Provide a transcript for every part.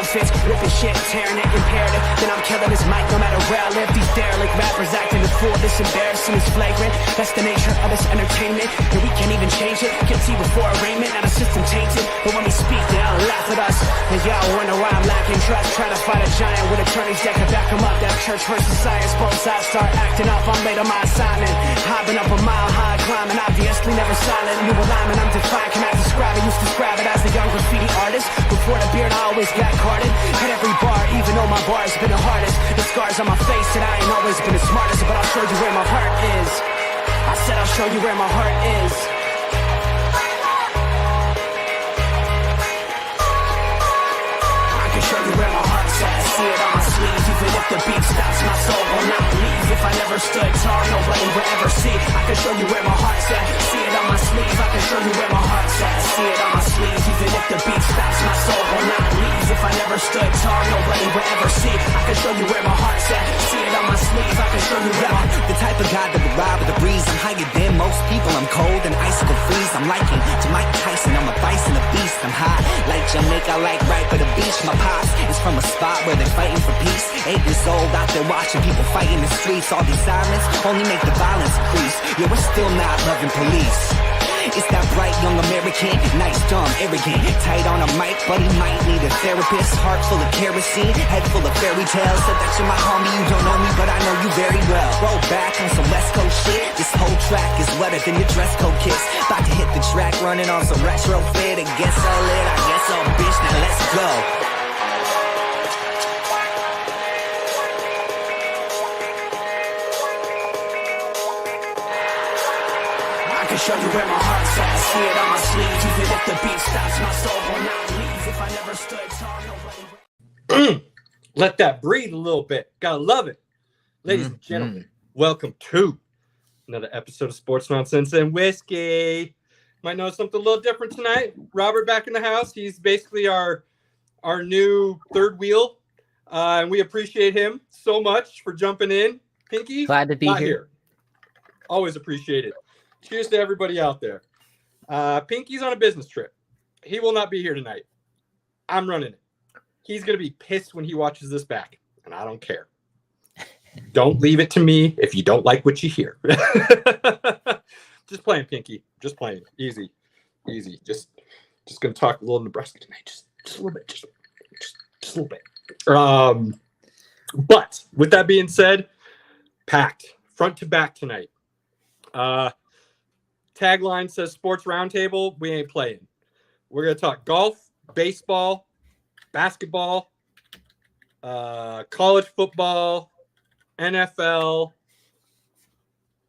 outfits, ripping shit, tearing it, imperative. Then I'm killing this mic no matter where I live. These derelict rappers acting the fool, this embarrassing is flagrant. That's the nature of this entertainment, and we can't even change it. Guilty before arraignment, now the system tainted. But when we speak, they all laugh at us. And y'all wonder why I'm lacking trust. Try to fight a giant with attorneys that can back them up. That's church versus science, both sides start acting up. I'm late on my assignment, hopping up a mile high, climbing, obviously never silent. New alignment, I'm defiant, can I describe it? Used to describe it as a young graffiti artist. Before the beard, I always got carded. Hit every bar, even though my bar's been the hardest. The scars on my face, and I ain't always been the smartest. But I'll show you where my heart is. I said I'll show you where my heart is. I can show you where my heart's at. See it on my sleeve. Even if the beat stops, my soul will not leave. If I never stood tall, nobody will ever see. I can show you where my heart's at. See it on my sleeve. I can show you where my heart's at. See it on my sleeve. Even if the beat stops, my soul will not leave. If I never stood tall, nobody will ever see. I can show you where my heart's at. See it on my sleeve. I can show you where the type of guy that would ride with the breeze. I'm higher than most people. I'm cold and icicle freeze. I'm liking to Mike Tyson. I'm a bison, a beast. I'm hot like Jamaica, like right by the beach. My pops is from a spot where they're fighting for peace. 8 years old, out there watching people fight in the streets. All these sirens only make the violence increase. Yeah, we're still not loving police. It's that bright young American, nice, dumb, arrogant. Tight on a mic, but he might need a therapist. Heart full of kerosene, head full of fairy tales. Said that you're my homie, you don't know me, but I know you very well. Roll back on some West Coast shit. This whole track is wetter than your dress code kiss. About to hit the track, running on some retro fit. I guess so lit, I guess so bitch, now let's go. Show you where my heart's at. See it on my sleeve. Even if the beat stops, my soul will not leave. If I never stood tall, nobody. Let that breathe a little bit. Gotta love it. Ladies and gentlemen, welcome to another episode of Sports Nonsense and Whiskey. Might know something a little different tonight. Robert back in the house. He's basically our new third wheel. And we appreciate him so much for jumping in. Pinky, glad to be here. Always appreciate it. Cheers to everybody out there. Pinky's on a business trip. He will not be here tonight. I'm running it. He's going to be pissed when he watches this back, and I don't care. Don't leave it to me if you don't like what you hear. Just playing, Pinky. Just playing. Easy. Just going to talk a little Nebraska tonight. Just a little bit. Just a little bit. But with that being said, packed front to back tonight. Tagline says Sports Roundtable. We ain't playing. We're going to talk golf, baseball, basketball, college football, NFL.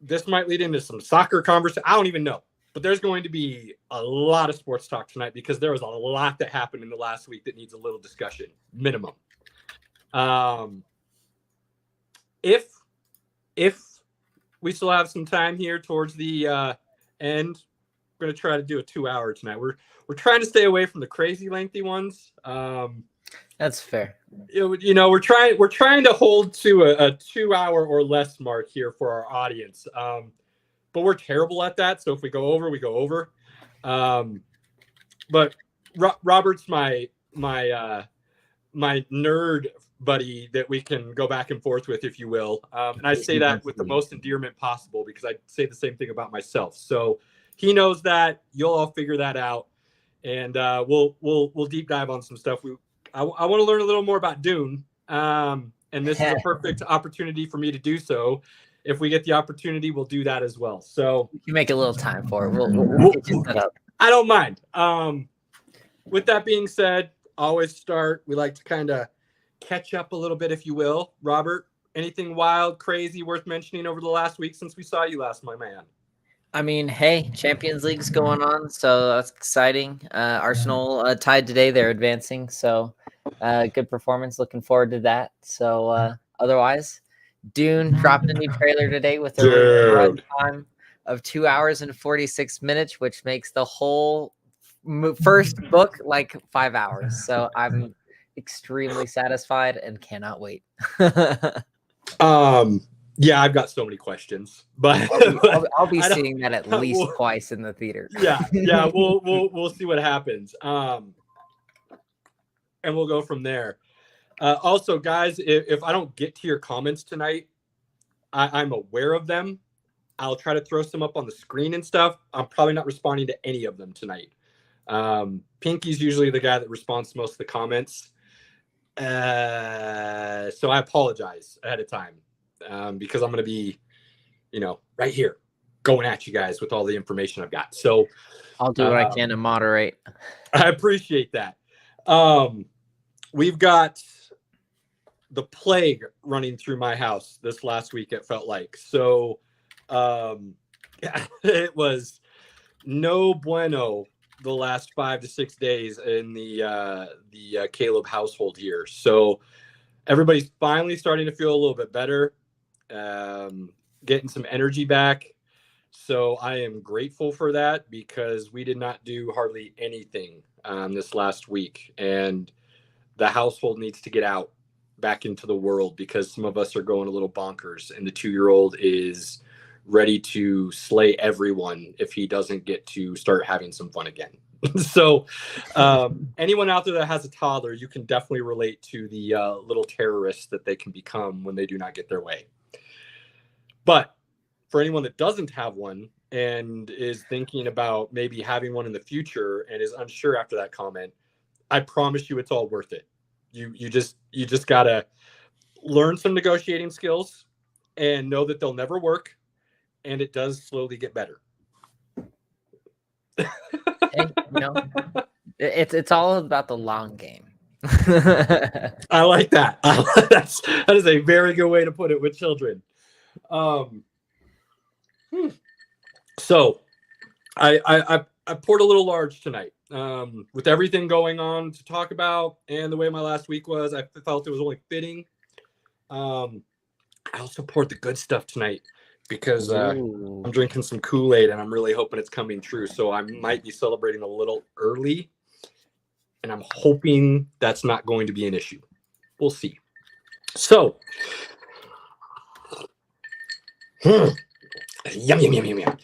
This might lead into some soccer conversation. I don't even know. But there's going to be a lot of sports talk tonight because there was a lot that happened in the last week that needs a little discussion, minimum. If we still have some time here towards the end, we're going to try to do a 2-hour tonight. We're trying to stay away from the crazy lengthy ones. That's fair. We're trying to hold to a 2-hour or less mark here for our audience. But we're terrible at that. So if we go over, we go over. But Robert's my nerd buddy that we can go back and forth with, if you will. And I say that with the most endearment possible because I say the same thing about myself. So he knows that. You'll all figure that out. And we'll deep dive on some stuff. I want to learn a little more about Dune. And this is a perfect opportunity for me to do so. If we get the opportunity, we'll do that as well. So you make a little time for it. We'll get you set up. I don't mind. With that being said, always start. We like to kind of catch up a little bit, if you will. Robert, anything wild, crazy, worth mentioning over the last week since we saw you last, my man? I mean, hey, Champions League's going on, so that's exciting. Arsenal tied today. They're advancing, so good performance. Looking forward to that. So otherwise, Dune dropped a new trailer today with a run time of 2 hours and 46 minutes, which makes the whole first book like 5 hours. So I'm extremely satisfied and cannot wait. Yeah, I've got so many questions, but I'll be seeing that at least twice in the theater. Yeah, we'll see what happens. and we'll go from there. Also, guys, if I don't get to your comments tonight, I'm aware of them. I'll try to throw some up on the screen and stuff. I'm probably not responding to any of them tonight. Pinky's usually the guy that responds to most of the comments. So I apologize ahead of time because I'm going to be, right here going at you guys with all the information I've got. So I'll do what I can to moderate. I appreciate that. We've got the plague running through my house this last week, it felt like. So it was no bueno the last 5 to 6 days in the Caleb household here. So everybody's finally starting to feel a little bit better, getting some energy back. So I am grateful for that because we did not do hardly anything this last week, and the household needs to get out back into the world because some of us are going a little bonkers, and the 2-year-old is ready to slay everyone if he doesn't get to start having some fun again. So anyone out there that has a toddler, you can definitely relate to the little terrorists that they can become when they do not get their way. But for anyone that doesn't have one and is thinking about maybe having one in the future and is unsure after that comment, I promise you it's all worth it. You just gotta learn some negotiating skills and know that they'll never work, and it does slowly get better. And, it's all about the long game. I like that. That is a very good way to put it with children. So I poured a little large tonight. With everything going on to talk about and the way my last week was, I felt it was only fitting. I also poured the good stuff tonight because I'm drinking some Kool-Aid and I'm really hoping it's coming true. So I might be celebrating a little early, and I'm hoping that's not going to be an issue. We'll see. So, yum, yum, yum, yum, yum.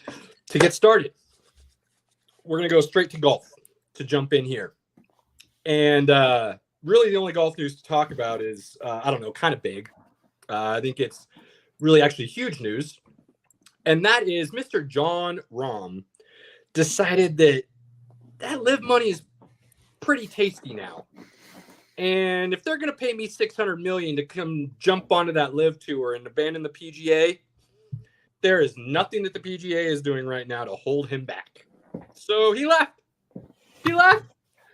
To get started, we're going to go straight to golf to jump in here. And really the only golf news to talk about is, kind of big. I think it's really actually huge news. And that is Mr. John Rahm decided that live money is pretty tasty now. And if they're going to pay me $600 million to come jump onto that live tour and abandon the PGA, there is nothing that the PGA is doing right now to hold him back. So he left.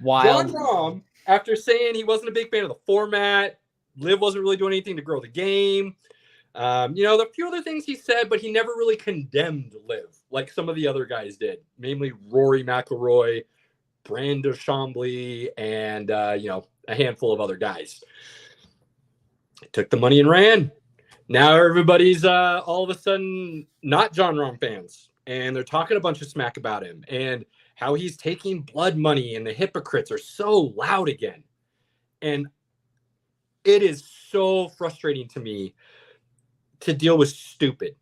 Wild. John Rahm, after saying he wasn't a big fan of the format, live wasn't really doing anything to grow the game. The few other things he said, but he never really condemned live like some of the other guys did, namely Rory McIlroy, Brandon Chambly, and a handful of other guys. He took the money and ran. Now everybody's all of a sudden not John Rahm fans, and they're talking a bunch of smack about him and how he's taking blood money, and the hypocrites are so loud again. And it is so frustrating to me to deal with stupid.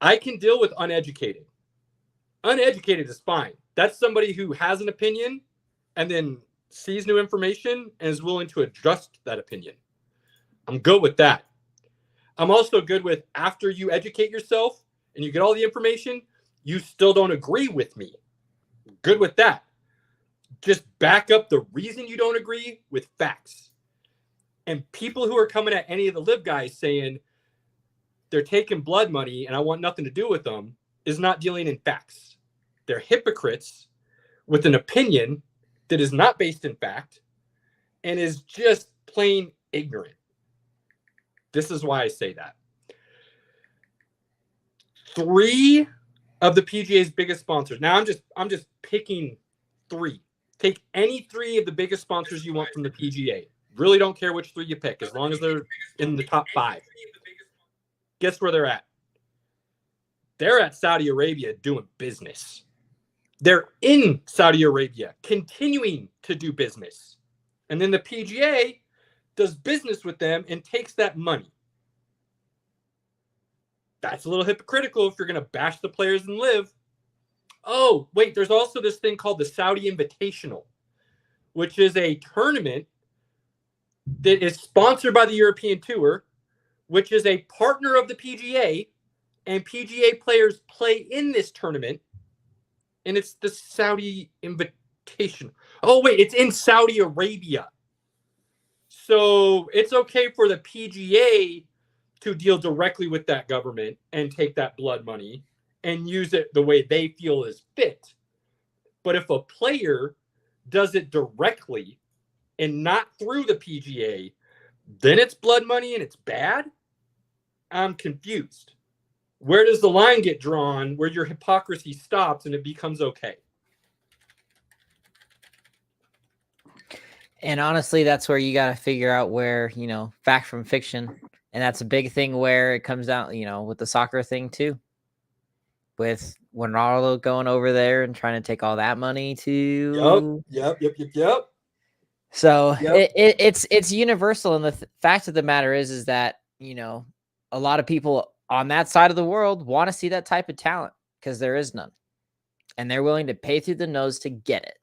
I can deal with uneducated. Uneducated is fine. That's somebody who has an opinion and then sees new information and is willing to adjust that opinion. I'm good with that. I'm also good with after you educate yourself and you get all the information, you still don't agree with me. Good with that. Just back up the reason you don't agree with facts. And people who are coming at any of the live guys saying they're taking blood money and I want nothing to do with them is not dealing in facts. They're hypocrites with an opinion that is not based in fact and is just plain ignorant. This is why I say that. 3 of the PGA's biggest sponsors. Now I'm just picking 3. Take any 3 of the biggest sponsors you want from the PGA. Really don't care which 3 you pick, as long as they're in the top 5. Guess where they're at? They're at Saudi Arabia doing business. They're in Saudi Arabia continuing to do business. And then the PGA does business with them and takes that money. That's a little hypocritical if you're going to bash the players and live. Oh, wait, there's also this thing called the Saudi Invitational, which is a tournament that is sponsored by the European Tour, which is a partner of the PGA, and PGA players play in this tournament, and it's the Saudi Invitation. Oh, wait, it's in Saudi Arabia. So it's okay for the PGA to deal directly with that government and take that blood money and use it the way they feel is fit. But if a player does it directly and not through the PGA, then it's blood money and it's bad? I'm confused. Where does the line get drawn where your hypocrisy stops and it becomes okay? And honestly, that's where you got to figure out where, fact from fiction. And that's a big thing where it comes out, with the soccer thing too. With Ronaldo going over there and trying to take all that money too. Yep. So Yep. It's universal. And the fact of the matter is that, a lot of people on that side of the world want to see that type of talent because there is none. And they're willing to pay through the nose to get it.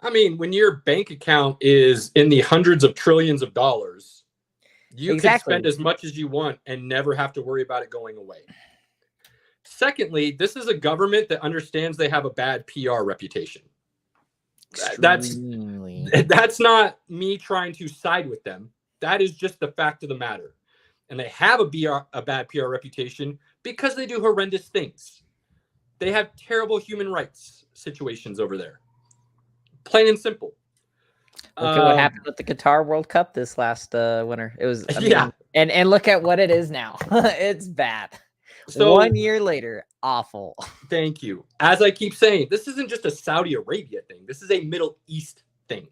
I mean, when your bank account is in the hundreds of trillions of dollars, you can spend as much as you want and never have to worry about it going away. Secondly, this is a government that understands they have a bad PR reputation. That's not me trying to side with them. That is just the fact of the matter. And they have a bad PR reputation because they do horrendous things. They have terrible human rights situations over there. Plain and simple. Look at what happened with the Qatar World Cup this last winter. It was, and look at what it is now. It's bad. So 1 year later, awful. Thank you. As I keep saying, this isn't just a Saudi Arabia thing. This is a Middle East thing.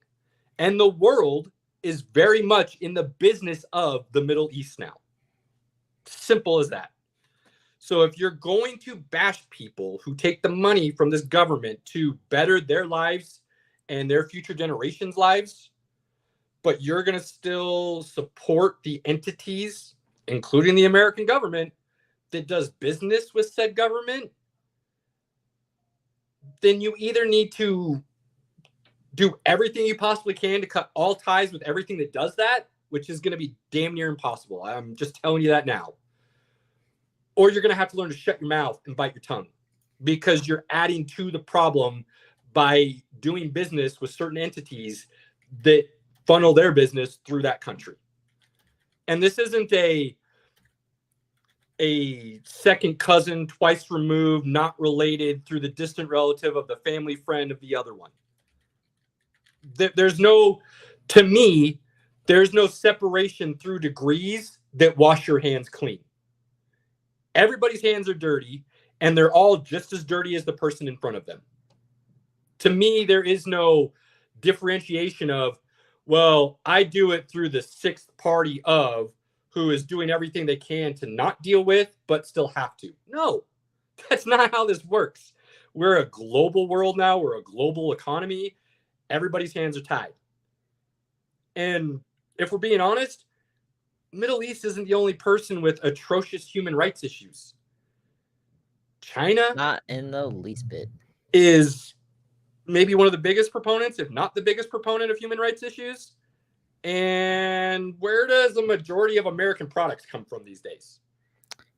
And the world is very much in the business of the Middle East now. Simple as that. So if you're going to bash people who take the money from this government to better their lives and their future generations' lives, but you're going to still support the entities, including the American government, that does business with said government, then you either need to do everything you possibly can to cut all ties with everything that does that, which is going to be damn near impossible. I'm just telling you that now. Or you're going to have to learn to shut your mouth and bite your tongue because you're adding to the problem by doing business with certain entities that funnel their business through that country. And this isn't a second cousin, twice removed, not related through the distant relative of the family friend of the other one. To me, there's no separation through degrees that wash your hands clean. Everybody's hands are dirty, and they're all just as dirty as the person in front of them. To me, there is no differentiation of, well, I do it through the sixth party of who is doing everything they can to not deal with, but still have to. No, that's not how this works. We're a global world now. We're a global economy. Everybody's hands are tied. And if we're being honest, Middle East isn't the only person with atrocious human rights issues. China, not in the least bit, is maybe one of the biggest proponents, if not the biggest proponent of human rights issues. And where does the majority of American products come from these days?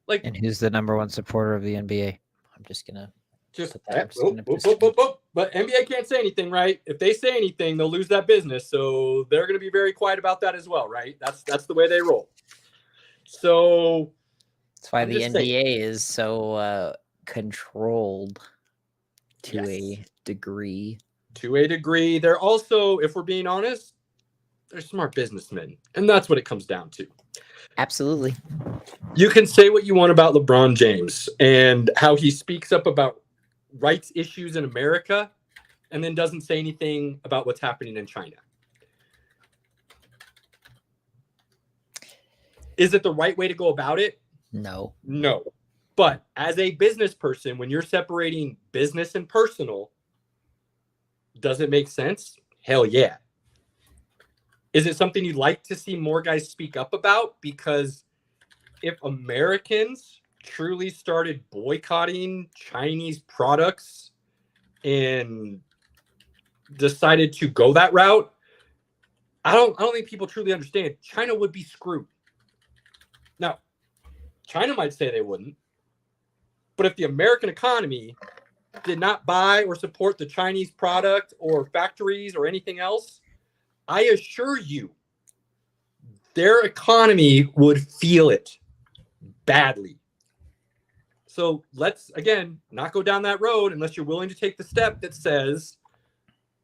And who's the number one supporter of the NBA? I'm just gonna but NBA can't say anything, right? If they say anything, they'll lose that business. So they're going to be very quiet about that as well, right? That's the way they roll. So that's why the NBA is so controlled to a degree. To a degree. They're also, if we're being honest, they're smart businessmen. And that's what it comes down to. Absolutely. You can say what you want about LeBron James and how he speaks up about rights issues in America and then doesn't say anything about what's happening in China. Is it the right way to go about it? No. But as a business person, when you're separating business and personal, does it make sense? Hell yeah. Is it something you'd like to see more guys speak up about? Because if Americans truly started boycotting Chinese products and decided to go that route, I don't think people truly understand. China would be screwed. Now, China might say they wouldn't, but if the American economy did not buy or support the Chinese product or factories or anything else, I assure you, their economy would feel it badly. So let's, again, not go down that road unless you're willing to take the step that says,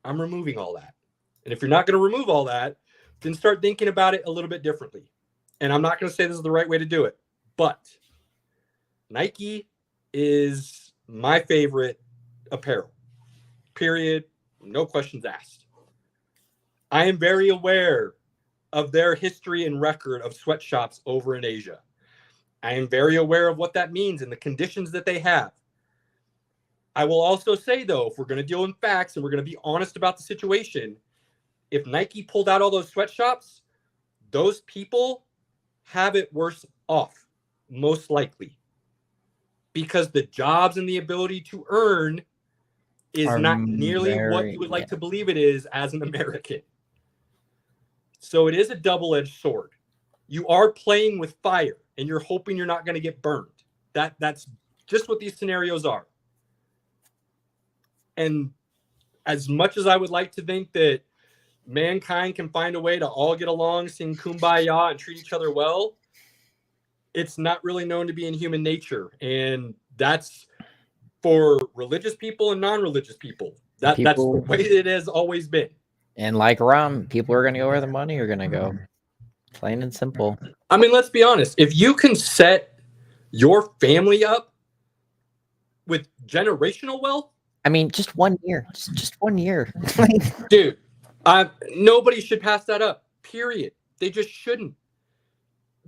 I'm removing all that. And if you're not going to remove all that, then start thinking about it a little bit differently. And I'm not going to say this is the right way to do it, but Nike is my favorite apparel, period. No questions asked. I am very aware of their history and record of sweatshops over in Asia. I am very aware of what that means and the conditions that they have. I will also say, though, if we're going to deal in facts and we're going to be honest about the situation, if Nike pulled out all those sweatshops, those people have it worse off, most likely. Because the jobs and the ability to earn is not nearly what you would like to believe it is as an American. So it is a double-edged sword. You are playing with fire, and you're hoping you're not going to get burned. That's just what these scenarios are. And as much as I would like to think that mankind can find a way to all get along, sing kumbaya, and treat each other well, it's not really known to be in human nature. And that's for religious people and non-religious people. That's the way it has always been. And like Ram, people are going to go where the money are going to go. Plain and simple. I mean, let's be honest. If you can set your family up with generational wealth, I mean, just 1 year. Just 1 year. dude, nobody should pass that up, period. They just shouldn't.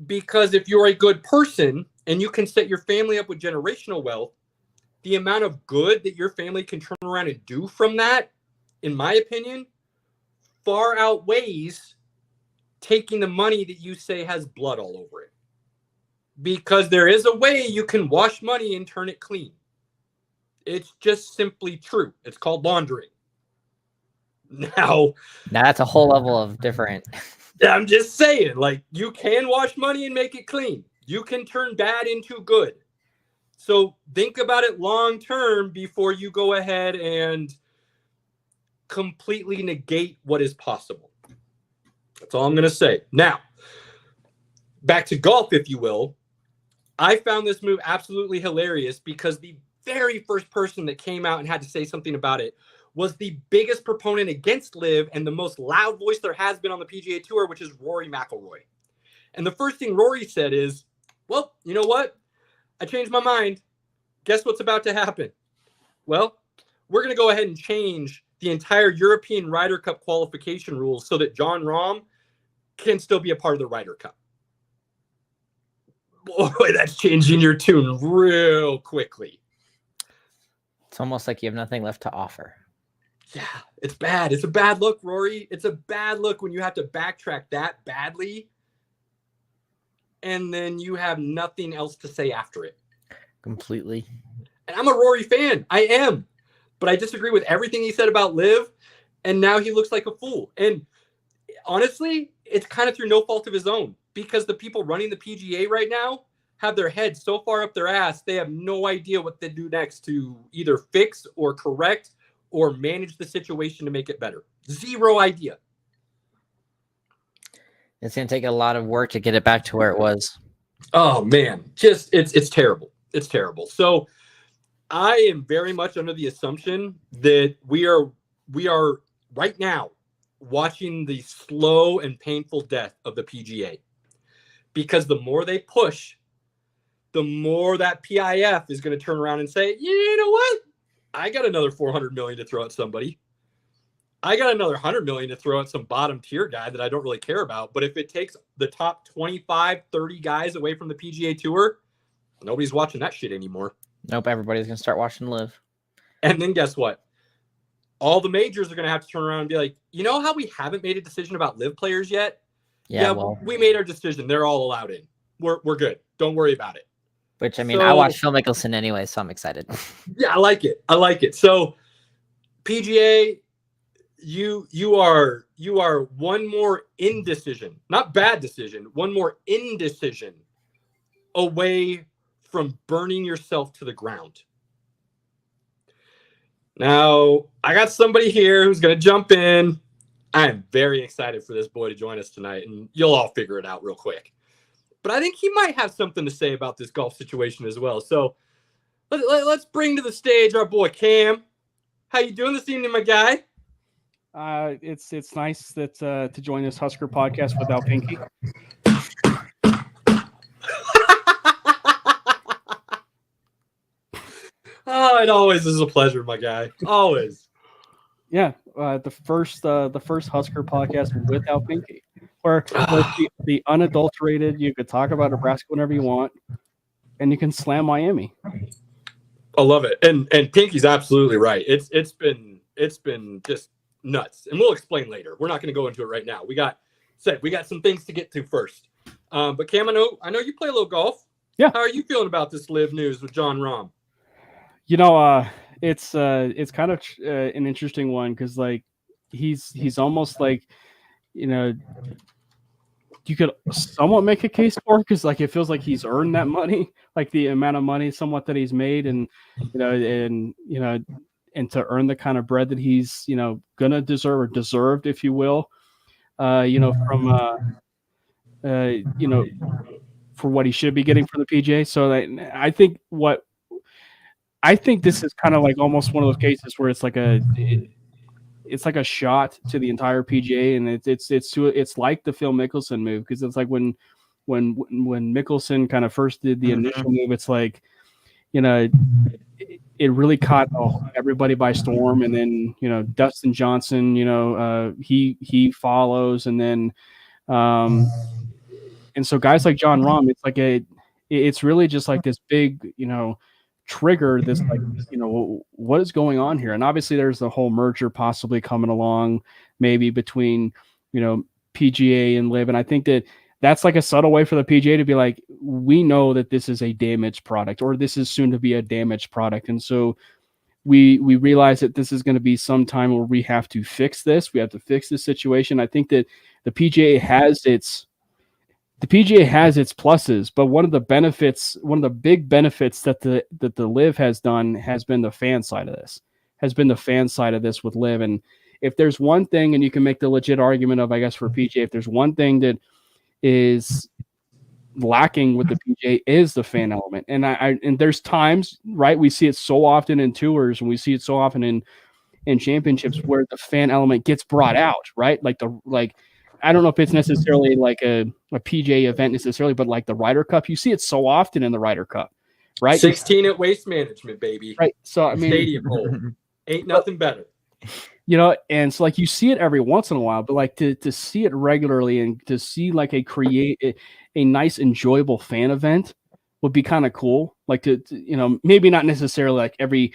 Because if you're a good person and you can set your family up with generational wealth, the amount of good that your family can turn around and do from that, in my opinion, far outweighs taking the money that you say has blood all over it. Because there is a way you can wash money and turn it clean. It's just simply true. It's called laundering. Now that's a whole level of different. I'm just saying, like, you can wash money and make it clean. You can turn bad into good. So think about it long term before you go ahead and completely negate what is possible. That's all I'm going to say. Now, back to golf, if you will. I found this move absolutely hilarious because the very first person that came out and had to say something about it was the biggest proponent against LIV and the most loud voice there has been on the PGA Tour, which is Rory McIlroy. And the first thing Rory said is, well, you know what? I changed my mind. Guess what's about to happen? Well, we're going to go ahead and change the entire European Ryder Cup qualification rules so that Jon Rahm can still be a part of the Ryder Cup. Boy, that's changing your tune real quickly. It's almost like you have nothing left to offer. Yeah, it's bad. It's a bad look, Rory. It's a bad look when you have to backtrack that badly and then you have nothing else to say after it. Completely. And I'm a Rory fan. I am. But I disagree with everything he said about LIV, and now he looks like a fool. And honestly, it's kind of through no fault of his own because the people running the PGA right now have their heads so far up their ass, they have no idea what they do next to either fix or correct or manage the situation to make it better. Zero idea. It's going to take a lot of work to get it back to where it was. Oh, man. Just, it's terrible. It's terrible. So I am very much under the assumption that we are right now watching the slow and painful death of the PGA. Because the more they push, the more that PIF is going to turn around and say, you know what? I got another $400 million to throw at somebody. I got another $100 million to throw at some bottom tier guy that I don't really care about. But if it takes the top 25, 30 guys away from the PGA Tour, nobody's watching that shit anymore. Nope, everybody's going to start watching LIV. And then guess what? All the majors are going to have to turn around and be like, you know how we haven't made a decision about LIV players yet? Yeah, well, we made our decision. They're all allowed in. We're good. Don't worry about it. Which, I mean, I watch Phil Mickelson anyway, so I'm excited. Yeah, I like it. So PGA, you are one more indecision, not bad decision, one more indecision away from burning yourself to the ground. Now, I got somebody here who's going to jump in. I am very excited for this boy to join us tonight, and you'll all figure it out real quick. But I think he might have something to say about this golf situation as well. So let's bring to the stage our boy Cam. How you doing this evening, my guy? It's nice that to join this Husker podcast without Pinky. Oh, it always is a pleasure, my guy. Always. Yeah, the first Husker podcast without Pinky, where the unadulterated. You could talk about Nebraska whenever you want, and you can slam Miami. I love it, and Pinky's absolutely right. It's been just nuts, and we'll explain later. We're not going to go into it right now. We got some things to get to first. But Cam, I know you play a little golf. Yeah. How are you feeling about this live news with John Rahm? You know, it's kind of an interesting one because like he's almost like, you know, you could somewhat make a case for because like it feels like he's earned that money, like the amount of money somewhat that he's made, and and to earn the kind of bread that he's gonna deserve or deserved, if you will, from for what he should be getting from the PGA. So I think this is kind of like almost one of those cases where it's like a shot to the entire PGA, and it's like the Phil Mickelson move, because it's like when Mickelson kind of first did the initial move, it's like it really caught everybody by storm, and then Dustin Johnson he follows, and then and so guys like John Rahm, it's really just like this big trigger, this like what is going on here. And obviously there's the whole merger possibly coming along, maybe between PGA and LIV, and I think that's like a subtle way for the PGA to be like, we know that this is a damaged product, or this is soon to be a damaged product, and so we realize that this is going to be some time where we have to fix this. We have to fix this situation. I think that the PGA has its pluses, but one of the big benefits that the LIV has done has been the fan side of this, with LIV. And if there's one thing, and you can make the legit argument of, I guess, for PGA, if there's one thing that is lacking with the PGA is the fan element. And and there's times, right, we see it so often in tours, and we see it so often in championships where the fan element gets brought out, right? I don't know if it's necessarily like a PGA event necessarily, but like the Ryder Cup, you see it so often in the Ryder Cup, right? 16 at Waste Management, baby. Right. So I mean, stadium hole. Ain't nothing better. And so like you see it every once in a while, but like to see it regularly and to see like a nice enjoyable fan event would be kind of cool. Like to maybe not necessarily like every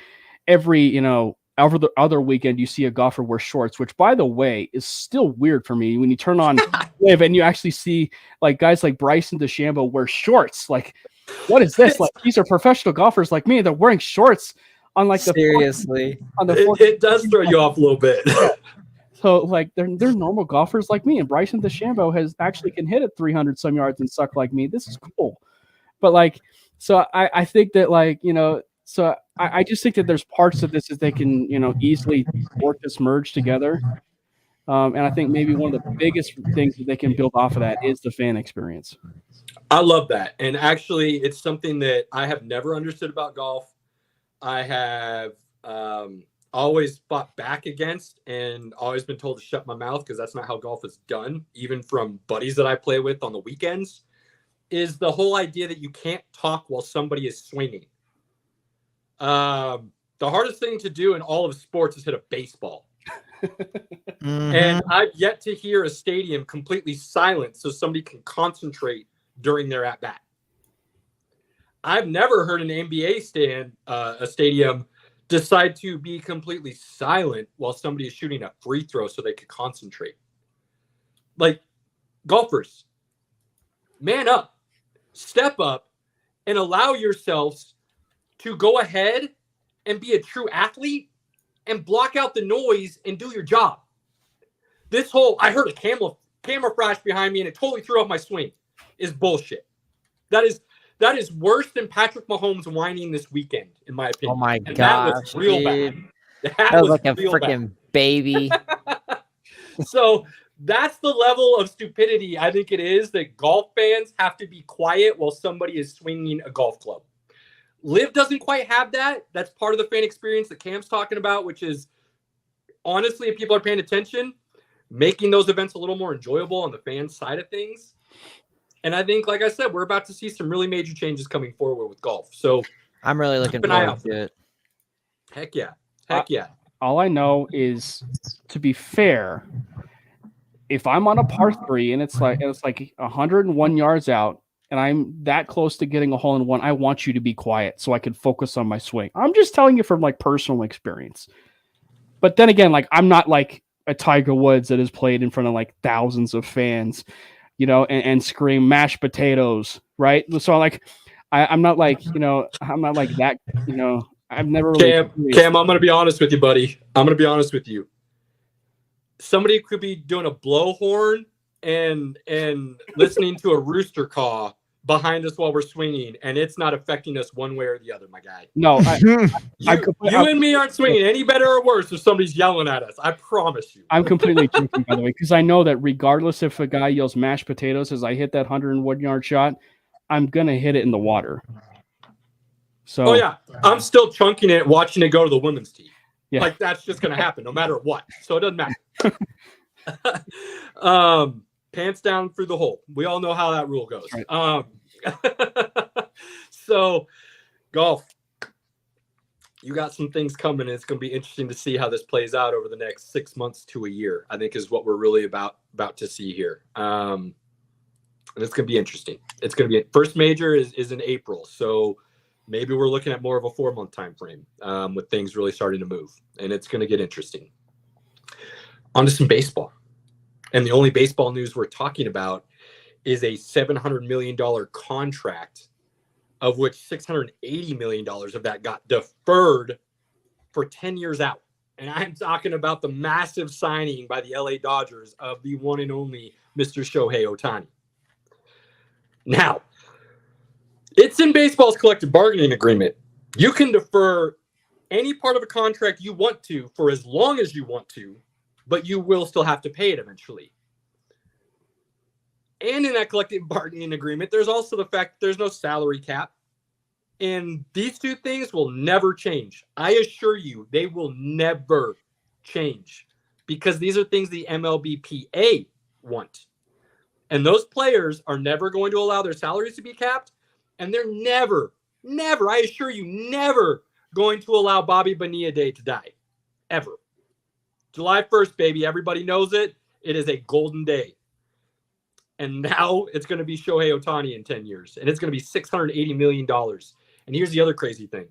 other weekend you see a golfer wear shorts, which by the way is still weird for me when you turn on LIV and you actually see like guys like Bryson DeChambeau wear shorts. Like, what is this? Like, these are professional golfers like me. They're wearing shorts on like seriously. It does throw you off a little bit. Yeah. So like they're normal golfers like me, and Bryson DeChambeau can hit it 300 some yards and suck like me. This is cool. But like, so I think that like, so I just think that there's parts of this that they can, easily work this merge together. And I think maybe one of the biggest things that they can build off of that is the fan experience. I love that. And actually, it's something that I have never understood about golf. I have always fought back against and always been told to shut my mouth because that's not how golf is done, even from buddies that I play with on the weekends, is the whole idea that you can't talk while somebody is swinging. The hardest thing to do in all of sports is hit a baseball. And I've yet to hear a stadium completely silent so somebody can concentrate during their at-bat. I've never heard an NBA stadium decide to be completely silent while somebody is shooting a free throw so they could concentrate. Like, golfers, man up, step up, and allow yourselves to go ahead and be a true athlete and block out the noise and do your job. This whole I heard a camera flash behind me and it totally threw off my swing is bullshit. That is worse than Patrick Mahomes whining this weekend, in my opinion. Oh my and gosh, that was real dude. bad. That was like a real freaking baby. So that's the level of stupidity I think it is that golf fans have to be quiet while somebody is swinging a golf club. Liv doesn't quite have that. That's part of the fan experience that Cam's talking about, which is honestly, if people are paying attention, making those events a little more enjoyable on the fan side of things. And I think, like I said, we're about to see some really major changes coming forward with golf. So I'm really looking forward to it. Heck yeah. Heck yeah. All I know is, to be fair, if I'm on a par 3 and it's like 101 yards out and I'm that close to getting a hole in one, I want you to be quiet so I can focus on my swing. I'm just telling you from like personal experience. But then again, like I'm not like a Tiger Woods that has played in front of like thousands of fans, you know, and scream mashed potatoes, right? So like I'm not like, you know, I'm not like that, you know. I've never really Cam, I'm gonna be honest with you, buddy. I'm gonna be honest with you. Somebody could be doing a blowhorn and listening to a rooster caw behind us while we're swinging, and it's not affecting us one way or the other, my guy. No, you and me aren't swinging any better or worse if somebody's yelling at us. I promise you. I'm completely joking, by the way, because I know that regardless if a guy yells mashed potatoes as I hit that 101-yard shot, I'm gonna hit it in the water. So, oh yeah, I'm still chunking it, watching it go to the women's team. Yeah. Like that's just gonna happen no matter what. So it doesn't matter. Pants down through the hole. We all know how that rule goes. Right. So golf, you got some things coming. It's going to be interesting to see how this plays out over the next 6 months to a year, I think is what we're really about to see here. And it's going to be interesting. It's going to be first major is in April. So maybe we're looking at more of a 4-month time frame with things really starting to move, and it's going to get interesting. On to some baseball. And the only baseball news we're talking about is a $700 million contract, of which $680 million of that got deferred for 10 years out. And I'm talking about the massive signing by the LA Dodgers of the one and only Mr. Shohei Ohtani. Now, it's in baseball's collective bargaining agreement. You can defer any part of a contract you want to for as long as you want to, but you will still have to pay it eventually. And in that collective bargaining agreement, there's also the fact that there's no salary cap. And these two things will never change. I assure you, they will never change because these are things the MLBPA want. And those players are never going to allow their salaries to be capped. And they're never, I assure you, never going to allow Bobby Bonilla Day to die. Ever. July 1st, baby. Everybody knows it. It is a golden day. And now it's going to be Shohei Ohtani in 10 years. And it's going to be $680 million. And here's the other crazy thing.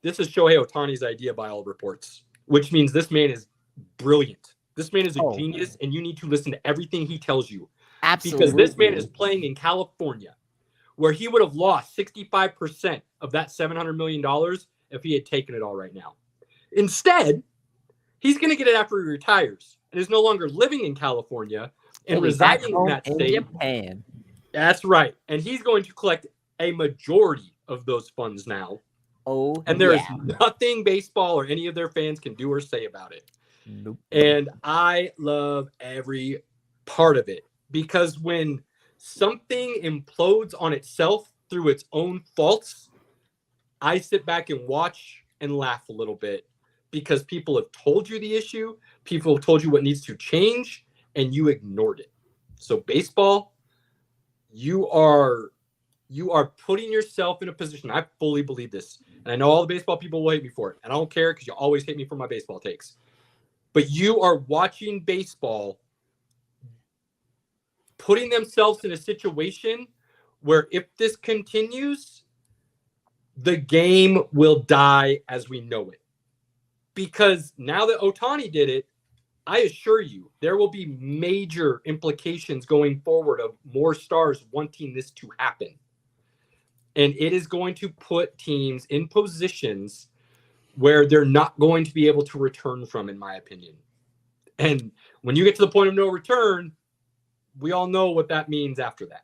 This is Shohei Ohtani's idea by all reports, which means this man is brilliant. This man is a genius, and you need to listen to everything he tells you. Absolutely. Because this man is playing in California, where he would have lost 65% of that $700 million if he had taken it all right now. Instead, he's going to get it after he retires and is no longer living in California and residing in that state. Japan. That's right. And he's going to collect a majority of those funds now. Oh, and there is nothing baseball or any of their fans can do or say about it. Nope. And I love every part of it because when something implodes on itself through its own faults, I sit back and watch and laugh a little bit because people have told you the issue, people have told you what needs to change, and you ignored it. So baseball, you are putting yourself in a position. I fully believe this. And I know all the baseball people will hate me for it. And I don't care because you always hate me for my baseball takes. But you are watching baseball putting themselves in a situation where if this continues, the game will die as we know it. Because now that Ohtani did it, I assure you, there will be major implications going forward of more stars wanting this to happen. And it is going to put teams in positions where they're not going to be able to return from, in my opinion. And When you get to the point of no return, we all know what that means after that.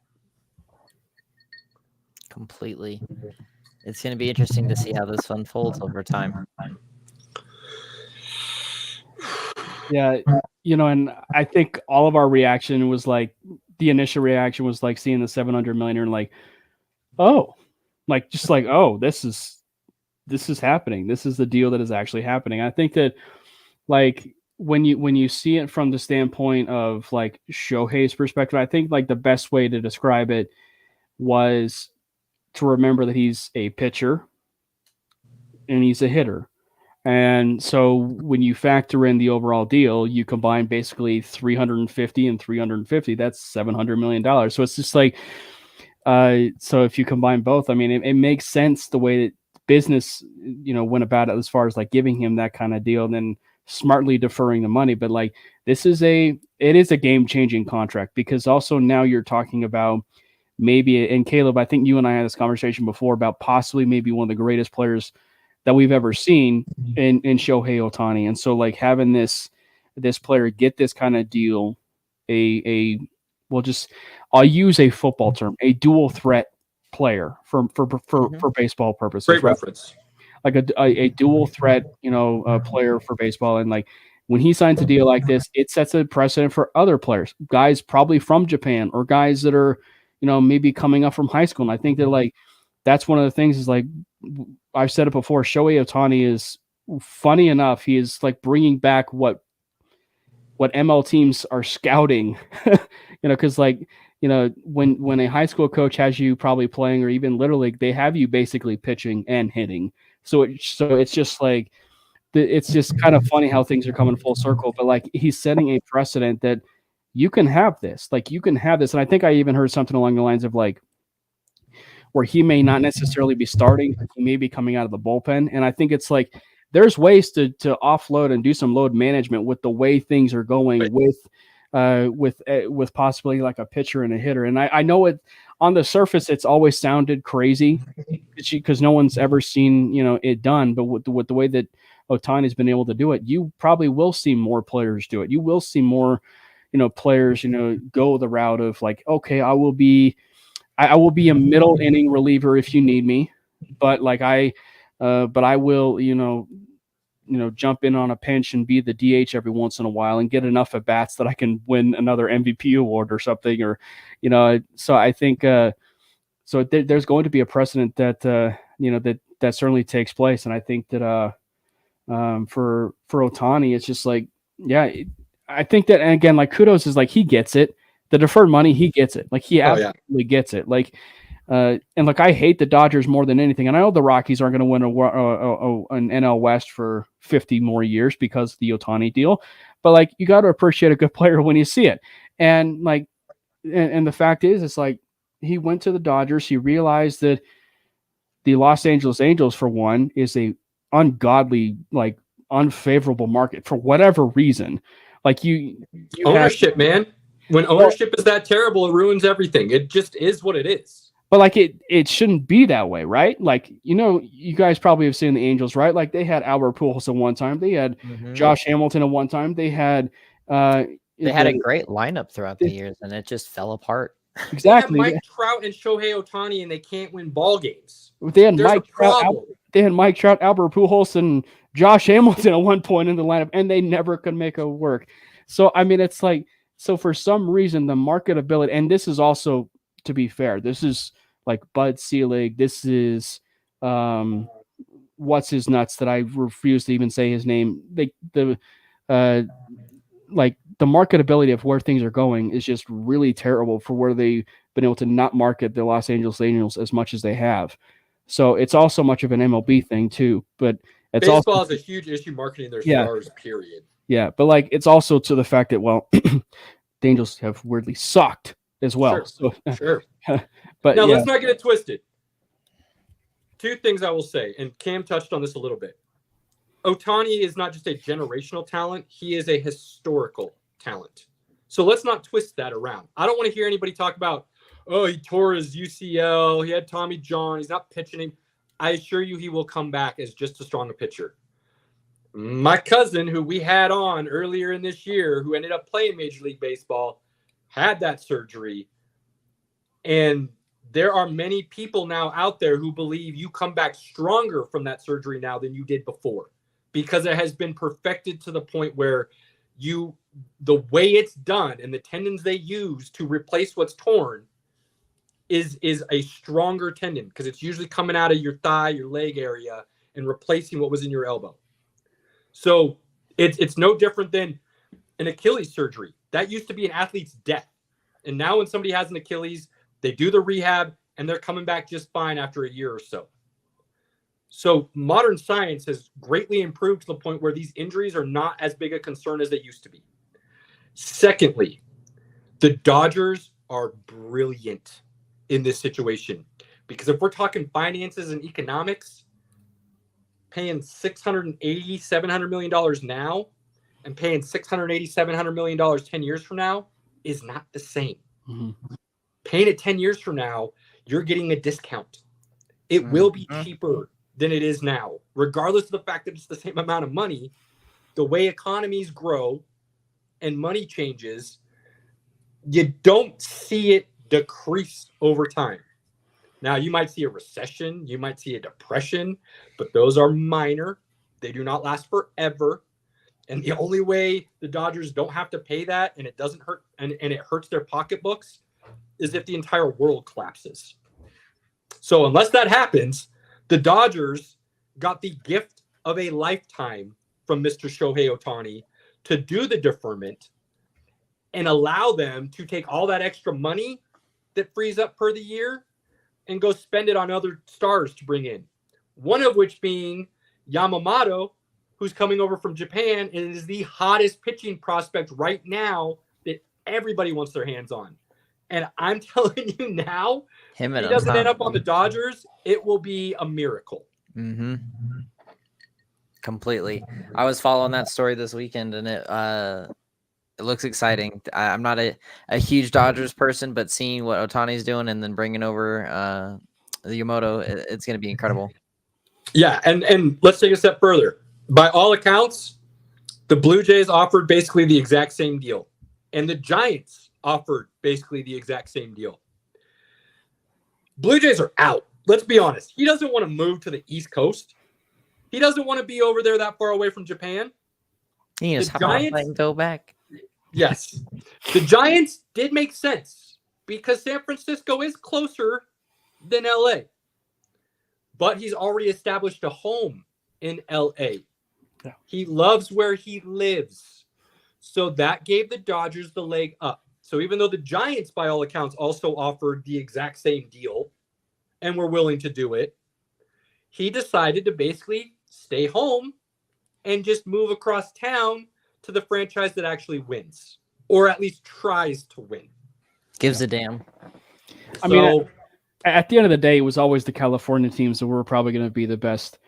Completely. It's going to be interesting to see how this unfolds over time. Yeah, and I think all of our reaction was like, the initial reaction was like seeing the 700 million and like, oh, like just like, oh, this is happening. This is the deal that is actually happening. I think that like when you see it from the standpoint of like Shohei's perspective, I think like the best way to describe it was to remember that he's a pitcher and he's a hitter. And so when you factor in the overall deal, you combine basically 350 and 350, that's $700 million. So it's just like, so if you combine both, I mean, it makes sense the way that business, went about it as far as like giving him that kind of deal and then smartly deferring the money. But like, it is a game-changing contract, because also now you're talking about maybe, and Caleb, I think you and I had this conversation before about possibly maybe one of the greatest players that we've ever seen in Shohei Ohtani. And so like having this player get this kind of deal, I'll use a football term, a dual threat player for baseball purposes. Great reference. Like a dual threat, player for baseball. And like when he signs a deal like this, it sets a precedent for other players, guys probably from Japan or guys that are, maybe coming up from high school. And I think that like, that's one of the things is like, I've said it before, Shohei Ohtani is, funny enough, he is like bringing back what ML teams are scouting, because like, when a high school coach has you probably playing, or even Little League, they have you basically pitching and hitting. So it's just like, it's just kind of funny how things are coming full circle, but like he's setting a precedent that you can have this. And I think I even heard something along the lines of like, where he may not necessarily be starting, he may be coming out of the bullpen. And I think it's like, there's ways to offload and do some load management with the way things are going with possibly like a pitcher and a hitter. And I know it on the surface, it's always sounded crazy because no one's ever seen, it done, but with the way that Ohtani's been able to do it, you probably will see more players do it. You will see more, players, go the route of like, okay, I will be a middle inning reliever if you need me, but like I will, jump in on a pinch and be the DH every once in a while and get enough at bats that I can win another MVP award or something, or, so I think, there's going to be a precedent that, that certainly takes place. And I think that, for Ohtani, it's just like, yeah, I think that, and again, like kudos is like, he gets it. The deferred money, he gets it. Like he absolutely gets it. Like, and like I hate the Dodgers more than anything. And I know the Rockies aren't going to win an NL West for 50 more years because of the Ohtani deal. But like, you got to appreciate a good player when you see it. And like, and the fact is, it's like he went to the Dodgers. He realized that the Los Angeles Angels, for one, is a ungodly, like unfavorable market for whatever reason. Like you ownership, man. When ownership is that terrible, it ruins everything. It just is what it is. But like it shouldn't be that way, right? Like, you guys probably have seen the Angels, right? Like they had Albert Pujols at one time. They had Josh Hamilton at one time. They had a great lineup throughout the years, and it just fell apart. Exactly. They had Mike Trout and Shohei Ohtani, and they can't win ball games. They had Mike Trout, Albert Pujols, and Josh Hamilton at one point in the lineup, and they never could make it work. So I mean, it's like, so for some reason, the marketability, and this is also, to be fair, this is like Bud Selig. This is what's his nuts that I refuse to even say his name. The marketability of where things are going is just really terrible for where they've been able to not market the Los Angeles Angels as much as they have. So it's also much of an MLB thing too. But it's baseball is a huge issue marketing their stars. Period. Yeah, but like it's also to the fact that the Angels have weirdly sucked as well. Sure. But now let's not get it twisted. Two things I will say, and Cam touched on this a little bit. Ohtani is not just a generational talent; he is a historical talent. So let's not twist that around. I don't want to hear anybody talk about, oh, he tore his UCL, he had Tommy John, he's not pitching him. I assure you, he will come back as just as strong a pitcher. My cousin, who we had on earlier in this year, who ended up playing Major League Baseball, had that surgery. And there are many people now out there who believe you come back stronger from that surgery now than you did before, because it has been perfected to the point where the way it's done and the tendons they use to replace what's torn is a stronger tendon, because it's usually coming out of your thigh, your leg area, and replacing what was in your elbow. So it's no different than an Achilles surgery. That used to be an athlete's death. And now when somebody has an Achilles, they do the rehab and they're coming back just fine after a year or so. So modern science has greatly improved to the point where these injuries are not as big a concern as they used to be. Secondly, the Dodgers are brilliant in this situation, because if we're talking finances and economics, paying $680, $700 million now and paying $680, $700 million 10 years from now is not the same. Mm-hmm. Paying it 10 years from now, you're getting a discount. It will be cheaper than it is now, regardless of the fact that it's the same amount of money. The way economies grow and money changes, you don't see it decrease over time. Now, you might see a recession, you might see a depression, but those are minor. They do not last forever. And the only way the Dodgers don't have to pay that, and it doesn't hurt, and it hurts their pocketbooks, is if the entire world collapses. So unless that happens, the Dodgers got the gift of a lifetime from Mr. Shohei Ohtani to do the deferment and allow them to take all that extra money that frees up per the year and go spend it on other stars to bring in. One of which being Yamamoto, who's coming over from Japan and is the hottest pitching prospect right now that everybody wants their hands on. And I'm telling you now, if he doesn't end up on the Dodgers, it will be a miracle. Mm-hmm. Completely. I was following that story this weekend, and it looks exciting. I'm not a huge Dodgers person, but seeing what Ohtani's doing and then bringing over the Yamamoto, it's going to be incredible. Yeah, and let's take a step further. By all accounts, the Blue Jays offered basically the exact same deal, and the Giants offered basically the exact same deal. Blue Jays are out. Let's be honest. He doesn't want to move to the East Coast. He doesn't want to be over there that far away from Japan. He just Giants go back. Yes. The Giants did make sense because San Francisco is closer than LA. But he's already established a home in LA. Yeah. He loves where he lives. So that gave the Dodgers the leg up. So even though the Giants, by all accounts, also offered the exact same deal and were willing to do it, he decided to basically stay home and just move across town to the franchise that actually wins, or at least tries to win. Gives a damn. I mean, at the end of the day, it was always the California teams that were probably going to be the best,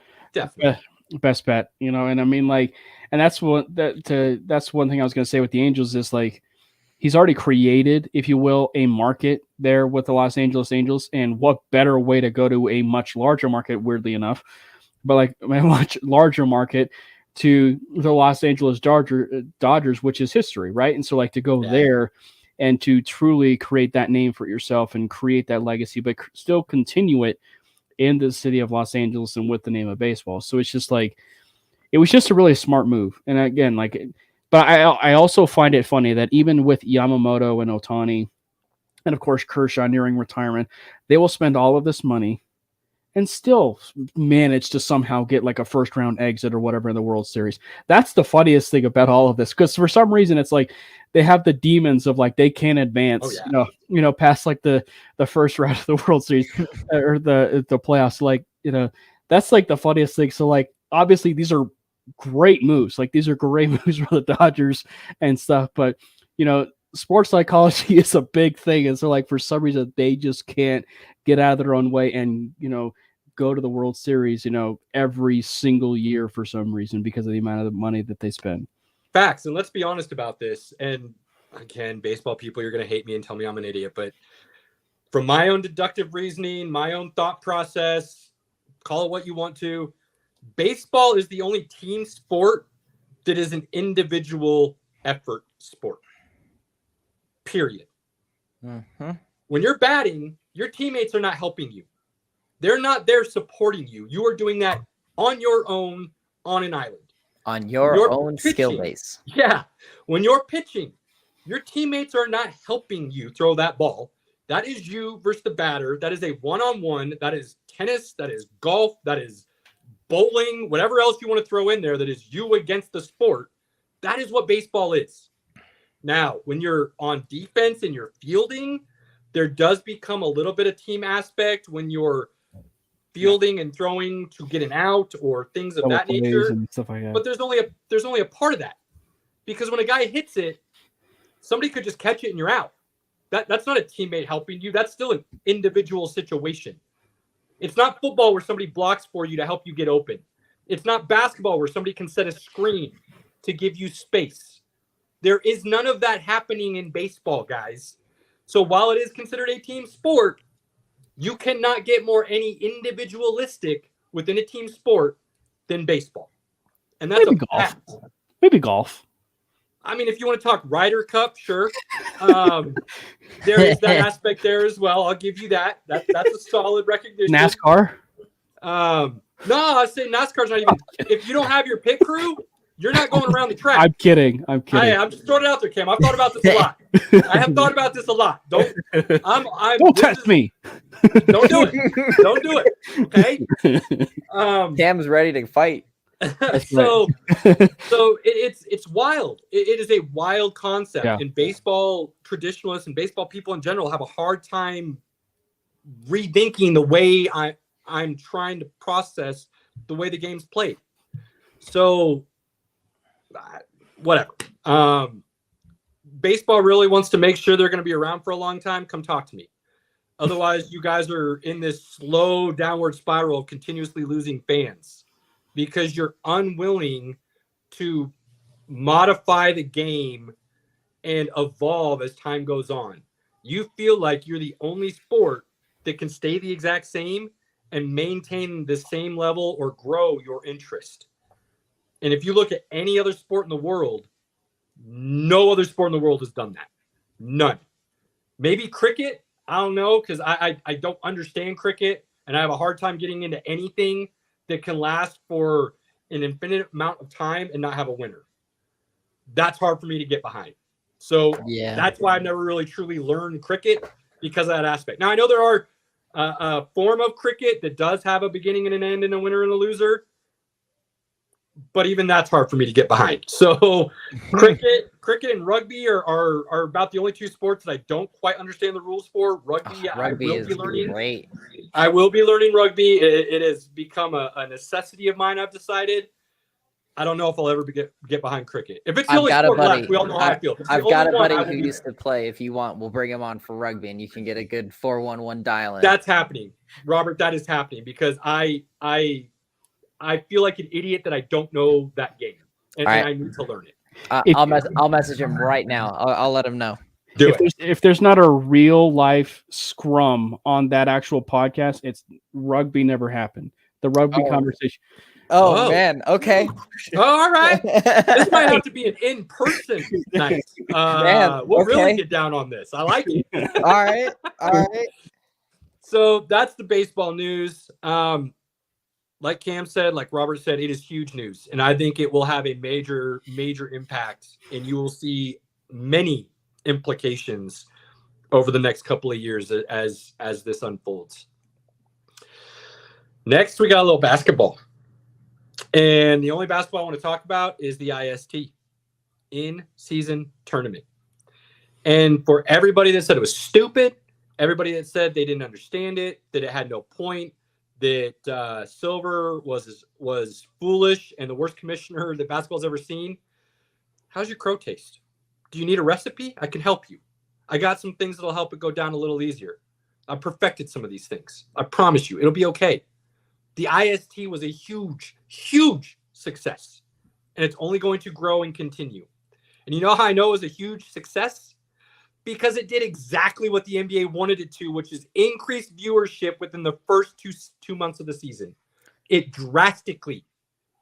best bet, you know. And I mean, like, and that's one thing I was going to say with the Angels is like, he's already created, if you will, a market there with the Los Angeles Angels, and what better way to go to a much larger market, weirdly enough, but like a much larger market to the Los Angeles Dodgers, which is history, right? And so like to go there and to truly create that name for yourself and create that legacy, but still continue it in the city of Los Angeles and with the name of baseball. So it's just like, it was just a really smart move. And again, like, but I also find it funny that even with Yamamoto and Ohtani, and of course Kershaw nearing retirement, they will spend all of this money and still manage to somehow get like a first round exit or whatever in the World Series. That's the funniest thing about all of this, because for some reason it's like they have the demons of like they can't advance, you know, past like the first round of the World Series or the playoffs. Like, you know, that's like the funniest thing. So like obviously these are great moves. Like these are great moves for the Dodgers and stuff, but you know, sports psychology is a big thing. And so like for some reason they just can't get out of their own way and, you know, go to the World Series, you know, every single year for some reason because of the amount of money that they spend. Facts. And let's be honest about this. And again, baseball people, you're going to hate me and tell me I'm an idiot, but from my own deductive reasoning, my own thought process, call it what you want to, Baseball is the only team sport that is an individual effort sport. Period. Mm-hmm. When you're batting, your teammates are not helping you. They're not there supporting you. You are doing that on your own on an island. On your own skill base. Yeah. When you're pitching, your teammates are not helping you throw that ball. That is you versus the batter. That is a one-on-one. That is tennis. That is golf. That is bowling. Whatever else you want to throw in there that is you against the sport. That is what baseball is. Now, when you're on defense and you're fielding, there does become a little bit of team aspect when you're fielding and throwing to get an out or things of that nature. And stuff like that. But there's only a part of that. Because when a guy hits it, somebody could just catch it and you're out. That's not a teammate helping you. That's still an individual situation. It's not football where somebody blocks for you to help you get open. It's not basketball where somebody can set a screen to give you space. There is none of that happening in baseball, guys. So while it is considered a team sport, you cannot get more any individualistic within a team sport than baseball. And that's Maybe a golf. fact. Maybe golf. I mean, if you want to talk Ryder Cup, sure. There is that aspect there as well. I'll give you that. That's a solid recognition. NASCAR? No, I say NASCAR's not even. If you don't have your pit crew, you're not going around the track. I'm kidding. I'm just throwing it out there, Cam. I've thought about this a lot. I have thought about this a lot. Don't test me. Don't do it. Don't do it. Okay. Cam's ready to fight. So it's wild. It is a wild concept. Yeah. And baseball traditionalists and baseball people in general have a hard time rethinking the way I'm trying to process the way the game's played. So whatever. Baseball really wants to make sure they're going to be around for a long time. Come talk to me. Otherwise, you guys are in this slow downward spiral of continuously losing fans because you're unwilling to modify the game and evolve as time goes on. You feel like you're the only sport that can stay the exact same and maintain the same level or grow your interest. And if you look at any other sport in the world, no other sport in the world has done that. None. Maybe cricket. I don't know, because I don't understand cricket, and I have a hard time getting into anything that can last for an infinite amount of time and not have a winner. That's hard for me to get behind. So that's why I've never really truly learned cricket, because of that aspect. Now, I know there are a form of cricket that does have a beginning and an end and a winner and a loser, but even that's hard for me to get behind. So cricket and rugby are about the only two sports that I don't quite understand the rules for. Rugby I will be learning. Great. I will be learning rugby. It has become a necessity of mine, I've decided. I don't know if I'll ever get behind cricket. If it's the only sport left, we all know how I feel. I've got a buddy who used to play. If you want, we'll bring him on for rugby, and you can get a good 4-1-1 dial in. That's happening, Robert. That is happening because I feel like an idiot that I don't know that game, and I need to learn it. I'll message him right now. I'll let him know. If there's not a real life scrum on that actual podcast, it's rugby never happened. The rugby conversation. Oh man. Okay. All right. This might have to be an in-person night. We'll really get down on this. I like it. All right. So that's the baseball news. Like Cam said, like Robert said, it is huge news. And I think it will have a major, major impact. And you will see many implications over the next couple of years as this unfolds. Next, we got a little basketball. And the only basketball I want to talk about is the IST, in-season tournament. And for everybody that said it was stupid, everybody that said they didn't understand it, that it had no point, that Silver was foolish and the worst commissioner that basketball's ever seen. How's your crow taste? Do you need a recipe? I can help you. I got some things that'll help it go down a little easier. I perfected some of these things. I promise you, it'll be okay. The IST was a huge, huge success, and it's only going to grow and continue. And you know how I know it was a huge success? Because it did exactly what the NBA wanted it to, which is increase viewership within the first two months of the season. It drastically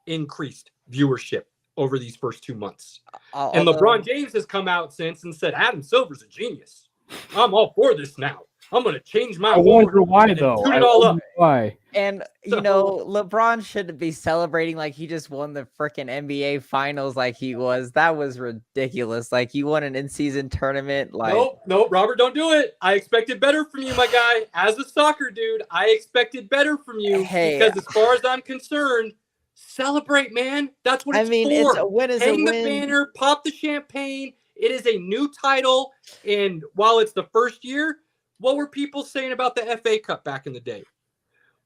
increased viewership over these first 2 months. And Although- LeBron James has come out since and said, Adam Silver's a genius. I'm all for this now. I'm going to change my I wonder why, though. Shoot it all up. Why? And, you know, LeBron shouldn't be celebrating like he just won the freaking NBA finals like he was. That was ridiculous. Like, he won an in-season tournament. Like, Nope, Robert, don't do it. I expected better from you, my guy. As a soccer dude, I expected better from you. Hey. Because as far as I'm concerned, celebrate, man. That's what it's for. It's a win is Hang a the win. banner, pop the champagne. It is a new title. And while it's the first year, what were people saying about the FA Cup back in the day?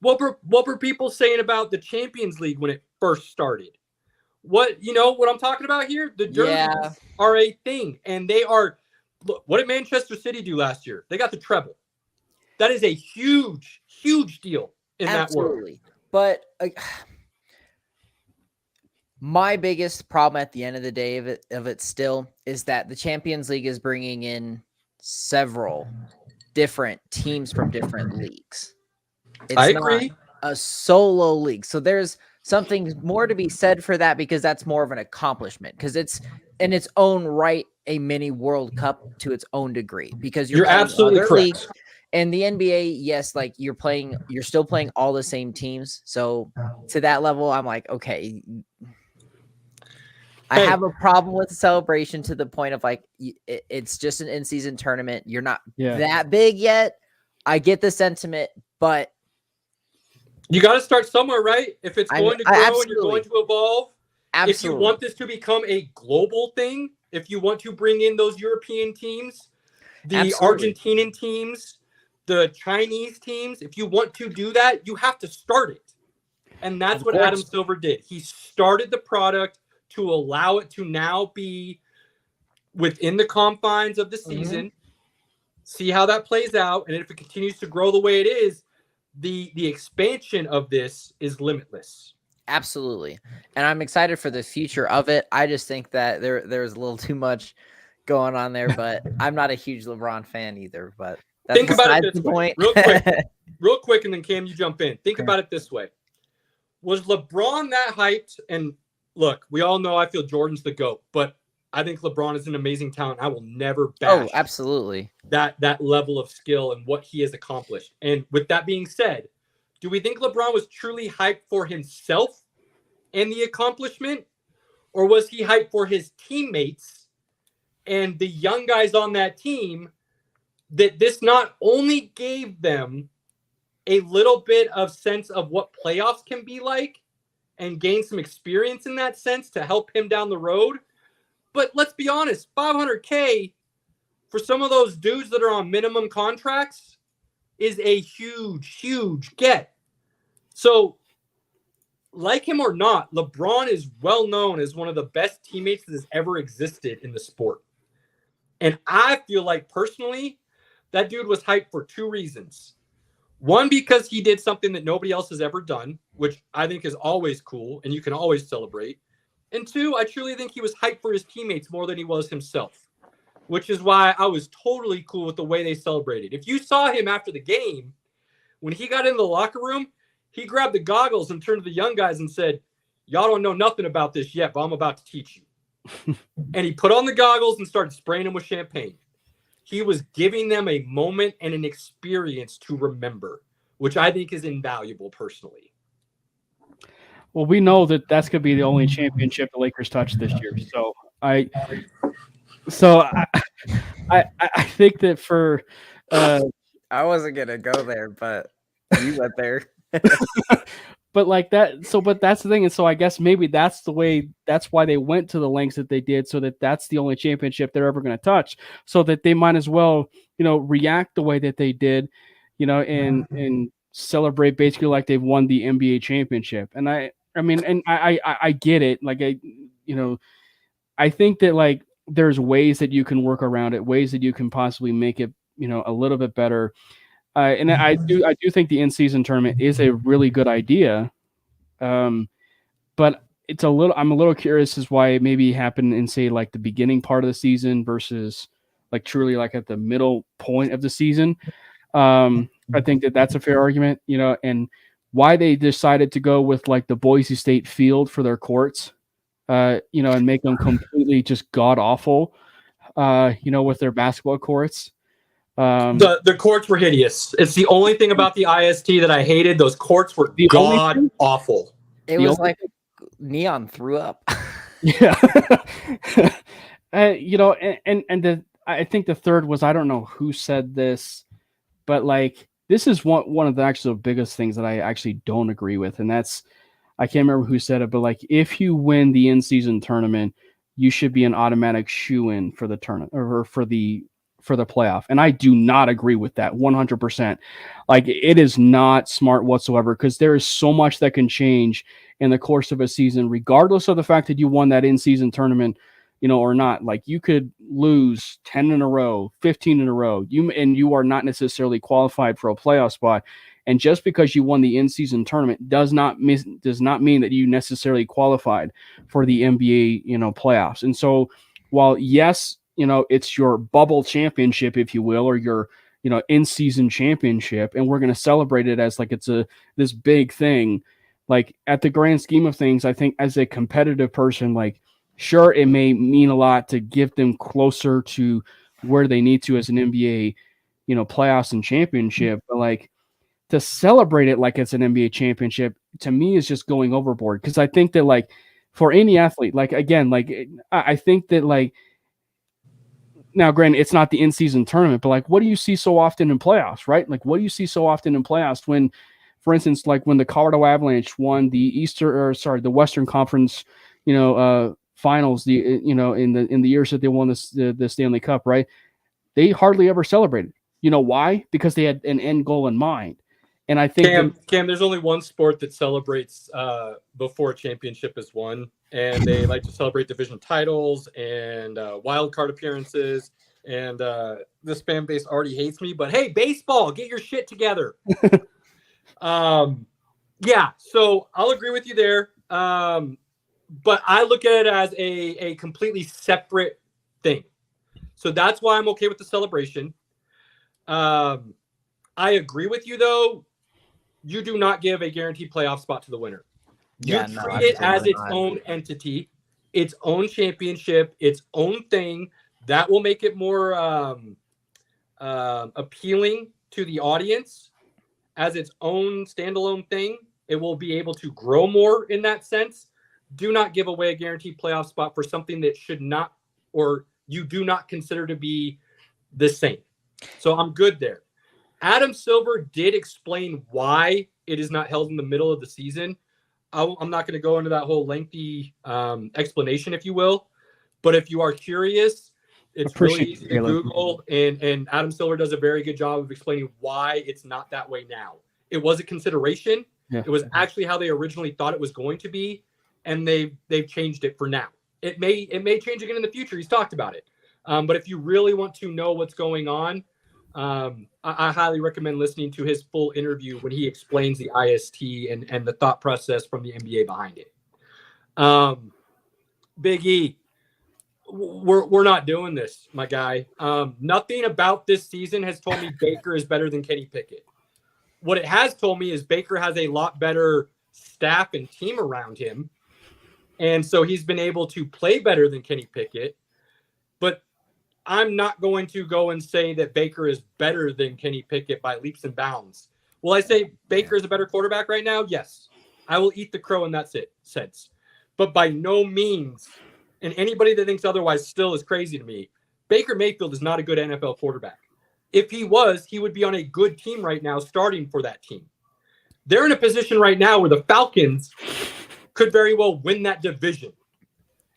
What were people saying about the Champions League when it first started? What I'm talking about here? The derbies are a thing, and they are. Look, what did Manchester City do last year? They got the treble. That is a huge, huge deal in that world. But my biggest problem at the end of the day of it still is that the Champions League is bringing in several different teams from different leaks. I agree. Not a solo league. So there's something more to be said for that, because that's more of an accomplishment, because it's in its own right a mini World Cup to its own degree, because you're absolutely correct. Leagues. And the NBA, yes, like you're still playing all the same teams. So to that level, I'm like, okay, I have a problem with the celebration to the point of like, it's just an in-season tournament. You're not that big yet. I get the sentiment, but you got to start somewhere, right? If it's going to grow and you're going to evolve, if you want this to become a global thing, if you want to bring in those European teams, the Argentinian teams, the Chinese teams, if you want to do that, you have to start it. And that's what Adam Silver did. He started the product to allow it to now be within the confines of the season, see how that plays out. And if it continues to grow the way it is, the expansion of this is limitless. Absolutely. And I'm excited for the future of it. I just think that there's a little too much going on there, but I'm not a huge LeBron fan either. But that's think about it this way, point. real quick, and then Cam, you jump in. Think about it this way. Was LeBron that hyped? And look, we all know I feel Jordan's the GOAT, but I think LeBron is an amazing talent. I will never bash absolutely that level of skill and what he has accomplished. And with that being said, do we think LeBron was truly hyped for himself and the accomplishment? Or was he hyped for his teammates and the young guys on that team, that this not only gave them a little bit of sense of what playoffs can be like and gain some experience in that sense to help him down the road? But let's be honest, $500K for some of those dudes that are on minimum contracts is a huge, huge get. So, like him or not, LeBron is well known as one of the best teammates that has ever existed in the sport. And I feel like personally, that dude was hyped for two reasons. One, because he did something that nobody else has ever done, which I think is always cool and you can always celebrate. And two, I truly think he was hyped for his teammates more than he was himself, which is why I was totally cool with the way they celebrated. If you saw him after the game, when he got into the locker room, he grabbed the goggles and turned to the young guys and said, "Y'all don't know nothing about this yet, but I'm about to teach you." And he put on the goggles and started spraying them with champagne. He was giving them a moment and an experience to remember, which I think is invaluable personally. Well, we know that that's going to be the only championship the Lakers touch this year. So I think that for I wasn't gonna go there, but you went there. But like that, but that's the thing. And so I guess maybe that's why they went to the lengths that they did, so that that's the only championship they're ever going to touch, so that they might as well, react the way that they did, and celebrate basically like they've won the NBA championship. And I get it. Like, I think that like there's ways that you can work around it, ways that you can possibly make it, a little bit better. And I do think the in-season tournament is a really good idea. But I'm a little curious as why it maybe happened in, say, like the beginning part of the season versus like truly like at the middle point of the season. I think that that's a fair argument, and why they decided to go with like the Boise State field for their courts, and make them completely just god awful, with their basketball courts. The courts were hideous. It's the only thing about the IST that I hated. Those courts were god awful. It was like Neon threw up. Yeah. I think the third was, I don't know who said this, but like, this is one of the actual biggest things that I actually don't agree with. And that's, I can't remember who said it, but like, if you win the in-season tournament, you should be an automatic shoo-in for the tournament or for the playoff. And I do not agree with that 100%. Like, it is not smart whatsoever, because there is so much that can change in the course of a season, regardless of the fact that you won that in-season tournament, or not. Like, you could lose 10 in a row, 15 in a row, you are not necessarily qualified for a playoff spot. And just because you won the in-season tournament does not mean that you necessarily qualified for the NBA, playoffs. And so, while yes, it's your bubble championship, if you will, or your, in-season championship, and we're going to celebrate it as like it's this big thing. Like, at the grand scheme of things, I think as a competitive person, like, sure, it may mean a lot to get them closer to where they need to as an NBA, playoffs and championship, but like, to celebrate it like it's an NBA championship, to me, is just going overboard. Because I think that, like, for any athlete, like, again, like, I think that, like, now, granted, it's not the in-season tournament, but like, what do you see so often in playoffs, right? Like, what do you see so often in playoffs when, for instance, like when the Colorado Avalanche won the the Western Conference, finals, in the years that they won the Stanley Cup, right? They hardly ever celebrated. You know why? Because they had an end goal in mind. And I think Cam, there's only one sport that celebrates before a championship is won, and they like to celebrate division titles and wild card appearances. And this fan base already hates me, but hey, baseball, get your shit together. Yeah, so I'll agree with you there. But I look at it as a completely separate thing. So that's why I'm okay with the celebration. I agree with you, though. You do not give a guaranteed playoff spot to the winner. You treat it as its own entity, its own championship, its own thing. That will make it more appealing to the audience as its own standalone thing. It will be able to grow more in that sense. Do not give away a guaranteed playoff spot for something that should not, or you do not consider to be the same. So I'm good there. Adam Silver did explain why it is not held in the middle of the season. I'm not going to go into that whole lengthy explanation, if you will. But if you are curious, it's really easy to Google. And Adam Silver does a very good job of explaining why it's not that way now. It was a consideration. Yeah. It was actually how they originally thought it was going to be. And they've changed it for now. It may change again in the future. He's talked about it. But if you really want to know what's going on, I highly recommend listening to his full interview when he explains the IST and the thought process from the NBA behind it. Big E, we're not doing this, my guy. Nothing about this season has told me Baker is better than Kenny Pickett. What it has told me is Baker has a lot better staff and team around him. And so he's been able to play better than Kenny Pickett. But I'm not going to go and say that Baker is better than Kenny Pickett by leaps and bounds. Will I say Baker is a better quarterback right now? Yes. I will eat the crow in that sense. But by no means, and anybody that thinks otherwise still is crazy to me, Baker Mayfield is not a good NFL quarterback. If he was, he would be on a good team right now starting for that team. They're in a position right now where the Falcons could very well win that division.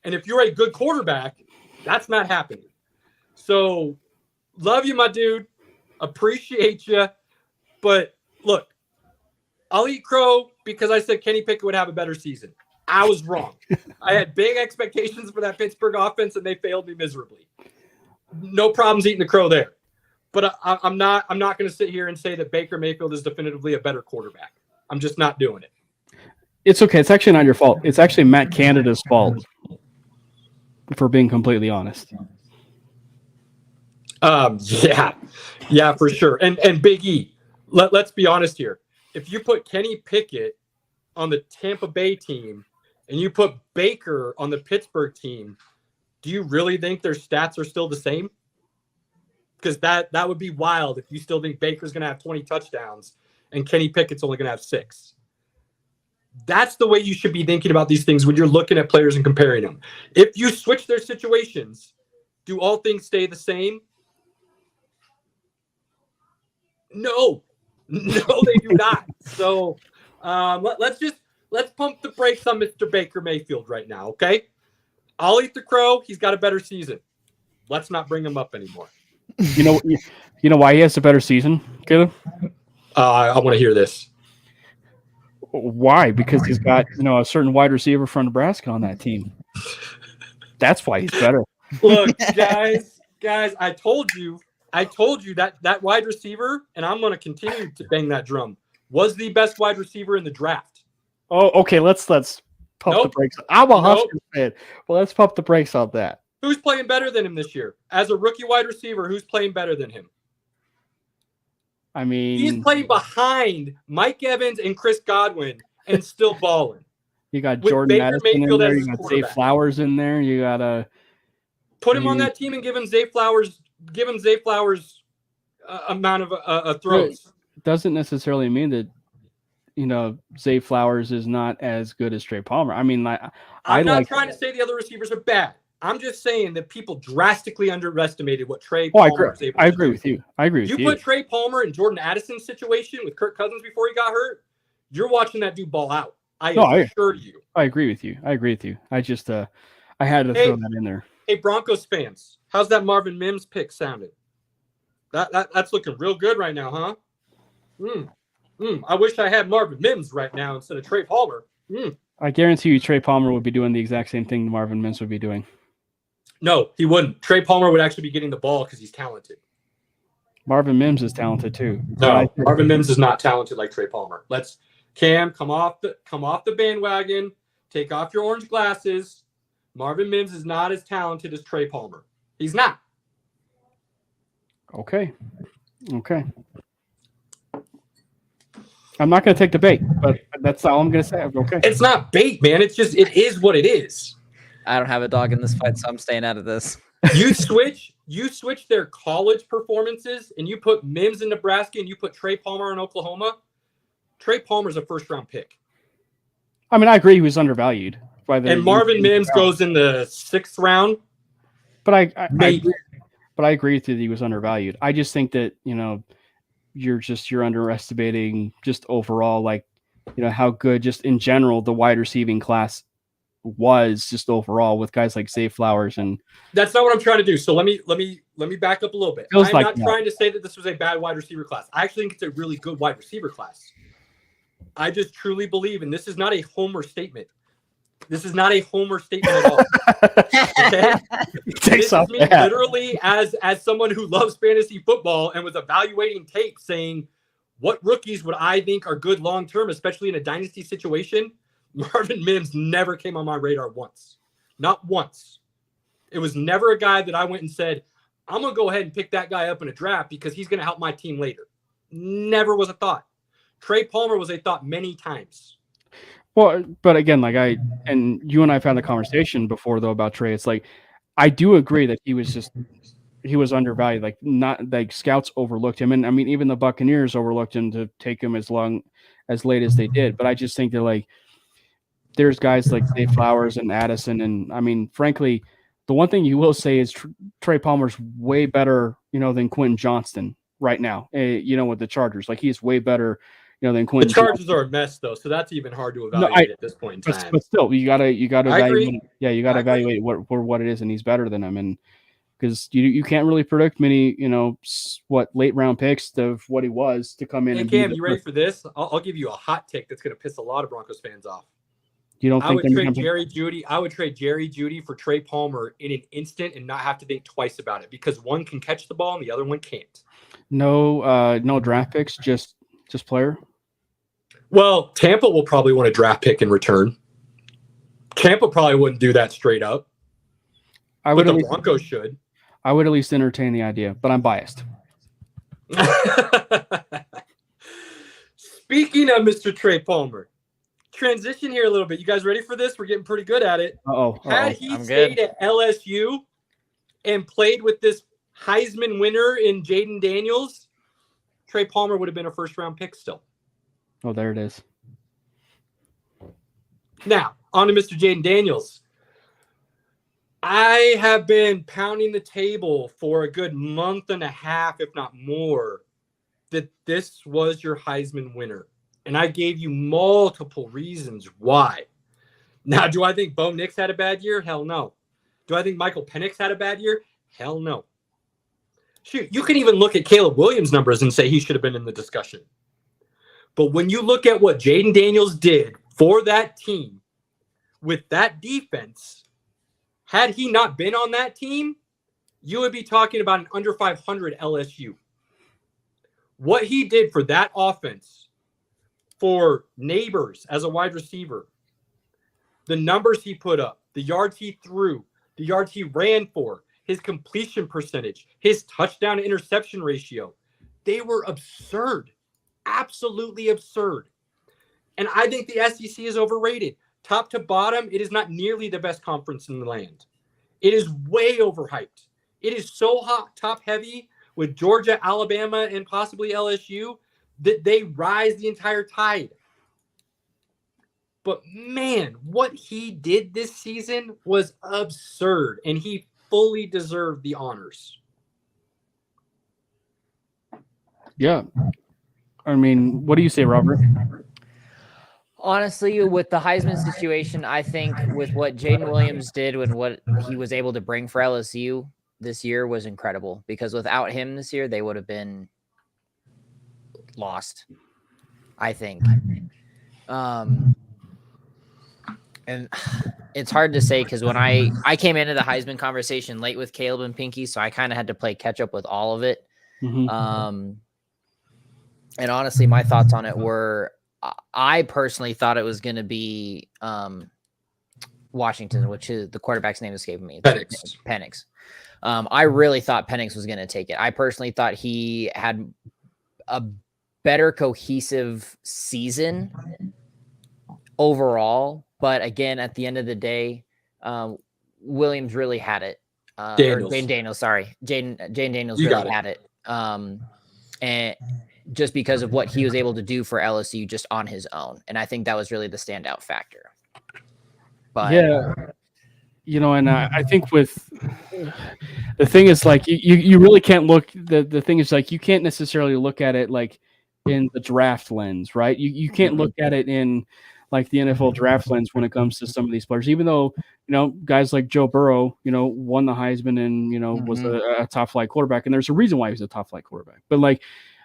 And if you're a good quarterback, that's not happening. So, love you, my dude. Appreciate you. But look, I'll eat crow because I said Kenny Pickett would have a better season. I was wrong. I had big expectations for that Pittsburgh offense, and they failed me miserably. No problems eating the crow there. But I'm not going to sit here and say that Baker Mayfield is definitively a better quarterback. I'm just not doing it. It's okay. It's actually not your fault. It's actually Matt Canada's fault, for being completely honest. Yeah, for sure. And Big E, let's be honest here. if you put Kenny Pickett on the Tampa Bay team and you put Baker on the Pittsburgh team, do you really think their stats are still the same? Because that would be wild if you still think Baker's going to have 20 touchdowns and Kenny Pickett's only going to have 6. That's the way you should be thinking about these things when you're looking at players and comparing them. If you switch their situations, do all things stay the same? No, they do not. So let's pump the brakes on Mr. Baker Mayfield right now, okay? I'll eat the crow. He's got a better season. Let's not bring him up anymore. You know why he has a better season, Caleb? I want to hear this. Why? Because he's got a certain wide receiver from Nebraska on that team. That's why he's better. Look, guys, I told you that wide receiver, and I'm going to continue to bang that drum, was the best wide receiver in the draft. Oh, okay. Let's pump the brakes. I'm a Huskers fan. Well, let's pump the brakes on that. Who's playing better than him this year? As a rookie wide receiver, who's playing better than him? I mean, he's playing behind Mike Evans and Chris Godwin and still balling. You got With Jordan Baker Madison Mayfield in there. as You his got Zay quarterback. Flowers in there. You got Put him on that team and give him Zay Flowers. Give him Zay Flowers amount of throws. It doesn't necessarily mean that Zay Flowers is not as good as Trey Palmer. I mean, I'm not trying to say the other receivers are bad. I'm just saying that people drastically underestimated what Trey Palmer was able to do. I agree with you. You put Trey Palmer in Jordan Addison's situation with Kirk Cousins before he got hurt, you're watching that dude ball out. I assure you. I agree with you. I just I had to throw that in there. Hey, Broncos fans, how's that Marvin Mims pick sounding? That's looking real good right now, huh? I wish I had Marvin Mims right now instead of Trey Palmer. I guarantee you Trey Palmer would be doing the exact same thing Marvin Mims would be doing. No, he wouldn't. Trey Palmer would actually be getting the ball because he's talented. Marvin Mims is talented too. No, Marvin Mims is not talented like Trey Palmer. Let's Cam come off the bandwagon. Take off your orange glasses. Marvin Mims is not as talented as Trey Palmer. He's not. Okay. I'm not going to take the bait, but that's all I'm going to say. Okay. It's not bait, man. It is what it is. I don't have a dog in this fight, so I'm staying out of this. You switch their college performances and you put Mims in Nebraska and you put Trey Palmer in Oklahoma. Trey Palmer's a first-round pick. I mean, I agree he was undervalued. And Marvin Mims goes in the 6th round. But I agree with you that he was undervalued. I just think that, you're underestimating just overall, how good just in general the wide receiving class was just overall with guys like Zay Flowers. And that's not what I'm trying to do. So let me back up a little bit. I'm not trying to say that this was a bad wide receiver class. I actually think it's a really good wide receiver class. I just truly believe, and this is not a homer statement. This is not a homer statement at all. Okay? This is me literally as someone who loves fantasy football and was evaluating tape saying, what rookies would I think are good long-term, especially in a dynasty situation? Marvin Mims never came on my radar once. Not once. It was never a guy that I went and said, I'm going to go ahead and pick that guy up in a draft because he's going to help my team later. Never was a thought. Trey Palmer was a thought many times. Well, but again, and you and I have had the conversation before though about Trey. It's I do agree that he was undervalued. Not scouts overlooked him, and I mean even the Buccaneers overlooked him to take him as late as they did. But I just think that there's guys like Zay Flowers and Addison, and I mean frankly, the one thing you will say is Trey Palmer's way better, than Quentin Johnston right now. With the Chargers, he's way better. Than Quentin. The Chargers are a mess, though, so that's even hard to evaluate at this point in time. But still, you gotta evaluate. Yeah, you gotta evaluate what it is, and he's better than him, and because you can't really predict many, late round picks of what he was to come in. Hey, Cam, you ready for this? I'll give you a hot take that's gonna piss a lot of Broncos fans off. You don't think I would trade Jerry Jeudy? I would trade Jerry Jeudy for Trey Palmer in an instant and not have to think twice about it because one can catch the ball and the other one can't. No draft picks, just player. Well, Tampa will probably want a draft pick in return. Tampa probably wouldn't do that straight up. But the Broncos should. I would at least entertain the idea, but I'm biased. Speaking of Mr. Trey Palmer, transition here a little bit. You guys ready for this? We're getting pretty good at it. Had he I'm stayed good. at LSU and played with this Heisman winner in Jaden Daniels, Trey Palmer would have been a first-round pick still. Oh, there it is. Now, on to Mr. Jaden Daniels. I have been pounding the table for a good month and a half, if not more, that this was your Heisman winner. And I gave you multiple reasons why. Now, do I think Bo Nix had a bad year? Hell no. Do I think Michael Penix had a bad year? Hell no. Shoot, you can even look at Caleb Williams' numbers and say he should have been in the discussion. But when you look at what Jaden Daniels did for that team with that defense, had he not been on that team, you would be talking about an under 500 LSU. What he did for that offense, for Neighbors as a wide receiver, the numbers he put up, the yards he threw, the yards he ran for, his completion percentage, his touchdown to interception ratio, they were absurd. Absolutely absurd. And I think the SEC is overrated. Top to bottom, it is not nearly the best conference in the land. It is way overhyped. It is so hot, top heavy with Georgia, Alabama, and possibly LSU that they rise the entire tide. But man, what he did this season was absurd, and he fully deserved the honors. Yeah. I mean, what do you say, Robert? Honestly, with the Heisman situation, I think with what Jaden Williams did and what he was able to bring for LSU this year was incredible, because without him this year, they would have been lost, I think. And it's hard to say, because when I came into the Heisman conversation late with Caleb and Pinky, so I kind of had to play catch up with all of it. Mm-hmm. And honestly, my thoughts on it were, I personally thought it was going to be Washington, which is the quarterback's name escaping me. Penix. I really thought Penix was going to take it. I personally thought he had a better cohesive season overall. But again, at the end of the day, Williams really had it. Jaden Daniels, sorry. Jaden Daniels really had it. And just because of what he was able to do for LSU just on his own. And I think that was really the standout factor. But yeah, and I think with the thing is, like, you really can't look, the thing is, like, you can't necessarily look at it like in the draft lens, right? You can't look at it in like the NFL draft lens when it comes to some of these players, even though, guys like Joe Burrow, won the Heisman and, was a top flight quarterback. And there's a reason why he was a top flight quarterback, but like,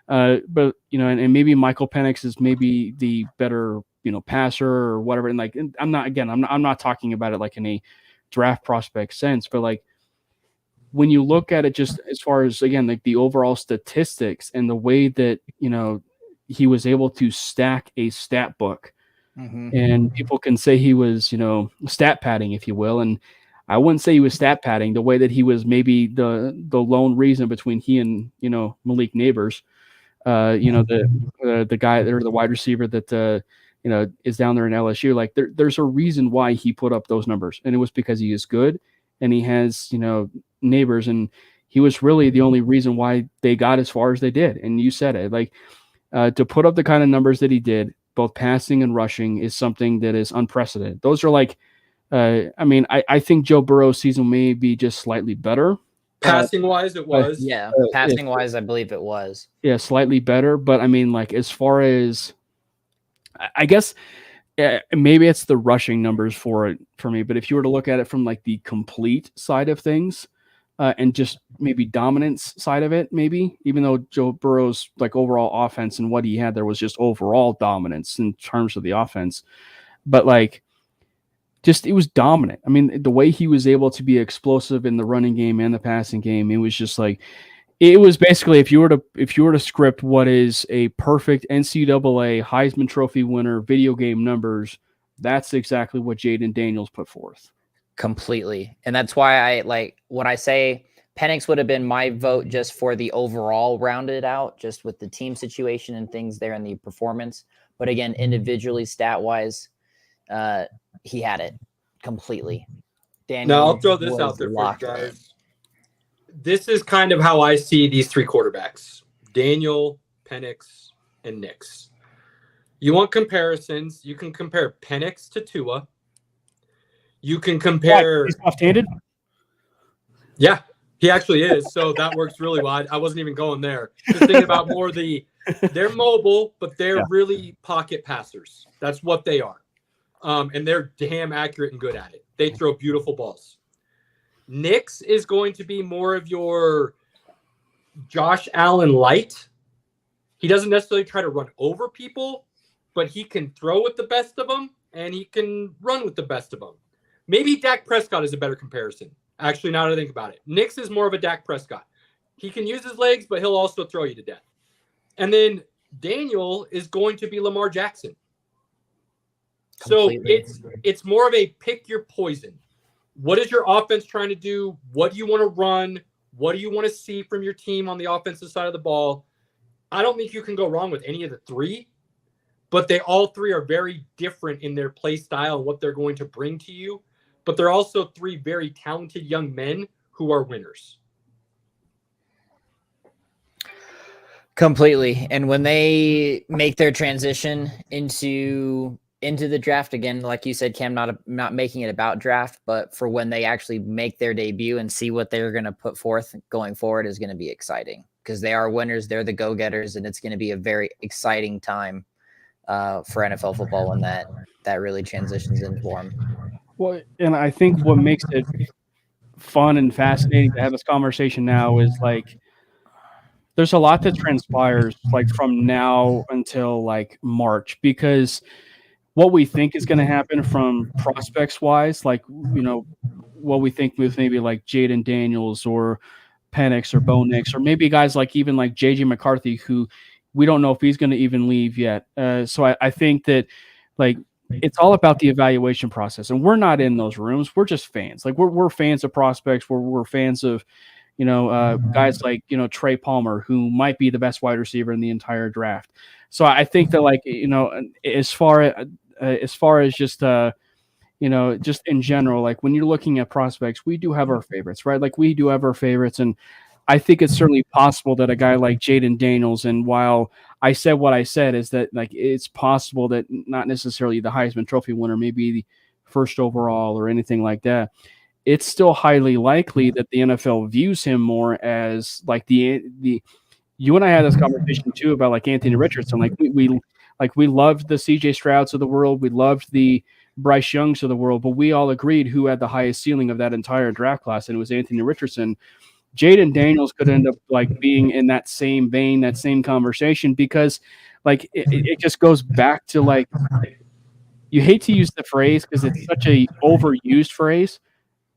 and maybe Michael Penix is maybe the better, passer or whatever. And like, I'm not talking about it like in a draft prospect sense, but like when you look at it just as far as, again, like the overall statistics and the way that, he was able to stack a stat book, and people can say he was, stat padding, if you will. And I wouldn't say he was stat padding, the way that he was maybe the lone reason between he and, Malik Neighbors, the guy or the wide receiver that, is down there in LSU. Like there's a reason why he put up those numbers, and it was because he is good and he has, Neighbors, and he was really the only reason why they got as far as they did. And you said it, like, to put up the kind of numbers that he did, both passing and rushing, is something that is unprecedented. Those are like, I think Joe Burrow's season may be just slightly better. Passing wise, it was. Passing wise, I believe it was. Yeah, slightly better. But I mean, like, as far as, I guess, maybe it's the rushing numbers for me. But if you were to look at it from like the complete side of things, and just maybe dominance side of it, maybe, even though Joe Burrow's like overall offense and what he had there was just overall dominance in terms of the offense. But like, just, it was dominant. I mean, the way he was able to be explosive in the running game and the passing game, it was just like, it was basically, if you were to script what is a perfect NCAA Heisman Trophy winner video game numbers, that's exactly what Jaden Daniels put forth. Completely. And that's why I like, when I say Penix would have been my vote just for the overall rounded out, just with the team situation and things there and the performance. But again, individually, stat wise, he had it completely. Daniel, Now, I'll throw this out there for you guys. This is kind of how I see these three quarterbacks: Daniel, Penix, and Nix. You want comparisons? You can compare Penix to Tua. You can compare. He's left-handed. Yeah, he actually is. So that works really well. I wasn't even going there. Just thinking about more they're mobile, but they're really pocket passers. That's what they are. And they're damn accurate and good at it. They throw beautiful balls. Nix is going to be more of your Josh Allen light. He doesn't necessarily try to run over people, but he can throw with the best of them, and he can run with the best of them. Maybe Dak Prescott is a better comparison. Actually, now that I think about it, Nix is more of a Dak Prescott. He can use his legs, but he'll also throw you to death. And then Daniel is going to be Lamar Jackson. Completely. So it's more of a pick your poison. What is your offense trying to do? What do you want to run? What do you want to see from your team on the offensive side of the ball? I don't think you can go wrong with any of the three, but they all three are very different in their play style and what they're going to bring to you. But they're also three very talented young men who are winners. Completely. And when they make their transition into the draft again, like you said, Cam, not making it about draft, but for when they actually make their debut and see what they're going to put forth going forward is going to be exciting because they are winners. They're the go-getters, and it's going to be a very exciting time for NFL football when that really transitions into them. Well, and I think what makes it fun and fascinating to have this conversation now is like there's a lot that transpires like from now until like March, because what we think is going to happen from prospects wise, like, you know, what we think with maybe like Jaden Daniels or Penix or Bo Nix, or maybe guys like even like JJ McCarthy, who we don't know if he's going to even leave yet. So I think that like it's all about the evaluation process, and we're not in those rooms. We're just fans. Like we're fans of prospects. We're fans of, you know, guys like, you know, Trey Palmer, who might be the best wide receiver in the entire draft. So I think that, like, you know, as far as just, you know, just in general, like when you're looking at prospects, we do have our favorites, right? Like we do have our favorites. And I think it's certainly possible that a guy like Jaden Daniels, and while I said what I said, is that like it's possible that not necessarily the Heisman Trophy winner, maybe the first overall or anything like that, it's still highly likely that the NFL views him more as like the you and I had this conversation too about like Anthony Richardson. Like we loved the CJ Strouds of the world. We loved the Bryce Youngs of the world, but we all agreed who had the highest ceiling of that entire draft class, and it was Anthony Richardson. Jaden Daniels could end up like being in that same vein, that same conversation, because like it just goes back to like, you hate to use the phrase because it's such a overused phrase,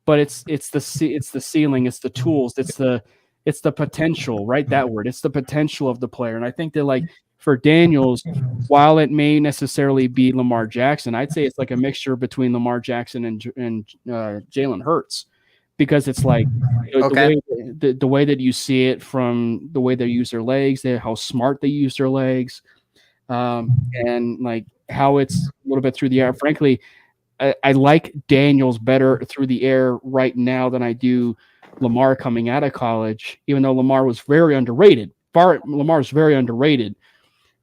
but it's the ceiling, it's the tools, it's the potential, right? That word, it's the potential of the player. And I think that like for Daniels, while it may necessarily be Lamar Jackson, I'd say it's like a mixture between Lamar Jackson and Jalen Hurts. Because it's like the way that you see it from the way they use their legs, how smart they use their legs, and like how it's a little bit through the air. Frankly, I like Daniels better through the air right now than I do Lamar coming out of college, even though Lamar was very underrated. Lamar's very underrated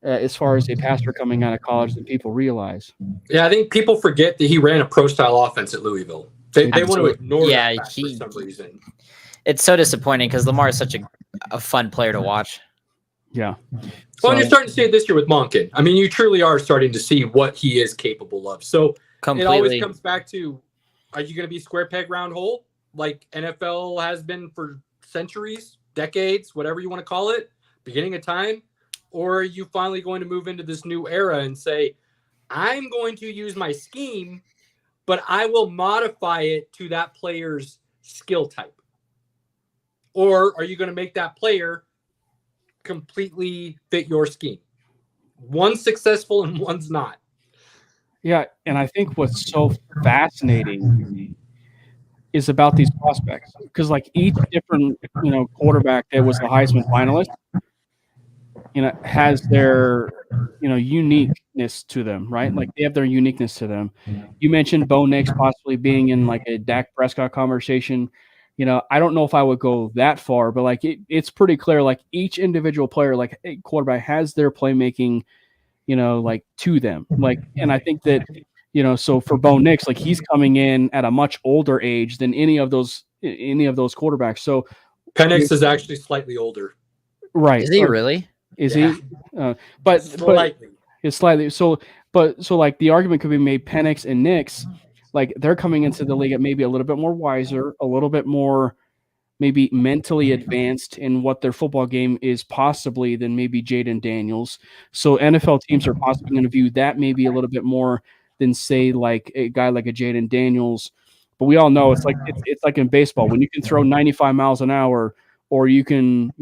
as far as a passer coming out of college than people realize. Yeah, I think people forget that he ran a pro-style offense at Louisville. They want to ignore that fact for some reason. It's so disappointing because Lamar is such a fun player to watch. Yeah. Well, you're starting to see it this year with Monken. I mean, you truly are starting to see what he is capable of. So It always comes back to, are you going to be square peg round hole like NFL has been for centuries, decades, whatever you want to call it, beginning of time? Or are you finally going to move into this new era and say, I'm going to use my scheme, but I will modify it to that player's skill type? Or are you going to make that player completely fit your scheme? One's successful and one's not. Yeah, and I think what's so fascinating is about these prospects, because like each different quarterback that was the Heisman finalist, has their uniqueness to them, right? Like they have their uniqueness to them. You mentioned Bo Nix possibly being in like a Dak Prescott conversation. I don't know if I would go that far, but like it's pretty clear. Like each individual player, like a quarterback, has their playmaking, like to them. Like, and I think that. So for Bo Nix, like he's coming in at a much older age than any of those quarterbacks. So Penix is actually slightly older. Right. Is he really? Is he? But slightly. It's slightly. So like the argument could be made, Penix and Nix, like they're coming into the league at maybe a little bit more wiser, a little bit more maybe mentally advanced in what their football game is possibly than maybe Jaden Daniels. So NFL teams are possibly going to view that maybe a little bit more than say like a guy like a Jaden Daniels. But we all know it's like in baseball, when you can throw 95 miles an hour, or you can,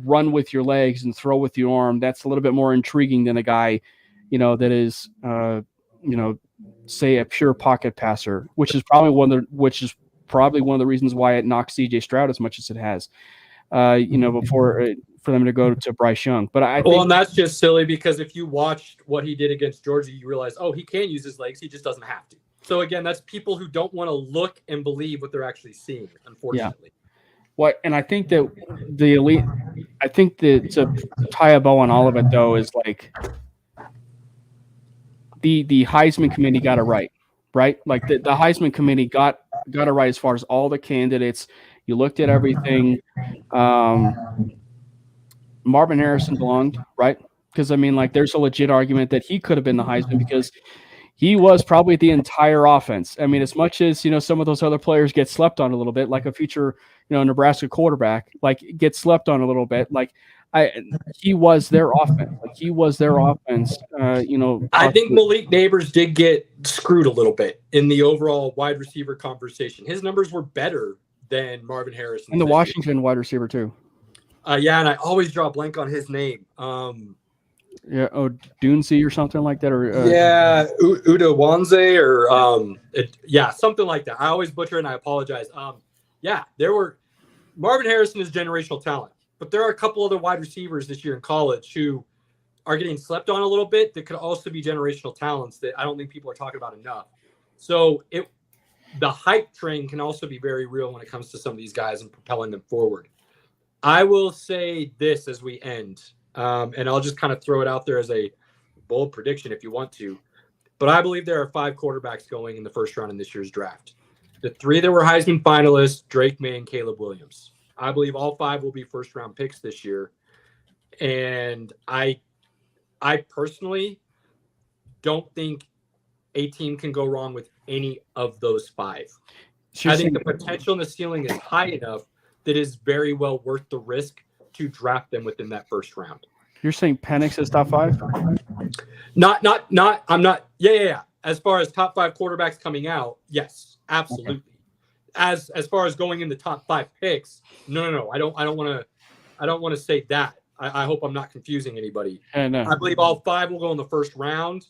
run with your legs and throw with your arm. That's a little bit more intriguing than a guy, that is, say a pure pocket passer, which is probably one of the reasons why it knocked CJ Stroud as much as it has, before for them to go to Bryce Young. But I think, and that's just silly, because if you watched what he did against Georgia, you realize, he can use his legs. He just doesn't have to. So again, that's people who don't want to look and believe what they're actually seeing, unfortunately. Yeah. And I think that the elite, I think that to tie a bow on all of it though, is like the Heisman committee got it right? Like the Heisman committee got it right as far as all the candidates. You looked at everything. Marvin Harrison belonged, right? Because, there's a legit argument that he could have been the Heisman because he was probably the entire offense. As much as, some of those other players get slept on a little bit, like a future, Nebraska quarterback, like gets slept on a little bit. Like he was their offense. Like he was their offense. I think Malik Neighbors did get screwed a little bit in the overall wide receiver conversation. His numbers were better than Marvin Harrison. And the Washington wide receiver too. And I always draw a blank on his name. Dunsi or something like that, or Uda Wanze, or something like that. I always butcher it, and I apologize. Marvin Harrison is generational talent, but there are a couple other wide receivers this year in college who are getting slept on a little bit that could also be generational talents that I don't think people are talking about enough. So the hype train can also be very real when it comes to some of these guys and propelling them forward. I will say this as we end, and I'll just kind of throw it out there as a bold prediction if you want to, but I believe there are 5 quarterbacks going in the first round in this year's draft. The 3 that were Heisman finalists, Drake May and Caleb Williams. I believe all 5 will be first-round picks this year, and I personally don't think a team can go wrong with any of those 5. I think the potential and the ceiling is high enough that is very well worth the risk to draft them within that first round. You're saying Penix is top 5? I'm not. Yeah. As far as top 5 quarterbacks coming out, yes, absolutely. Okay. As far as going in the top 5 picks, no. I don't want to say that. I hope I'm not confusing anybody. No. I believe all 5 will go in the first round.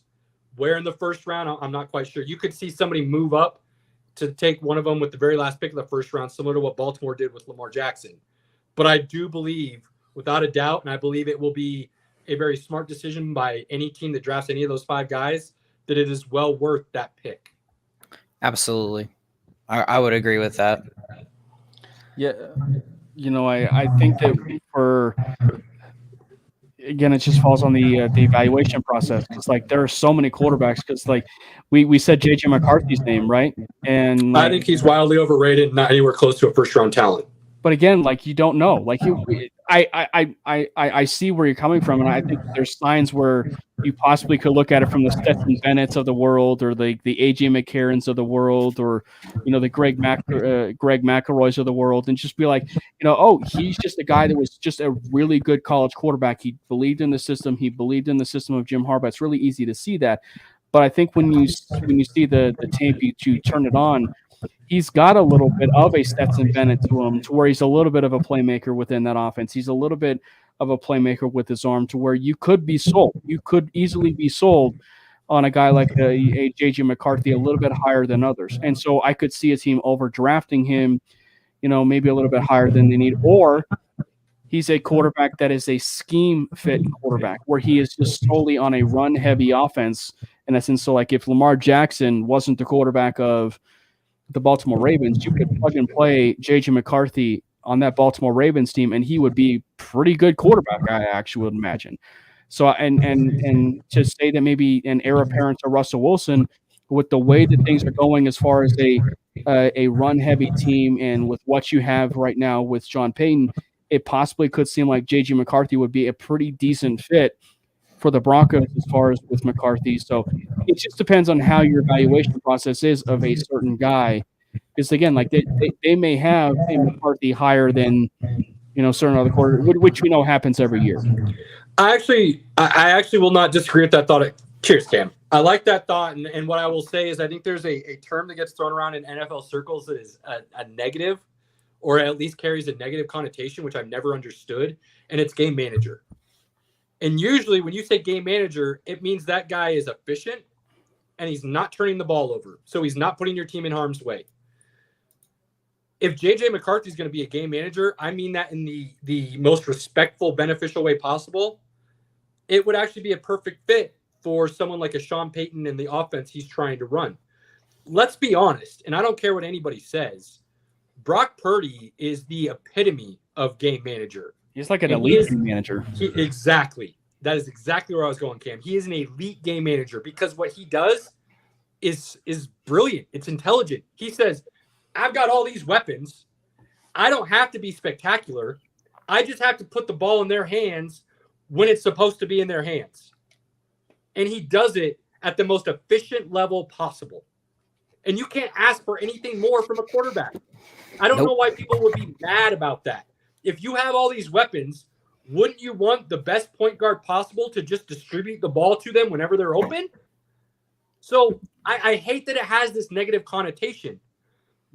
Where in the first round, I'm not quite sure. You could see somebody move up to take one of them with the very last pick of the first round, similar to what Baltimore did with Lamar Jackson. But I do believe, without a doubt, and I believe it will be a very smart decision by any team that drafts any of those 5 guys, that it is well worth that pick. Absolutely. I would agree with that. Yeah. I think that again, it just falls on the evaluation process. It's like there are so many quarterbacks because like we said JJ McCarthy's name, right? And I think he's wildly overrated, not anywhere close to a first round talent. But again, like you don't know. Like I see where you're coming from, and I think there's signs where you possibly could look at it from the Stetson Bennett's of the world, or the AJ McCarrons of the world, or the Greg McElroys of the world, and just be like, he's just a guy that was just a really good college quarterback. He believed in the system. He believed in the system of Jim Harbaugh. It's really easy to see that, but I think when you see the tape, you turn it on. He's got a little bit of a Stetson Bennett to him, to where he's a little bit of a playmaker within that offense. He's a little bit of a playmaker with his arm, to where you could be sold. You could easily be sold on a guy like a JJ McCarthy a little bit higher than others. And so I could see a team overdrafting him, maybe a little bit higher than they need, or he's a quarterback that is a scheme fit quarterback where he is just solely on a run heavy offense. In essence, so like if Lamar Jackson wasn't the quarterback of the Baltimore Ravens, you could plug and play JJ McCarthy on that Baltimore Ravens team, and he would be pretty good quarterback, I actually would imagine. So, and to say that maybe an heir apparent to Russell Wilson, with the way that things are going as far as a run-heavy team and with what you have right now with Sean Payton, it possibly could seem like J.J. McCarthy would be a pretty decent fit for the Broncos as far as with McCarthy. So it just depends on how your evaluation process is of a certain guy. Because, again, like they may have a McCarthy higher than certain other quarterbacks, which we know happens every year. I actually will not disagree with that thought. Cheers, Cam. I like that thought, and what I will say is I think there's a term that gets thrown around in NFL circles that is a negative, or at least carries a negative connotation, which I've never understood, and it's game manager. And usually when you say game manager, it means that guy is efficient and he's not turning the ball over, so he's not putting your team in harm's way. If JJ McCarthy is going to be a game manager, I mean that in the most respectful, beneficial way possible. It would actually be a perfect fit for someone like a Sean Payton and the offense he's trying to run. Let's be honest, and I don't care what anybody says, Brock Purdy is the epitome of game manager. He's like an elite game manager. Exactly. That is exactly where I was going, Cam. He is an elite game manager because what he does is brilliant. It's intelligent. He says, I've got all these weapons. I don't have to be spectacular. I just have to put the ball in their hands when it's supposed to be in their hands. And he does it at the most efficient level possible. And you can't ask for anything more from a quarterback. I don't know why people would be mad about that. If you have all these weapons, wouldn't you want the best point guard possible to just distribute the ball to them whenever they're open? So I hate that it has this negative connotation.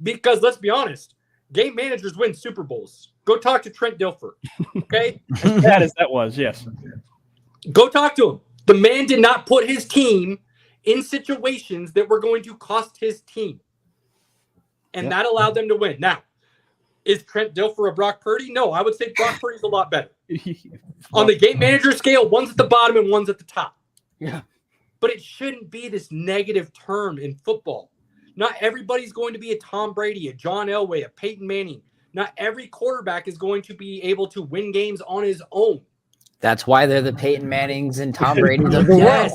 Because let's be honest, game managers win Super Bowls. Go talk to Trent Dilfer, okay? As bad as that was, yes. Go talk to him. The man did not put his team in situations that were going to cost his team. And that allowed them to win. Now, is Trent Dilfer a Brock Purdy? No, I would say Brock Purdy's a lot better. On the game manager scale, one's at the bottom and one's at the top. Yeah. But it shouldn't be this negative term in football. Not everybody's going to be a Tom Brady, a John Elway, a Peyton Manning. Not every quarterback is going to be able to win games on his own. That's why they're the Peyton Mannings and Tom Brady's of the world.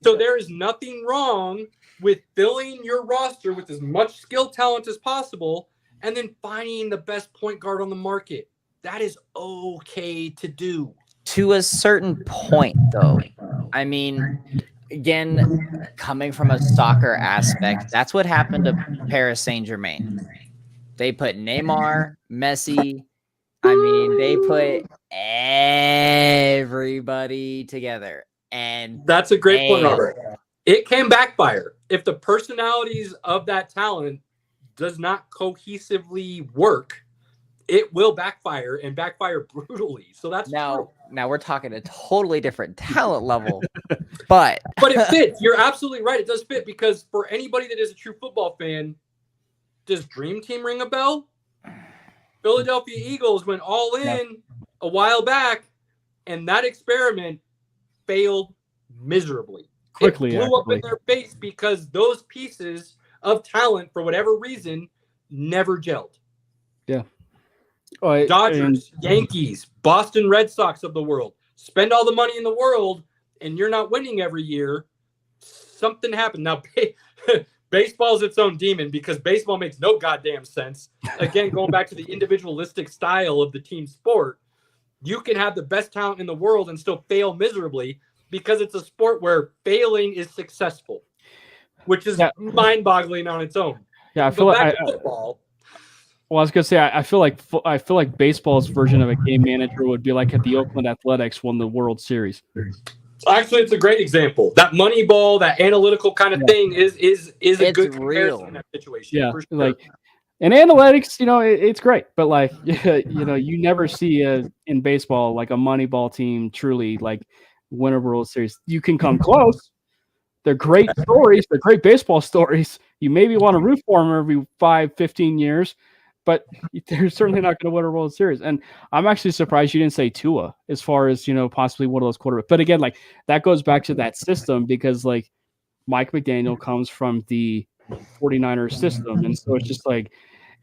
So there is nothing wrong with filling your roster with as much skill talent as possible and then finding the best point guard on the market. That is okay to do. To a certain point, though. I mean, again, coming from a soccer aspect, that's what happened to Paris Saint-Germain. They put Neymar, Messi. I mean, they put everybody together. And that's a great point, Robert. It can backfire. If the personalities of that talent does not cohesively work, it will backfire and backfire brutally. So that's true. Now we're talking a totally different talent level, but it fits. You're absolutely right. It does fit because for anybody that is a true football fan, does Dream Team ring a bell? Philadelphia Eagles went all in a while back, and that experiment failed miserably. Quickly, it blew up in their face because those pieces of talent, for whatever reason, never gelled. Yeah. Dodgers, Yankees, Boston Red Sox of the world. Spend all the money in the world, and you're not winning every year. Something happened. Now, baseball is its own demon because baseball makes no goddamn sense. Again, going back to the individualistic style of the team sport, you can have the best talent in the world and still fail miserably because it's a sport where failing is successful, which is mind-boggling on its own. Yeah, I feel like football. Well, I was gonna say I feel like baseball's version of a game manager would be like if the Oakland Athletics won the World Series. Actually, it's a great example. That money ball, that analytical kind of thing is a good comparison in that situation. Yeah, for sure. like and analytics, it's great, but like you never see in baseball like a money ball team truly like win a World Series. You can come close, They're great stories. They're great baseball stories. You maybe want to root for them every 5-15 years, but they're certainly not going to win a World Series. And I'm actually surprised you didn't say Tua as far as, possibly one of those quarterbacks. But again, like that goes back to that system because like Mike McDaniel comes from the 49ers system. And so it's just like,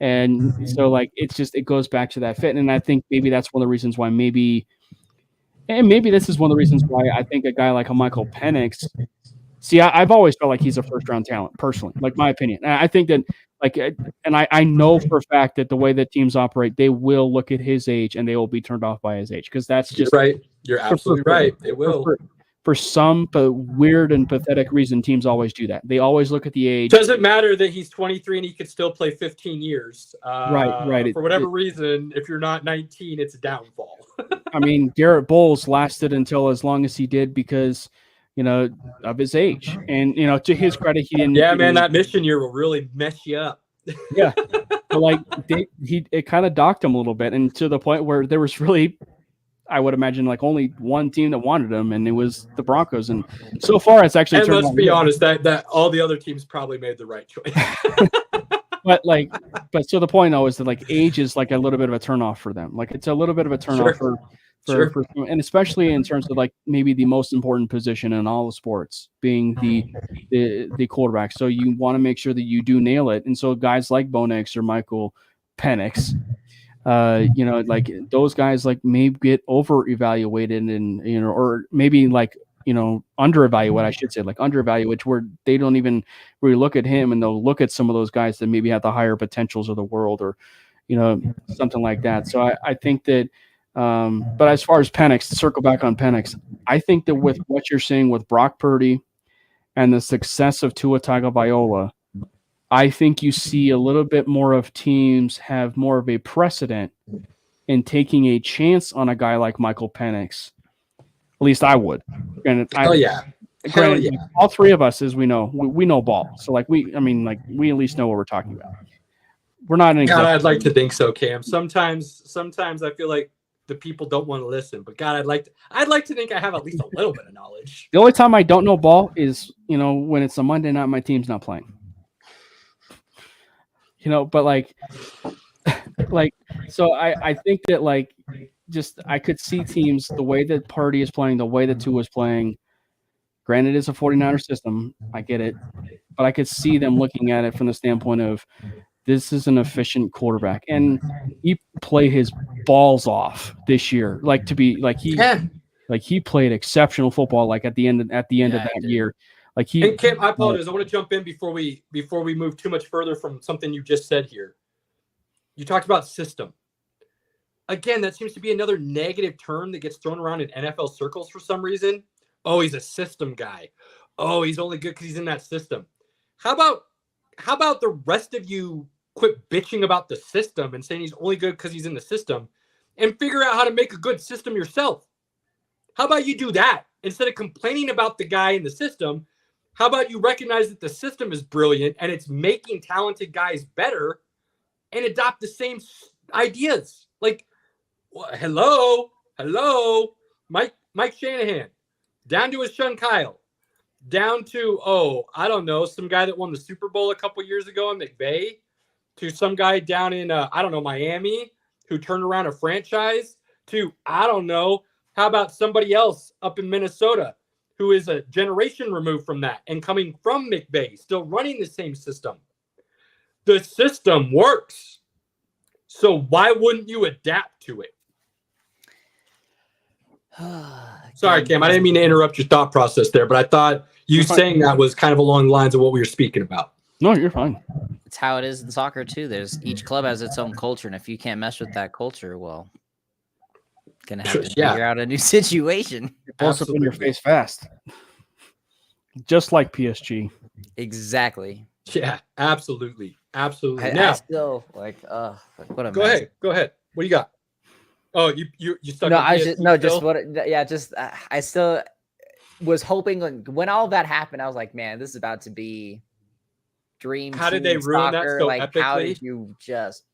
and so like, it goes back to that fit. And I think maybe that's one of the reasons why maybe this is one of the reasons why I think a guy like a Michael Penix, I've always felt like he's a first-round talent, personally, like my opinion. And I think that, and I know for a fact that the way that teams operate, they will look at his age and they will be turned off by his age because that's just You're right. You're absolutely right. They will. For some weird and pathetic reason, teams always do that. They always look at the age. Doesn't matter that he's 23 and he could still play 15 years. Right. For whatever reason, if you're not 19, it's a downfall. I mean, Garrett Bowles lasted until as long as he did because, of his age. And, to his credit, he didn't. Yeah, man, that mission year will really mess you up. Yeah. But it kind of docked him a little bit. And to the point where there was really, I would imagine, like only one team that wanted him, and it was the Broncos. And so far, it's actually. And let's be honest, that all the other teams probably made the right choice. but so the point though is that like age is like a little bit of a turnoff for them. Like it's a little bit of a turnoff for and especially in terms of like maybe the most important position in all the sports being the quarterback. So you want to make sure that you do nail it. And so guys like Bo Nix or Michael Penix, like those guys like may get over evaluated and or maybe like underevaluate, I should say, like underevaluate, where they don't even really look at him and they'll look at some of those guys that maybe have the higher potentials of the world or something like that. So I think that but as far as Penix, to circle back on Penix, I think that with what you're seeing with Brock Purdy and the success of Tua Tagovailoa, I think you see a little bit more of teams have more of a precedent in taking a chance on a guy like Michael Penix. At least I would. Granted, all three of us, as we know, we know ball. So we at least know what we're talking about. We're not an God, I'd like to think so, Cam. Sometimes I feel like the people don't want to listen, but God, I'd like to think I have at least a little bit of knowledge. The only time I don't know ball is, when it's a Monday night, my team's not playing. But so I think that I could see teams the way that Purdy is playing, the way that Tua is playing. Granted, it's a 49er system. I get it. But I could see them looking at it from the standpoint of this is an efficient quarterback. And he played his balls off this year. He played exceptional football at the end of that year. And Kim, I apologize. I want to jump in before we move too much further from something you just said here. You talked about system. Again, that seems to be another negative term that gets thrown around in NFL circles for some reason. Oh, he's a system guy. Oh, he's only good because he's in that system. How about the rest of you quit bitching about the system and saying he's only good because he's in the system and figure out how to make a good system yourself? How about you do that instead of complaining about the guy in the system? How about you recognize that the system is brilliant and it's making talented guys better and adopt the same ideas? Hello, Mike Shanahan, down to his son Kyle, down to, I don't know, some guy that won the Super Bowl a couple years ago in McVay, to some guy down in, Miami who turned around a franchise, to, how about somebody else up in Minnesota who is a generation removed from that and coming from McVay, still running the same system? The system works. So why wouldn't you adapt to it? Sorry, Cam, I didn't mean to interrupt your thought process there, but I thought you saying that was kind of along the lines of what we were speaking about. No, you're fine. It's how it is in soccer too. Each club has its own culture, and if you can't mess with that culture, well, gonna have to figure out a new situation. It blows up in your face fast, just like PSG. Yeah, Exactly. absolutely. I still what a Go ahead. What do you got? Oh, you stuck. I still was hoping when all that happened, I was like, man, this is about to be dream. How did they ruin soccer. that so epically? How did you just,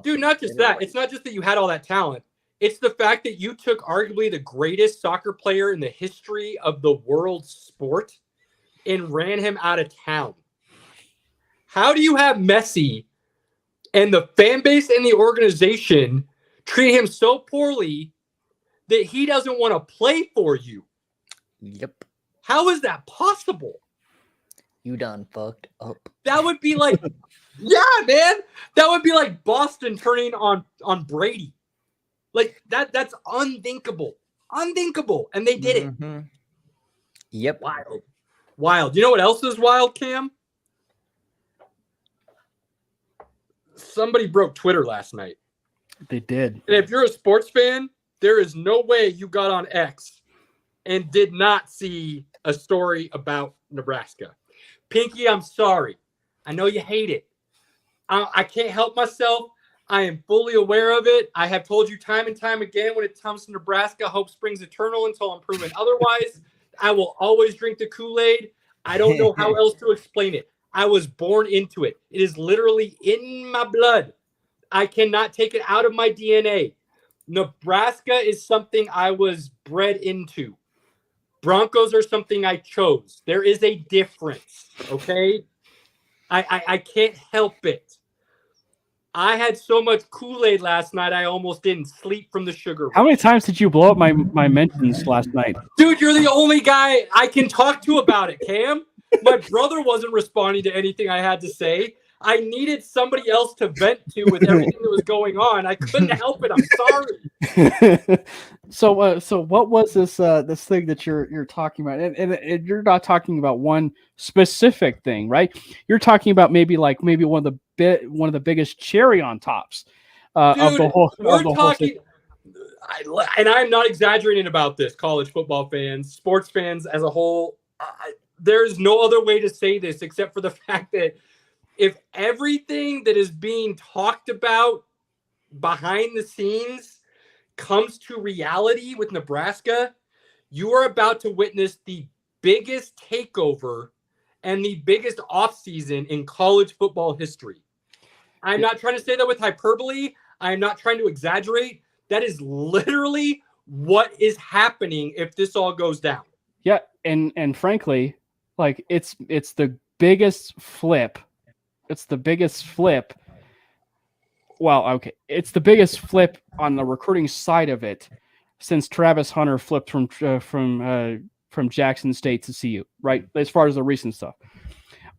dude? Not just that. It's not just that you had all that talent. It's the fact that you took arguably the greatest soccer player in the history of the world sport and ran him out of town. How do you have Messi and the fan base and the organization treat him so poorly that he doesn't want to play for you? Yep. How is that possible? You done fucked up. That would be like, yeah, man. That would be like Boston turning on Brady. Like that's unthinkable. Unthinkable. And they did it. Mm-hmm. Yep. Wild. Wild. You know what else is wild, Cam? Somebody broke Twitter last night. They did. And if you're a sports fan, there is no way you got on X and did not see a story about Nebraska. Pinky, I'm sorry. I know you hate it. I can't help myself. I am fully aware of it. I have told you time and time again when it comes to Nebraska, hope springs eternal until I'm proven otherwise. I will always drink the Kool-Aid. I don't know how else to explain it. I was born into it. It is literally in my blood. I cannot take it out of my DNA. Nebraska is something I was bred into. Broncos are something I chose. There is a difference, okay? I can't help it. I had so much Kool-Aid last night, I almost didn't sleep from the sugar. How many times did you blow up my mentions last night? Dude, you're the only guy I can talk to about it, Cam. My brother wasn't responding to anything I had to say. I needed somebody else to vent to with everything that was going on. I couldn't help it. I'm sorry. So what was this this thing that you're talking about? And you're not talking about one specific thing, right? You're talking about maybe one of the biggest cherry on tops of the whole. We're talking. And I'm not exaggerating about this. College football fans, sports fans as a whole. There's no other way to say this except for the fact that if everything that is being talked about behind the scenes comes to reality with Nebraska, you are about to witness the biggest takeover and the biggest offseason in college football history. I'm not trying to say that with hyperbole. I'm not trying to exaggerate. That is literally what is happening if this all goes down. Yeah, and frankly, like it's the biggest flip. It's the biggest flip. Well, okay, it's the biggest flip on the recruiting side of it since Travis Hunter flipped from Jackson State to CU, right? As far as the recent stuff.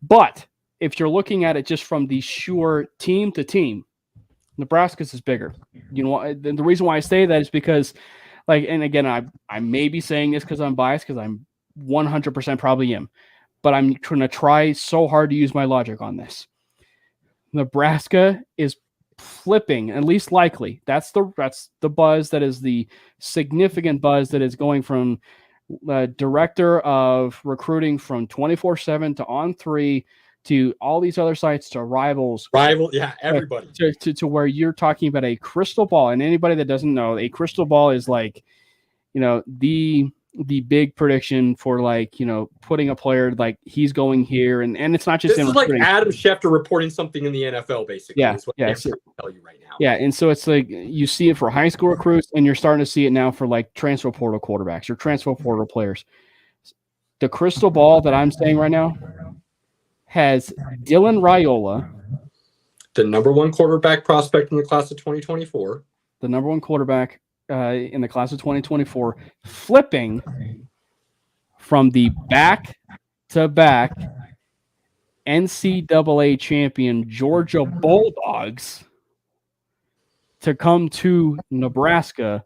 But if you're looking at it just from the sure team to team, Nebraska's is bigger. You know, the reason why I say that is because, like, and again, I may be saying this because I'm biased, because I'm 100% probably am, but I'm going to try so hard to use my logic on this. Nebraska is flipping, at least likely. That's the buzz. That is the significant buzz that is going from director of recruiting from 24/7 to On3 to all these other sites to rivals. Yeah, everybody. To where you're talking about a crystal ball. And anybody that doesn't know, a crystal ball is like, you know, the big prediction for, like, you know, putting a player like he's going here, and it's not just this is like Adam Schefter reporting something in the NFL, basically. Yeah, is what yeah. I'm trying to tell you right now. Yeah, and so it's like you see it for high school recruits, and you're starting to see it now for like transfer portal quarterbacks or transfer portal players. The crystal ball that I'm saying right now has Dylan Raiola, the number one quarterback prospect in the class of 2024. The number one quarterback in the class of 2024, flipping from the back-to-back NCAA champion Georgia Bulldogs to come to Nebraska.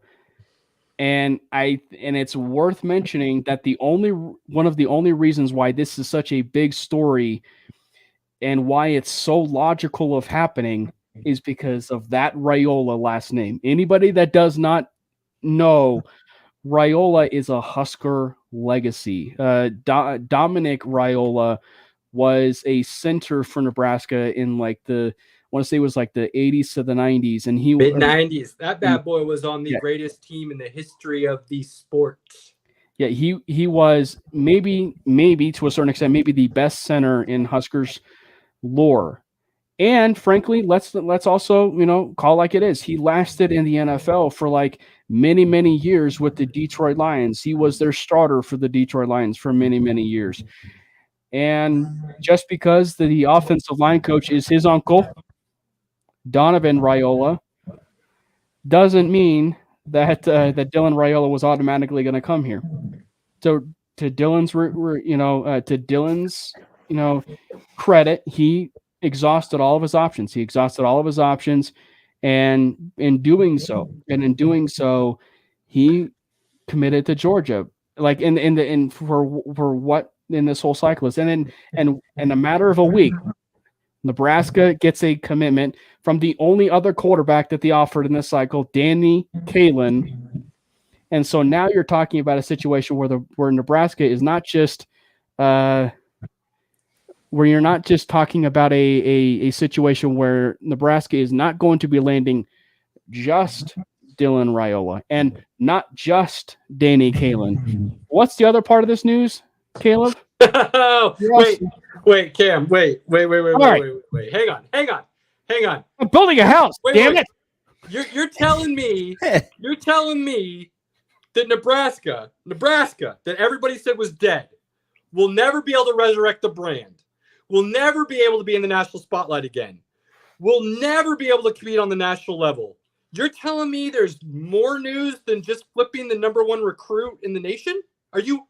And it's worth mentioning that one of the only reasons why this is such a big story and why it's so logical of happening is because of that Raiola last name. Anybody that does not know, Raiola is a Husker legacy. Dominic Raiola was a center for Nebraska in like I want to say it was like the 80s to the 90s, and mid 90s. That bad boy was on the greatest team in the history of the sport. Yeah, he was maybe to a certain extent maybe the best center in Huskers lore. And frankly, let's also, you know, call like it is. He lasted in the NFL for like many, many years with the Detroit Lions. He was their starter for the Detroit Lions for many, many years. And just because the offensive line coach is his uncle, Donovan Raiola, doesn't mean that that Dylan Raiola was automatically going to come here. So to Dylan's credit, he exhausted all of his options. And in doing so, he committed to Georgia. Like for what in this whole cycle is, and in a matter of a week, Nebraska gets a commitment from the only other quarterback that they offered in this cycle, Danny Kaelin. And so now you're talking about a situation where Nebraska is not just where you're not just talking about a situation where Nebraska is not going to be landing just Dylan Raiola and not just Danny Kaelin. What's the other part of this news, Caleb? Wait, Cam, wait. Hang on. I'm building a house. Damn it. You're telling me that Nebraska, that everybody said was dead, will never be able to resurrect the brand, will never be able to be in the national spotlight again, will never be able to compete on the national level. You're telling me there's more news than just flipping the number one recruit in the nation? Are you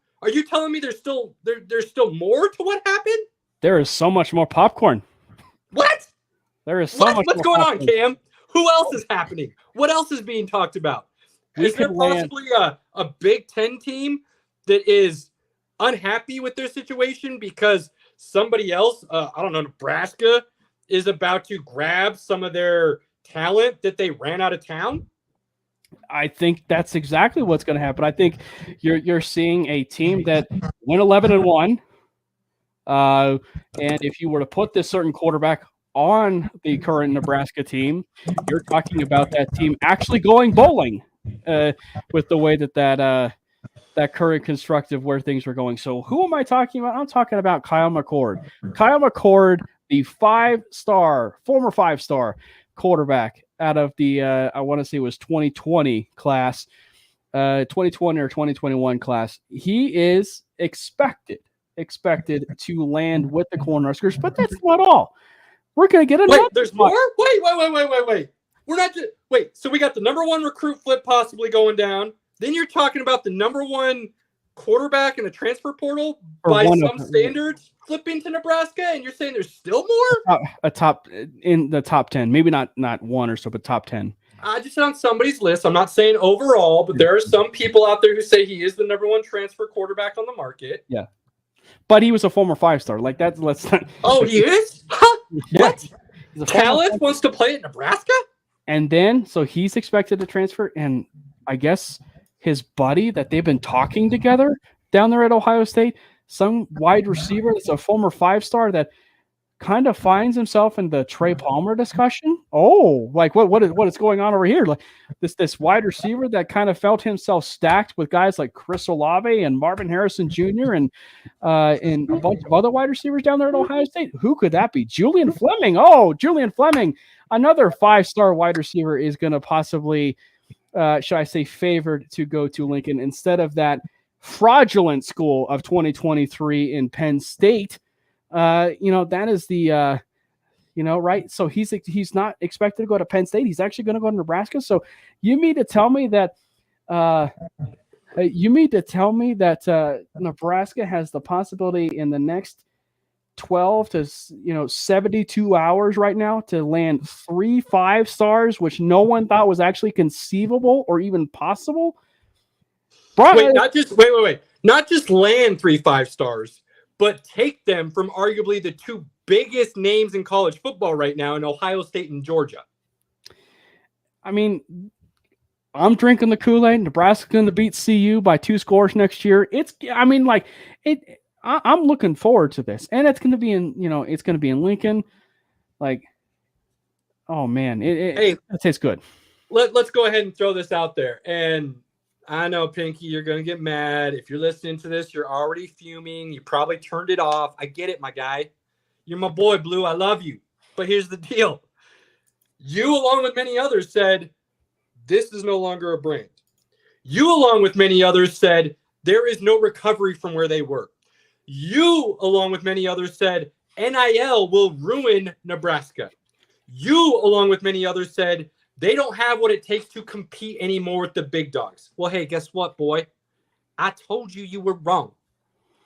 telling me there's still more to what happened? There is so much more popcorn. What? There is so much. What's going on, Cam? Who else is happening? What else is being talked about? Is there possibly a Big Ten team that is unhappy with their situation because somebody else, I don't know, Nebraska, is about to grab some of their talent that they ran out of town? I think that's exactly what's going to happen. I think you're seeing a team that went 11-1. And if you were to put this certain quarterback on the current Nebraska team, you're talking about that team actually going bowling with the way that current constructive where things were going. So who am I talking about? I'm talking about Kyle McCord. Kyle McCord, the former five-star quarterback out of the, I want to say it was 2020 class, 2020 or 2021 class. He is expected to land with the Cornhuskers, but that's not all. We're going to get another. Wait, there's more? Wait. We're not just, so we got the number one recruit flip possibly going down. Then you're talking about the number one quarterback in the transfer portal by some standards flipping to Nebraska, and you're saying there's still more? In the top 10, maybe not one or so, but top 10. I just on somebody's list. I'm not saying overall, but there are some people out there who say he is the number one transfer quarterback on the market. Yeah, but he was a former five-star. Like that. Let's not. Oh, he is? Yeah. What? Talent wants to play at Nebraska? And then, so he's expected to transfer, and I guess his buddy that they've been talking together down there at Ohio State, some wide receiver that's a former five-star that kind of finds himself in the Trey Palmer discussion. Oh, like what is going on over here? Like this wide receiver that kind of felt himself stacked with guys like Chris Olave and Marvin Harrison Jr. and a bunch of other wide receivers down there at Ohio State. Who could that be? Julian Fleming. Oh, Julian Fleming, another five-star wide receiver, is going to possibly, should I say, favored to go to Lincoln instead of that fraudulent school of 2023 in Penn State. That is the, right. So he's not expected to go to Penn State. He's actually going to go to Nebraska. So you mean to tell me that, Nebraska has the possibility in the next 12 to 72 hours right now to land 3 5-stars, which no one thought was actually conceivable or even possible? Wait, not just land 3 5-stars, but take them from arguably the two biggest names in college football right now in Ohio State and Georgia. I mean, I'm drinking the Kool-Aid. Nebraska's going to beat CU by 2 scores next year. I'm looking forward to this, and it's going to be in Lincoln. Like, oh man, it tastes good. Let's go ahead and throw this out there. And I know, Pinky, you're going to get mad. If you're listening to this, you're already fuming. You probably turned it off. I get it, my guy. You're my boy, Blue. I love you. But here's the deal. You, along with many others, said this is no longer a brand. You, along with many others, said there is no recovery from where they were. You, along with many others, said NIL will ruin Nebraska. You, along with many others, said they don't have what it takes to compete anymore with the big dogs. Well, hey, guess what, boy? I told you you were wrong.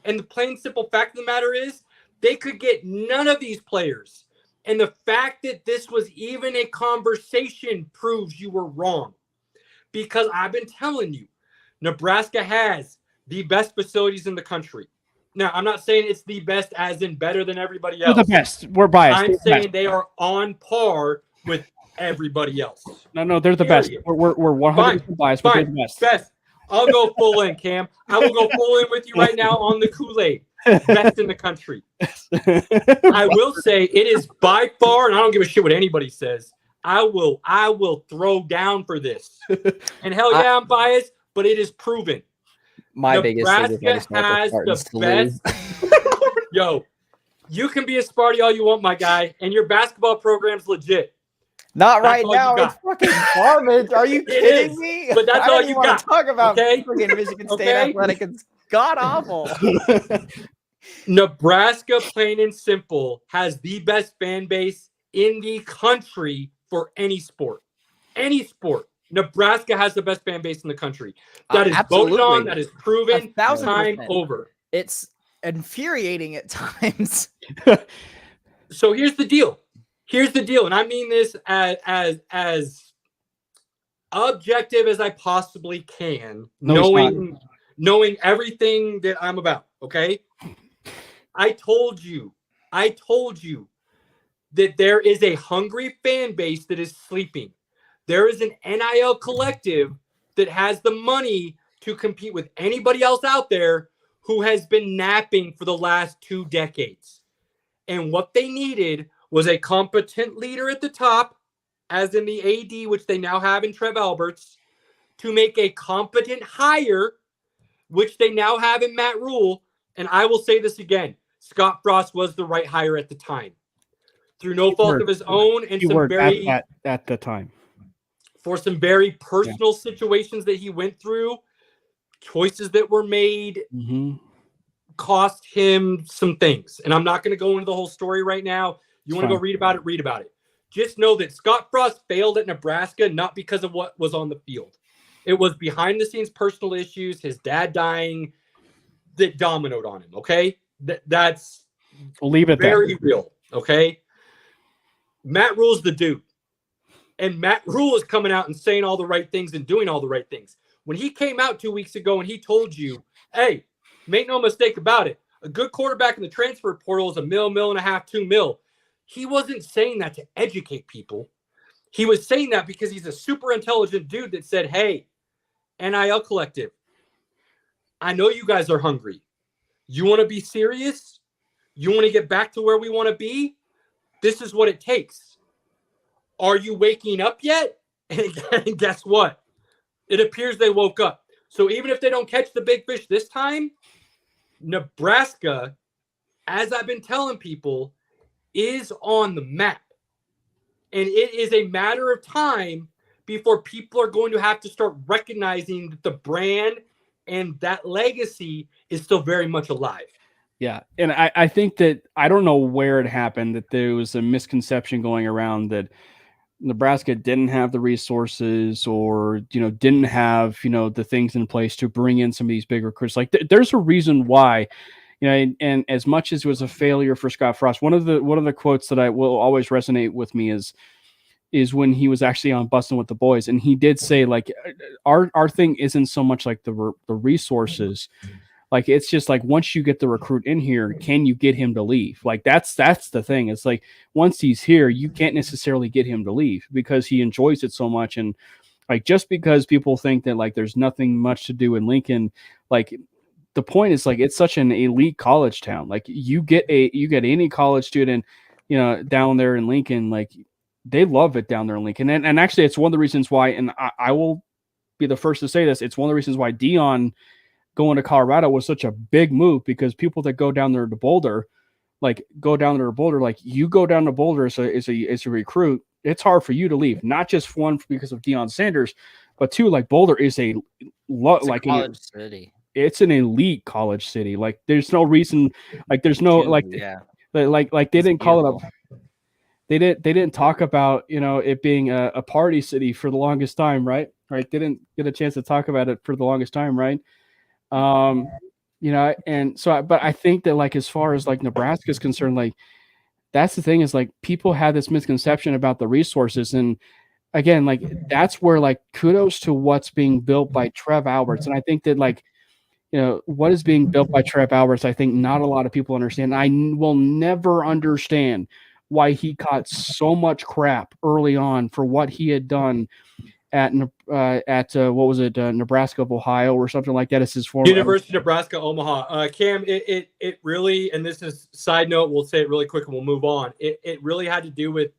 And the plain simple fact of the matter is they could get none of these players. And the fact that this was even a conversation proves you were wrong. Because I've been telling you, Nebraska has the best facilities in the country. Now, I'm not saying it's the best as in better than everybody else. They're the best. We're biased. I'm saying they are on par with everybody else. No, they're the best. We're 100% biased, but they're the best. Best. I'll go full in, Cam. I will go full in with you right now on the Kool-Aid. Best in the country. I will say it is by far, and I don't give a shit what anybody says, I will throw down for this. And hell yeah, I'm biased, but it is proven. My Nebraska biggest thing is has the best. Yo, you can be a Sparty all you want, my guy, and your basketball program's legit. Not That's right all now. you It's fucking garbage. Are you kidding is, me? but that's I all don't you even want got, to talk about okay? freaking Michigan State Okay? Athletic. It's god awful. Nebraska, plain and simple, has the best fan base in the country for any sport. Any sport. Nebraska has the best fan base in the country. That is voted on. That is proven. 1,000%. Time over. It's infuriating at times. So here's the deal. Here's the deal, and I mean this as objective as I possibly can, knowing everything that I'm about. Okay, I told you that there is a hungry fan base that is sleeping. There is an NIL collective that has the money to compete with anybody else out there who has been napping for the last 2 decades. And what they needed was a competent leader at the top, as in the AD, which they now have in Trev Alberts, to make a competent hire, which they now have in Matt Rule. And I will say this again, Scott Frost was the right hire at the time. Through no fault of his own and some very at the time. For some very personal situations that he went through, choices that were made cost him some things. And I'm not going to go into the whole story right now. You want to go read about it. Just know that Scott Frost failed at Nebraska, not because of what was on the field. It was behind the scenes personal issues, his dad dying, that dominoed on him. Okay. That's we'll leave it very real. Okay. Matt Rule's the dude. And Matt Rule is coming out and saying all the right things and doing all the right things. When he came out 2 weeks ago and he told you, hey, make no mistake about it, a good quarterback in the transfer portal is $1 million, $1.5 million, $2 million. He wasn't saying that to educate people. He was saying that because he's a super intelligent dude that said, hey, NIL collective, I know you guys are hungry. You want to be serious? You want to get back to where we want to be? This is what it takes. Are you waking up yet? And guess what? It appears they woke up. So even if they don't catch the big fish this time, Nebraska, as I've been telling people, is on the map. And it is a matter of time before people are going to have to start recognizing that the brand and that legacy is still very much alive. Yeah. And I think that I don't know where it happened, that there was a misconception going around that Nebraska didn't have the resources or, didn't have, the things in place to bring in some of these big recruits. Like there's a reason why, and as much as it was a failure for Scott Frost, one of the quotes that I will always resonate with me is when he was actually on Bustin' with the Boys. And he did say, like, our thing isn't so much like the resources. Like, it's just like, once you get the recruit in here, can you get him to leave? Like, that's the thing. It's like, once he's here, you can't necessarily get him to leave because he enjoys it so much. And like, just because people think that like, there's nothing much to do in Lincoln, like, the point is like, it's such an elite college town. Like you get any college student, down there in Lincoln, like they love it down there in Lincoln. And actually it's one of the reasons why, and I will be the first to say this, it's one of the reasons why Dion going to Colorado was such a big move, because people that go down there to Boulder, like you go down to Boulder as a recruit, it's hard for you to leave, not just one because of Deion Sanders, but two, like Boulder is a college city. it's an elite college city. Like there's no reason, like there's no like they didn't call it a. They didn't talk about, you know, it being a party city for the longest time, right? Right? They didn't get a chance to talk about it for the longest time, right? You know, and so, but I think that like as far as like Nebraska is concerned, like that's the thing is like people have this misconception about the resources, and again, like that's where like kudos to what's being built by Trev Alberts, and I think that like, you know, what is being built by Trev Alberts, I think not a lot of people understand. I will never understand why he caught so much crap early on for what he had done at what was it, Nebraska of Ohio or something like that. It's his former University of Nebraska Omaha. Cam, it really, and this is side note, we'll say it really quick and we'll move on. It really had to do with,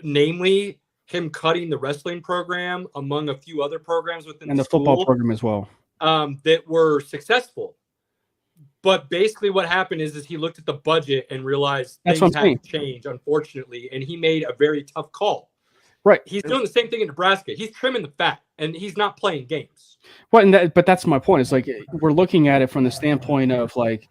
namely, him cutting the wrestling program among a few other programs within the football program as well, that were successful. But basically what happened is he looked at the budget and realized things had to change, unfortunately, and he made a very tough call. Right. He's doing the same thing in Nebraska. He's trimming the fat, and he's not playing games. Well, but that's my point. It's like we're looking at it from the standpoint of like,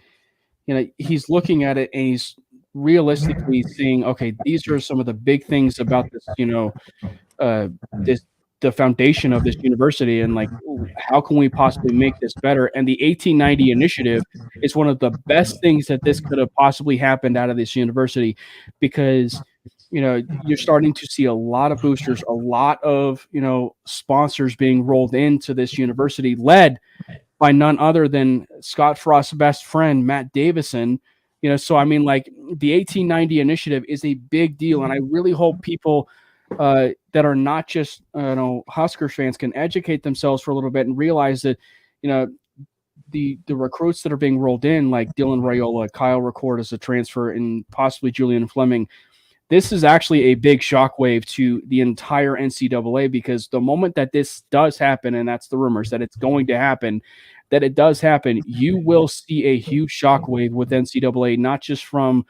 you know, he's looking at it and he's realistically seeing, okay, these are some of the big things about this, you know, the foundation of this university, and like how can we possibly make this better? And the 1890 initiative is one of the best things that this could have possibly happened out of this university, because you know you're starting to see a lot of boosters, a lot of, you know, sponsors being rolled into this university, led by none other than Scott Frost's best friend, Matt Davison. You know, so I mean, like the 1890 initiative is a big deal, and I really hope people that are not just, you know, Huskers fans can educate themselves for a little bit and realize that, you know, the recruits that are being rolled in, like Dylan Raiola, Kyle Record as a transfer, and possibly Julian Fleming, this is actually a big shockwave to the entire NCAA, because the moment that this does happen, and that's the rumors that it's going to happen, that it does happen, you will see a huge shockwave with NCAA, not just from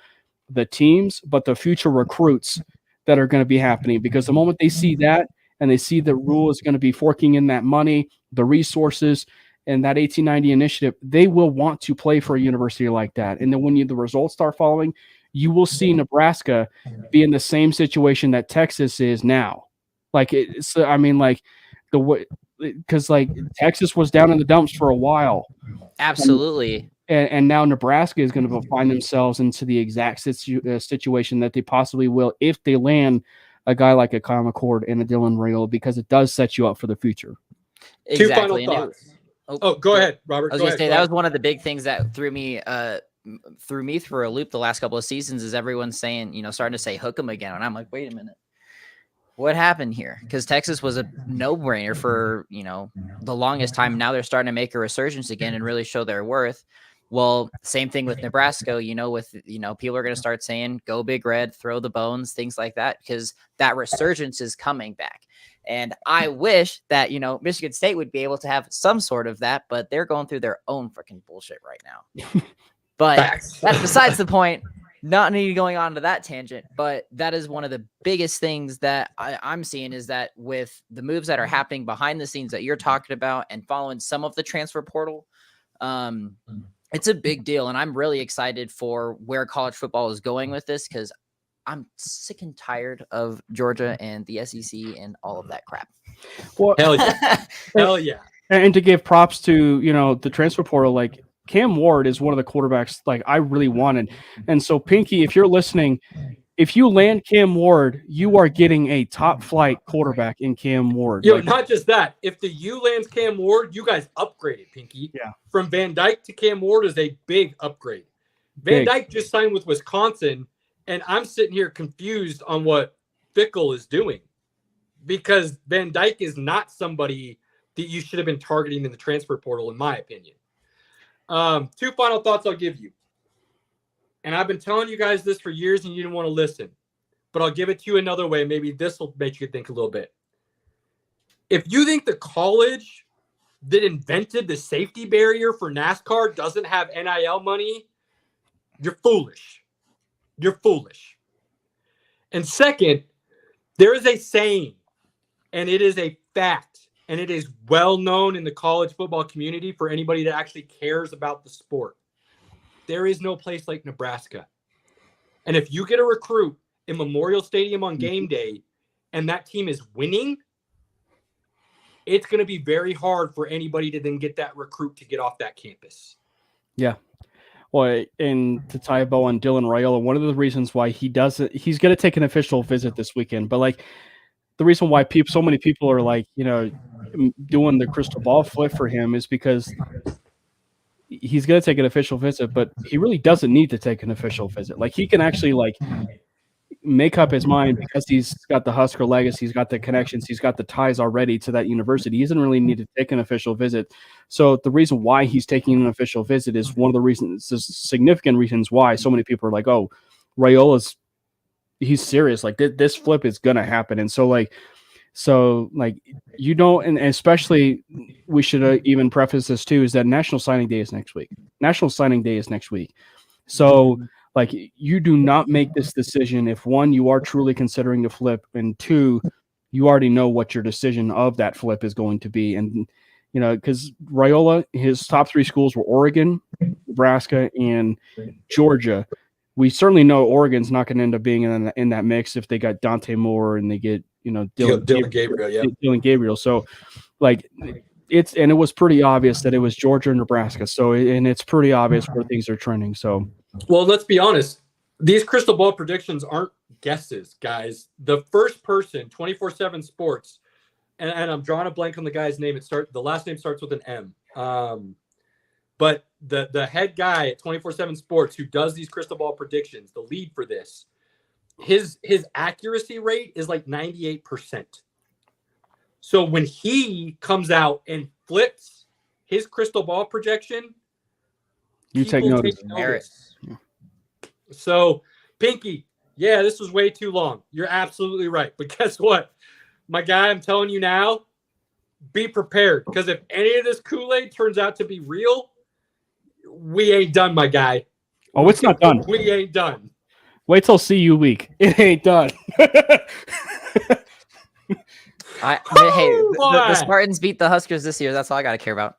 the teams, but the future recruits that are going to be happening, because the moment they see that and they see the rule is going to be forking in that money, the resources, and that 1890 initiative, they will want to play for a university like that. And then when the results start following, you will see Nebraska be in the same situation that Texas is now. Like it's, I mean, like the way, because like Texas was down in the dumps for a while. Absolutely. And now Nebraska is going to find themselves into the exact situation that they possibly will if they land a guy like a Kyle McCord and a Dylan Raiola, because it does set you up for the future. Exactly. Two final thoughts. Go ahead, Robert. I was going to say that was one of the big things that threw me through a loop the last couple of seasons, is everyone saying, you know, starting to say hook 'em again. And I'm like, wait a minute. What happened here? Because Texas was a no-brainer for, you know, the longest time. Now they're starting to make a resurgence again and really show their worth. Well, same thing with Nebraska, you know, with, you know, people are going to start saying, go Big Red, throw the bones, things like that, because that resurgence is coming back. And I wish that, you know, Michigan State would be able to have some sort of that, but they're going through their own freaking bullshit right now. But that's besides the point. Not needing going on to that tangent, but that is one of the biggest things that I'm seeing, is that with the moves that are happening behind the scenes that you're talking about and following some of the transfer portal, it's a big deal. And I'm really excited for where college football is going with this, because I'm sick and tired of Georgia and the SEC and all of that crap. Well, hell yeah. Hell yeah. And to give props to, you know, the transfer portal, like Cam Ward is one of the quarterbacks like I really wanted. And so Pinky, if you're listening, if you land Cam Ward, you are getting a top flight quarterback in Cam Ward. Yo, not just that. If the U lands Cam Ward, you guys upgraded, Pinky. Yeah. From Van Dyke to Cam Ward is a big upgrade. Van Dyke just signed with Wisconsin, and I'm sitting here confused on what Fickle is doing, because Van Dyke is not somebody that you should have been targeting in the transfer portal, in my opinion. Two final thoughts I'll give you. And I've been telling you guys this for years and you didn't want to listen, but I'll give it to you another way. Maybe this will make you think a little bit. If you think the college that invented the safety barrier for NASCAR doesn't have NIL money, you're foolish. You're foolish. And second, there is a saying, and it is a fact, and it is well known in the college football community for anybody that actually cares about the sport. There is no place like Nebraska. And if you get a recruit in Memorial Stadium on game day and that team is winning, it's going to be very hard for anybody to then get that recruit to get off that campus. Yeah. Well, and to tie a bow on Dylan Raiola, one of the reasons why he's going to take an official visit this weekend, but like the reason why so many people are like, doing the crystal ball flip for him is because he's going to take an official visit, but he really doesn't need to take an official visit. Like he can actually make up his mind because he's got the Husker legacy, he's got the connections, he's got the ties already to that university. He doesn't really need to take an official visit. So the reason why he's taking an official visit is one of the reasons, the significant reasons why so many people are like, oh, he's serious. Like this flip is going to happen. And so you don't, and especially we should even preface this too, is that National Signing Day is next week. So you do not make this decision if one, you are truly considering the flip, and two, you already know what your decision of that flip is going to be. And, because Raiola, his top 3 schools were Oregon, Nebraska, and Georgia. We certainly know Oregon's not going to end up being in that mix if they got Dante Moore and they get, Dylan Gabriel. Yeah. Dylan Gabriel. So it was pretty obvious that it was Georgia and Nebraska. So, and it's pretty obvious where things are trending. So, well, let's be honest. These crystal ball predictions aren't guesses, guys. The first person, 24/7 Sports, and I'm drawing a blank on the guy's name. The last name starts with an M. But the head guy at 24/7 Sports who does these crystal ball predictions, the lead for this, his accuracy rate is like 98%. So when he comes out and flips his crystal ball projection, you take notice. Yeah. So, Pinky, yeah, this was way too long. You're absolutely right. But guess what? My guy, I'm telling you now, be prepared. Because if any of this Kool-Aid turns out to be real, we ain't done, my guy. Oh, it's not done. We ain't done. Wait till CU week. It ain't done. The Spartans beat the Huskers this year. That's all I got to care about.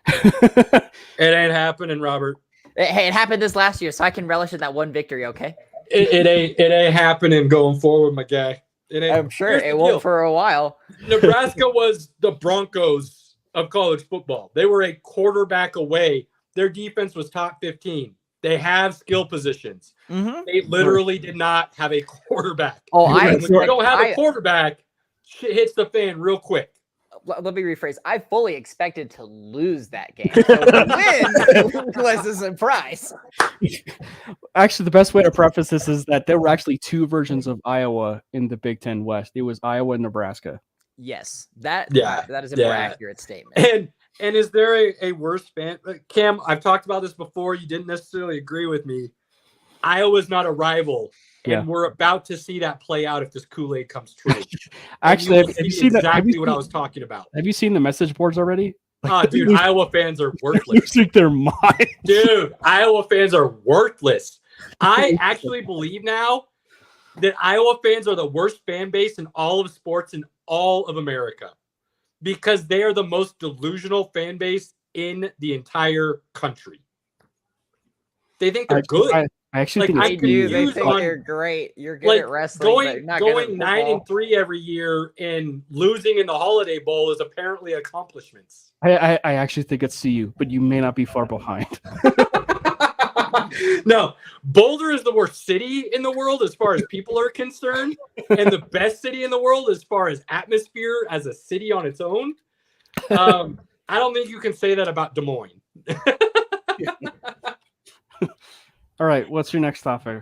It ain't happening, Robert. Hey, it happened this last year, so I can relish in that one victory, okay? It ain't happening going forward, my guy. It ain't. I'm sure it won't for a while. Nebraska was the Broncos of college football. They were a quarterback away. Their defense was top 15. They have skill positions. Mm-hmm. They literally did not have a quarterback. When you don't have a quarterback, shit hits the fan real quick. Let me rephrase. I fully expected to lose that game. So the win was a surprise. Actually, the best way to preface this is that there were actually 2 versions of Iowa in the Big Ten West. It was Iowa and Nebraska. Yes, that is a more accurate statement. And is there a worse fan? Cam, I've talked about this before. You didn't necessarily agree with me. Iowa's not a rival. And we're about to see that play out if this Kool-Aid comes true. Actually, have you seen exactly what I was talking about? Have you seen the message boards already? Dude, Iowa fans are worthless. Losing their mind. Dude, Iowa fans are worthless. I actually believe now that Iowa fans are the worst fan base in all of sports in all of America because they are the most delusional fan base in the entire country. They think they're good. I actually think they do. They think they're great. You're good at wrestling, but going 9-3 every year and losing in the Holiday Bowl is apparently accomplishments. I actually think it's CU, but you may not be far behind. No, Boulder is the worst city in the world as far as people are concerned, and the best city in the world as far as atmosphere as a city on its own. I don't think you can say that about Des Moines. All right, what's your next topic?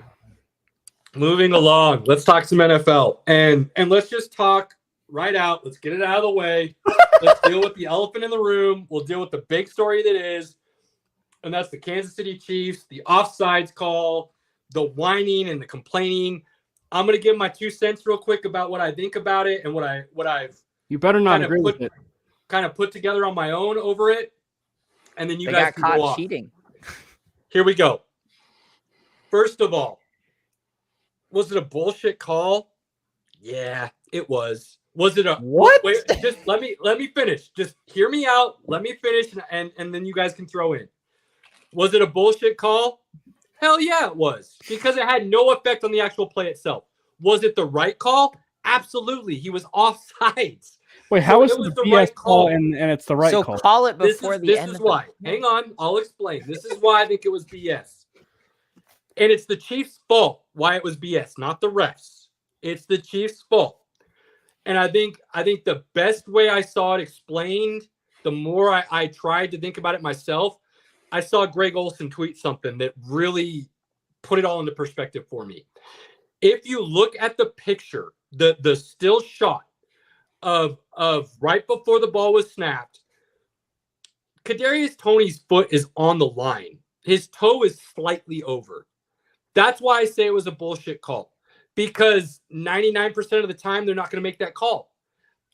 Moving along, let's talk some NFL, and let's just talk right out. Let's get it out of the way. Let's deal with the elephant in the room. We'll deal with the big story that is, and that's the Kansas City Chiefs, the offsides call, the whining and the complaining. I'm going to give my 2 cents real quick about what I think about it and what I've you better not agree with it. Kind of put together on my own over it, and then you guys got can go caught off. Cheating. Here we go. First of all, was it a bullshit call? Yeah, it was. Was it a What? Wait, just let me finish. Just hear me out. Let me finish, and then you guys can throw in. Was it a bullshit call? Hell yeah, it was, because it had no effect on the actual play itself. Was it the right call? Absolutely. He was offsides. Wait, how is it the BS right call and it's the right So call? call it before the end. This is why. Hang on, I'll explain. This is why I think it was BS. And it's the Chiefs' fault why it was BS, not the refs. It's the Chiefs' fault. And I think the best way I saw it explained, the more I tried to think about it myself, I saw Greg Olson tweet something that really put it all into perspective for me. If you look at the picture, the still shot of right before the ball was snapped, Kadarius Toney's foot is on the line. His toe is slightly over. That's why I say it was a bullshit call, because 99% of the time they're not going to make that call.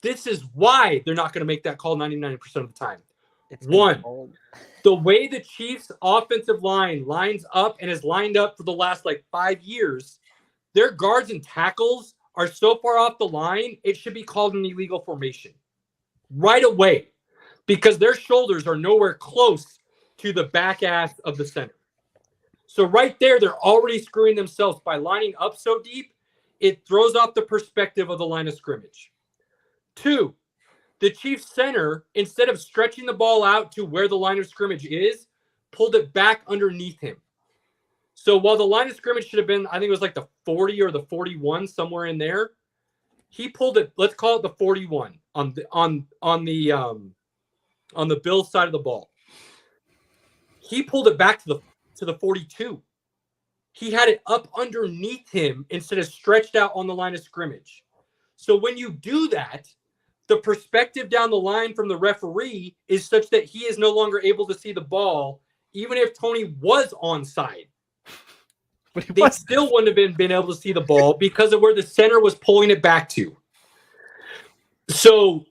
This is why they're not going to make that call 99% of the time. One, the way the Chiefs' offensive line lines up and has lined up for the last 5 years, their guards and tackles are so far off the line, it should be called an illegal formation right away, because their shoulders are nowhere close to the back ass of the center. So right there, they're already screwing themselves by lining up so deep, it throws off the perspective of the line of scrimmage. 2, the Chiefs center, instead of stretching the ball out to where the line of scrimmage is, pulled it back underneath him. So while the line of scrimmage should have been, I think it was the 40 or the 41, somewhere in there, he pulled it, let's call it the 41 on the Bills side of the ball. He pulled it back to the 42. He had it up underneath him instead of stretched out on the line of scrimmage. So when you do that, the perspective down the line from the referee is such that he is no longer able to see the ball, even if Toney was onside. They still wouldn't have been able to see the ball because of where the center was pulling it back to. So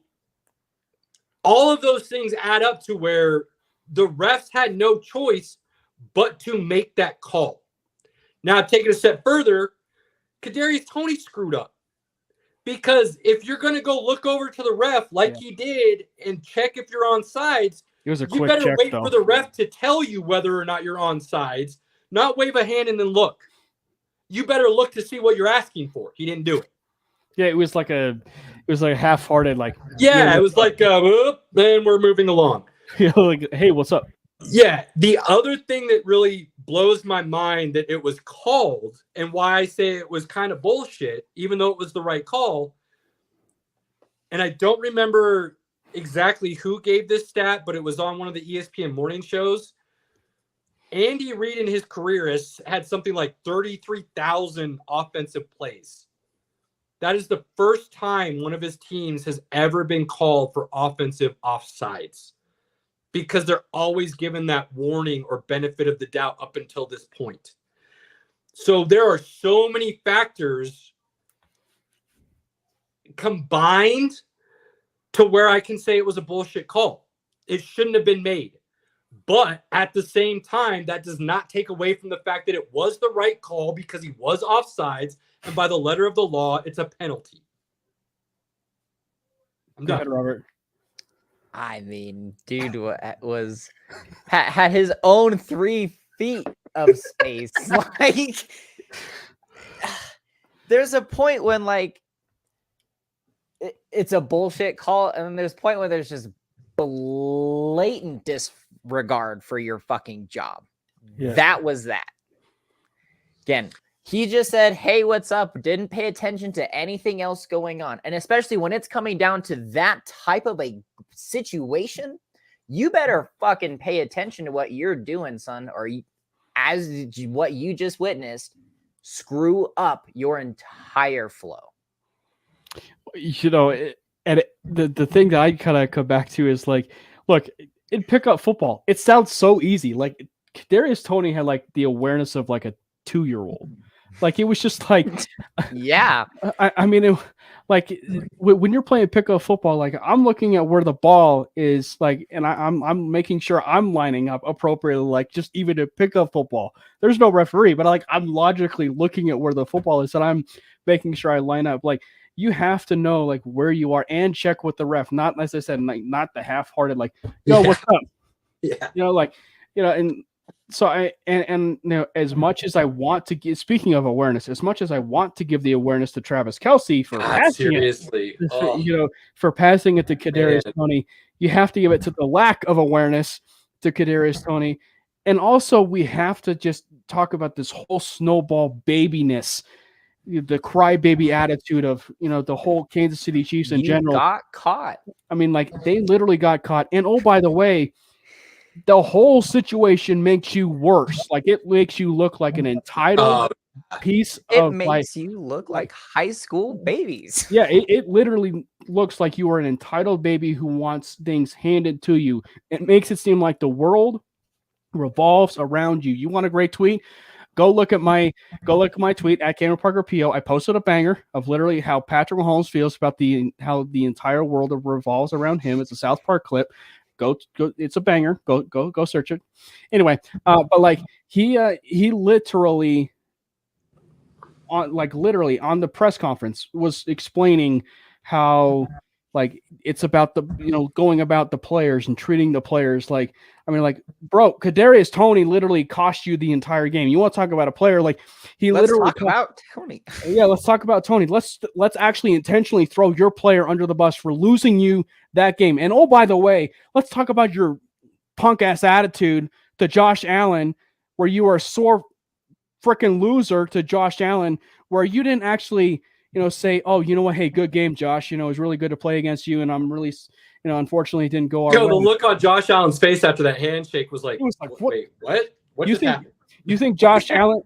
all of those things add up to where the refs had no choice but to make that call. Now, take it a step further, Kadarius Toney screwed up. Because if you're going to go look over to the ref he did and check if you're on sides, you better wait for the ref to tell you whether or not you're on sides, not wave a hand and then look. You better look to see what you're asking for. He didn't do it. Yeah, it was like a half-hearted Yeah, it was then we're moving along. Hey, what's up? Yeah, the other thing that really blows my mind that it was called, and why I say it was kind of bullshit, even though it was the right call, and I don't remember exactly who gave this stat, but it was on one of the ESPN morning shows. Andy Reid in his career has had something like 33,000 offensive plays. That is the first time one of his teams has ever been called for offensive offsides, because they're always given that warning or benefit of the doubt up until this point. So there are so many factors combined to where I can say it was a bullshit call. It shouldn't have been made. But at the same time, that does not take away from the fact that it was the right call because he was offsides, and by the letter of the law, it's a penalty. I'm done. Go ahead, Robert. I mean, dude had his own 3 feet of space. There's a point when it's a bullshit call, and then there's a point where there's just blatant disregard for your fucking job. Yeah. That was that. Again, he just said, "Hey, what's up?" Didn't pay attention to anything else going on. And especially when it's coming down to that type of a situation, you better fucking pay attention to what you're doing, son, or what you just witnessed, screw up your entire flow. And the thing that I kind of come back to is look, in pickup football, it sounds so easy. Kadarius Toney had the awareness of a 2-year-old. It was just yeah. I mean, when you're playing pickup football, I'm looking at where the ball is, and I'm making sure I'm lining up appropriately, just even to pick up football. There's no referee, but I'm logically looking at where the football is, and I'm making sure I line up. you have to know like where you are and check with the ref. Not, as I said, like not the half-hearted like, yo, what's up? Yeah. And so as much as I want to give, speaking of awareness, as much as I want to give the awareness to Travis Kelce for passing seriously, for passing it to Kadarius Toney, you have to give it to the lack of awareness to Kadarius Toney. And also we have to just talk about this whole snowball babiness, the crybaby attitude of, the whole Kansas City Chiefs in general. Got caught. I mean, like they literally got caught. And oh, by the way, the whole situation makes you worse. Like it makes you look like an entitled piece of It makes you look like high school babies. Yeah, it literally looks like you are an entitled baby who wants things handed to you. It makes it seem like the world revolves around you. You want a great tweet? Go look at my tweet at Cameron Parker PO. I posted a banger of literally how Patrick Mahomes feels about how the entire world revolves around him. It's a South Park clip. Go! It's a banger. Go search it. Anyway, but like he literally on the press conference was explaining how like it's about the going about the players and treating the players like, I mean, like, bro, Kadarius Toney literally cost you the entire game. You want to talk about a player like Let's talk about Toney. Yeah, let's talk about Toney. Let's actually intentionally throw your player under the bus for losing you that game. And oh, by the way, let's talk about your punk ass attitude to Josh Allen, where you are a sore freaking loser to Josh Allen, where you didn't actually say, oh, you know what? Hey, good game, Josh. It was really good to play against you. And I'm really, unfortunately it didn't go our way. The look on Josh Allen's face after that handshake was like, wait, what? What just happened? You think Josh Allen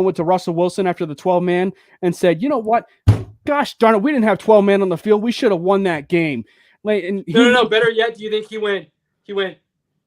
went to Russell Wilson after the 12-man and said, you know what? Gosh darn it, we didn't have 12 men on the field. We should have won that game. No. Better yet, do you think he went,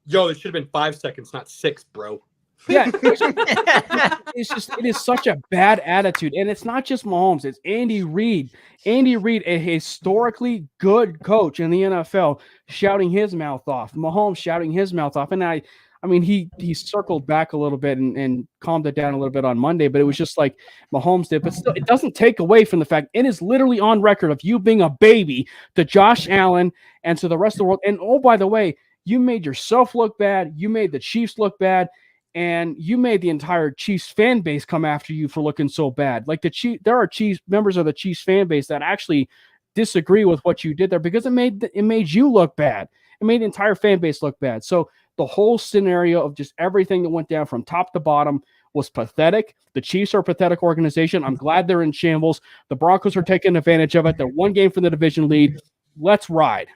yo, it should have been 5 seconds, not 6, bro. Yeah, it is such a bad attitude, and it's not just Mahomes. It's Andy Reid. Andy Reid, a historically good coach in the NFL, shouting his mouth off. Mahomes shouting his mouth off, and I mean, he circled back a little bit and calmed it down a little bit on Monday, but it was just like Mahomes did. But still, it doesn't take away from the fact it is literally on record of you being a baby to Josh Allen and to the rest of the world. And oh, by the way, you made yourself look bad. You made the Chiefs look bad. And you made the entire Chiefs fan base come after you for looking so bad. Like there are Chiefs members of the Chiefs fan base that actually disagree with what you did there because it made you look bad. It made the entire fan base look bad. So the whole scenario of just everything that went down from top to bottom was pathetic. The Chiefs are a pathetic organization. I'm glad they're in shambles. The Broncos are taking advantage of it. They're one game from the division lead. Let's ride.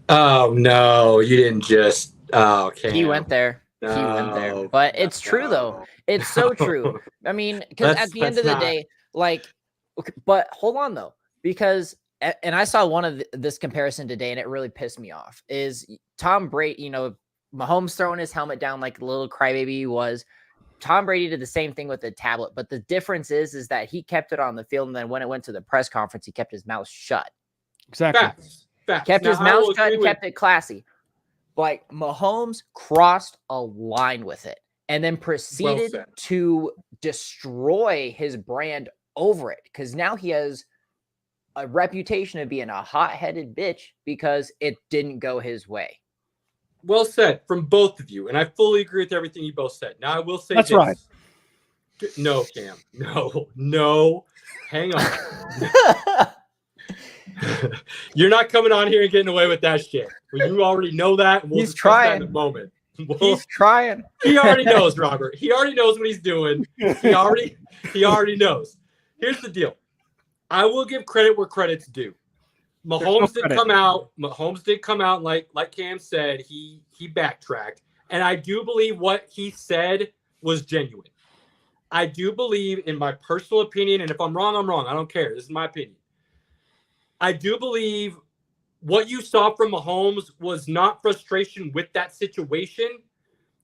Oh no, you didn't just. Oh, okay. He went there. No, he went there. But it's true, though. It's so true. I mean, because at the end of the day, like, okay, but hold on, though, because, and I saw one of this comparison today, and it really pissed me off, is Tom Brady, Mahomes throwing his helmet down like the little crybaby he was. Tom Brady did the same thing with the tablet, but the difference is that he kept it on the field, and then when it went to the press conference, he kept his mouth shut. Exactly. Facts. Kept his mouth shut and kept it classy. Like Mahomes crossed a line with it and then proceeded to destroy his brand over it because now he has a reputation of being a hot-headed bitch because it didn't go his way. Well said from both of you, and I fully agree with everything you both said. Now I will say that's right. No, Cam. No. Hang on. You're not coming on here and getting away with that shit. Well, you already know that. We'll he's trying. That in a moment. He's trying. He already knows, Robert. He already knows what he's doing. He already knows. Here's the deal. I will give credit where credit's due. Mahomes did come out like Cam said. He backtracked, and I do believe what he said was genuine. I do believe, in my personal opinion, and if I'm wrong, I'm wrong. I don't care. This is my opinion. I do believe what you saw from Mahomes was not frustration with that situation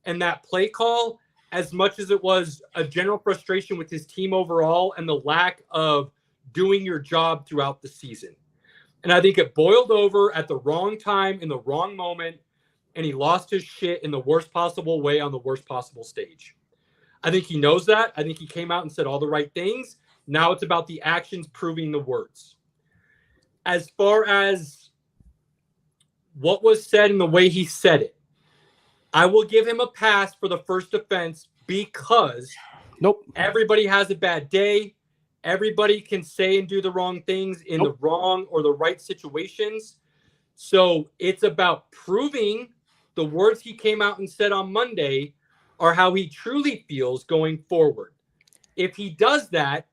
and that play call as much as it was a general frustration with his team overall and the lack of doing your job throughout the season. And I think it boiled over at the wrong time in the wrong moment, and he lost his shit in the worst possible way on the worst possible stage. I think he knows that. I think he came out and said all the right things. Now it's about the actions proving the words. As far as what was said and the way he said it, I will give him a pass for the first offense because everybody has a bad day. Everybody can say and do the wrong things in the wrong or the right situations. So it's about proving the words he came out and said on Monday are how he truly feels going forward. If he does that,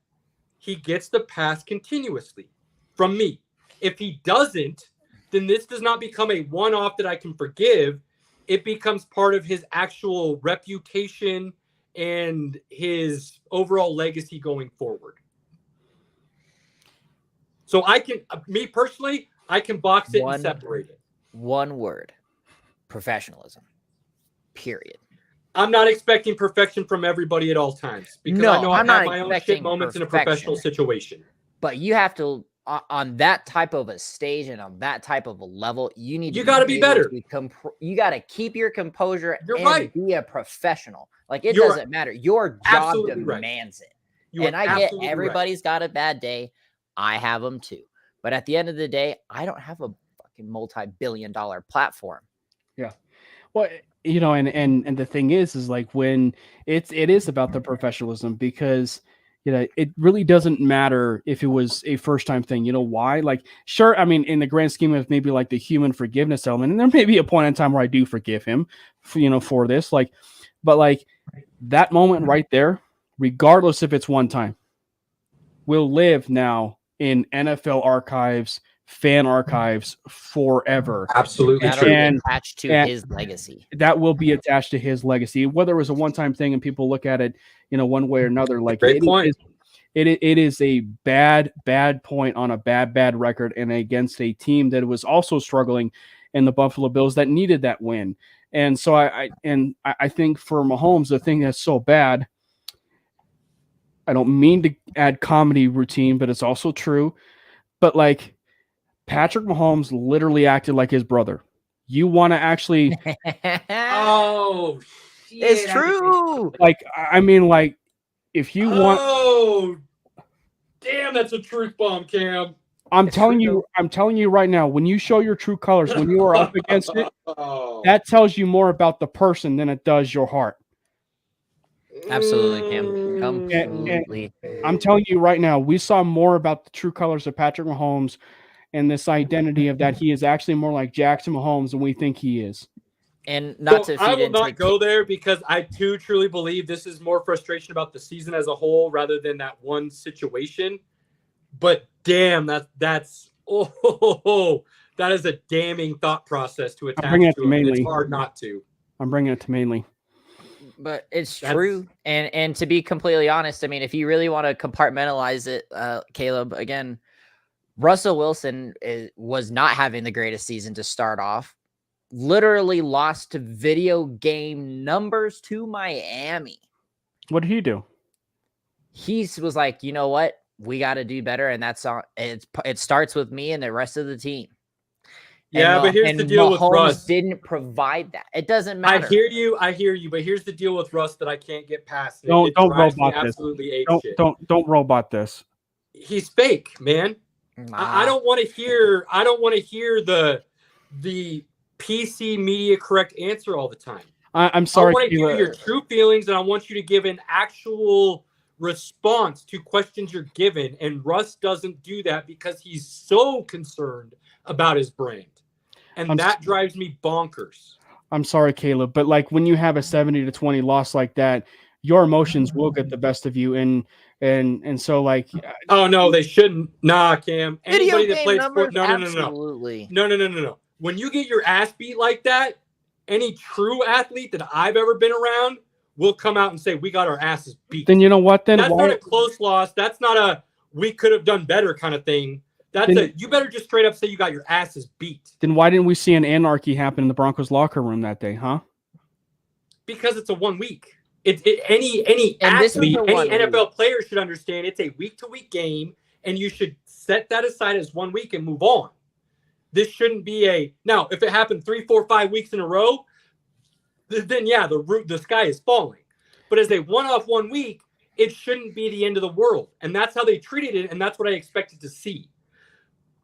he gets the pass continuously from me. If he doesn't, then this does not become a one-off that I can forgive. It becomes part of his actual reputation and his overall legacy going forward. So I can, me personally, I can box it and separate it. One word: professionalism. Period. I'm not expecting perfection from everybody at all times because I know I've had my own shit moments in a professional situation. But you have to, on that type of a stage and on that type of a level, you got to be better. You got to keep your composure be a professional. Like it You're doesn't matter. Your job demands it. And I get everybody's got a bad day. I have them too. But at the end of the day, I don't have a fucking multi-billion-dollar platform. Yeah. Well, you know, and the thing is like when it is about the professionalism because, you know, it really doesn't matter if it was a first time thing. You know why? Like, sure. I mean, in the grand scheme of maybe like the human forgiveness element, and there may be a point in time where I do forgive him for, you know, for this, like, but like that moment right there, regardless if it's one time, will live now in NFL archives, fan archives forever. Absolutely true. And attached to his legacy. That will be attached to his legacy, whether it was a one-time thing and people look at it, you know, one way or another. Like Great point. It is a bad point on a bad record and against a team that was also struggling in the Buffalo Bills that needed that win. And so I think for Mahomes, the thing that's so bad, I don't mean to add comedy routine, but it's also true. But like Patrick Mahomes literally acted like his brother. You want to actually oh shit. It's true. Like I mean, like if you want damn, that's a truth bomb, Cam. I'm telling you right now, when you show your true colors, when you are up against it, that tells you more about the person than it does your heart. Absolutely, Cam. Completely. I'm telling you right now, we saw more about the true colors of Patrick Mahomes and this identity of that he is actually more like Jackson Mahomes than we think he is. And not to I will not go there because I too truly believe this is more frustration about the season as a whole rather than that one situation. But damn, that is a damning thought process to attach to it. It's hard not to. I'm bringing it to mainly. But it's true. And to be completely honest, I mean, if you really want to compartmentalize it, Caleb, again, Russell Wilson was not having the greatest season to start off. Literally lost to video game numbers to Miami. What did he do? He was like, you know what? We got to do better. And it starts with me and the rest of the team. Yeah, but here's the deal with Russ. Didn't provide that. It doesn't matter. I hear you. But here's the deal with Russ that I can't get past. Don't robot this. Don't robot this. He's fake, man. Nah. I don't want to hear. I don't want to hear the PC media correct answer all the time. I'm sorry. I want to hear your true feelings, and I want you to give an actual response to questions you're given. And Russ doesn't do that because he's so concerned about his brand. And that drives me bonkers. I'm sorry, Caleb, but like when you have a 70-20 loss like that, your emotions will get the best of you. And so like, oh no, they shouldn't. Nah, Cam. Anybody that plays sports, no. Absolutely. No. When you get your ass beat like that, any true athlete that I've ever been around will come out and say, we got our asses beat. Then you know what? Then that's not a close loss. That's not a we could have done better kind of thing. You better just straight up say you got your asses beat. Then why didn't we see an anarchy happen in the Broncos locker room that day, huh? Because it's a 1 week. Any athlete, any NFL player should understand it's a week-to-week game, and you should set that aside as 1 week and move on. This shouldn't be now. If it happened 3, 4, 5 weeks in a row, then yeah, the sky is falling. But as a one-off 1 week, it shouldn't be the end of the world. And that's how they treated it, and that's what I expected to see.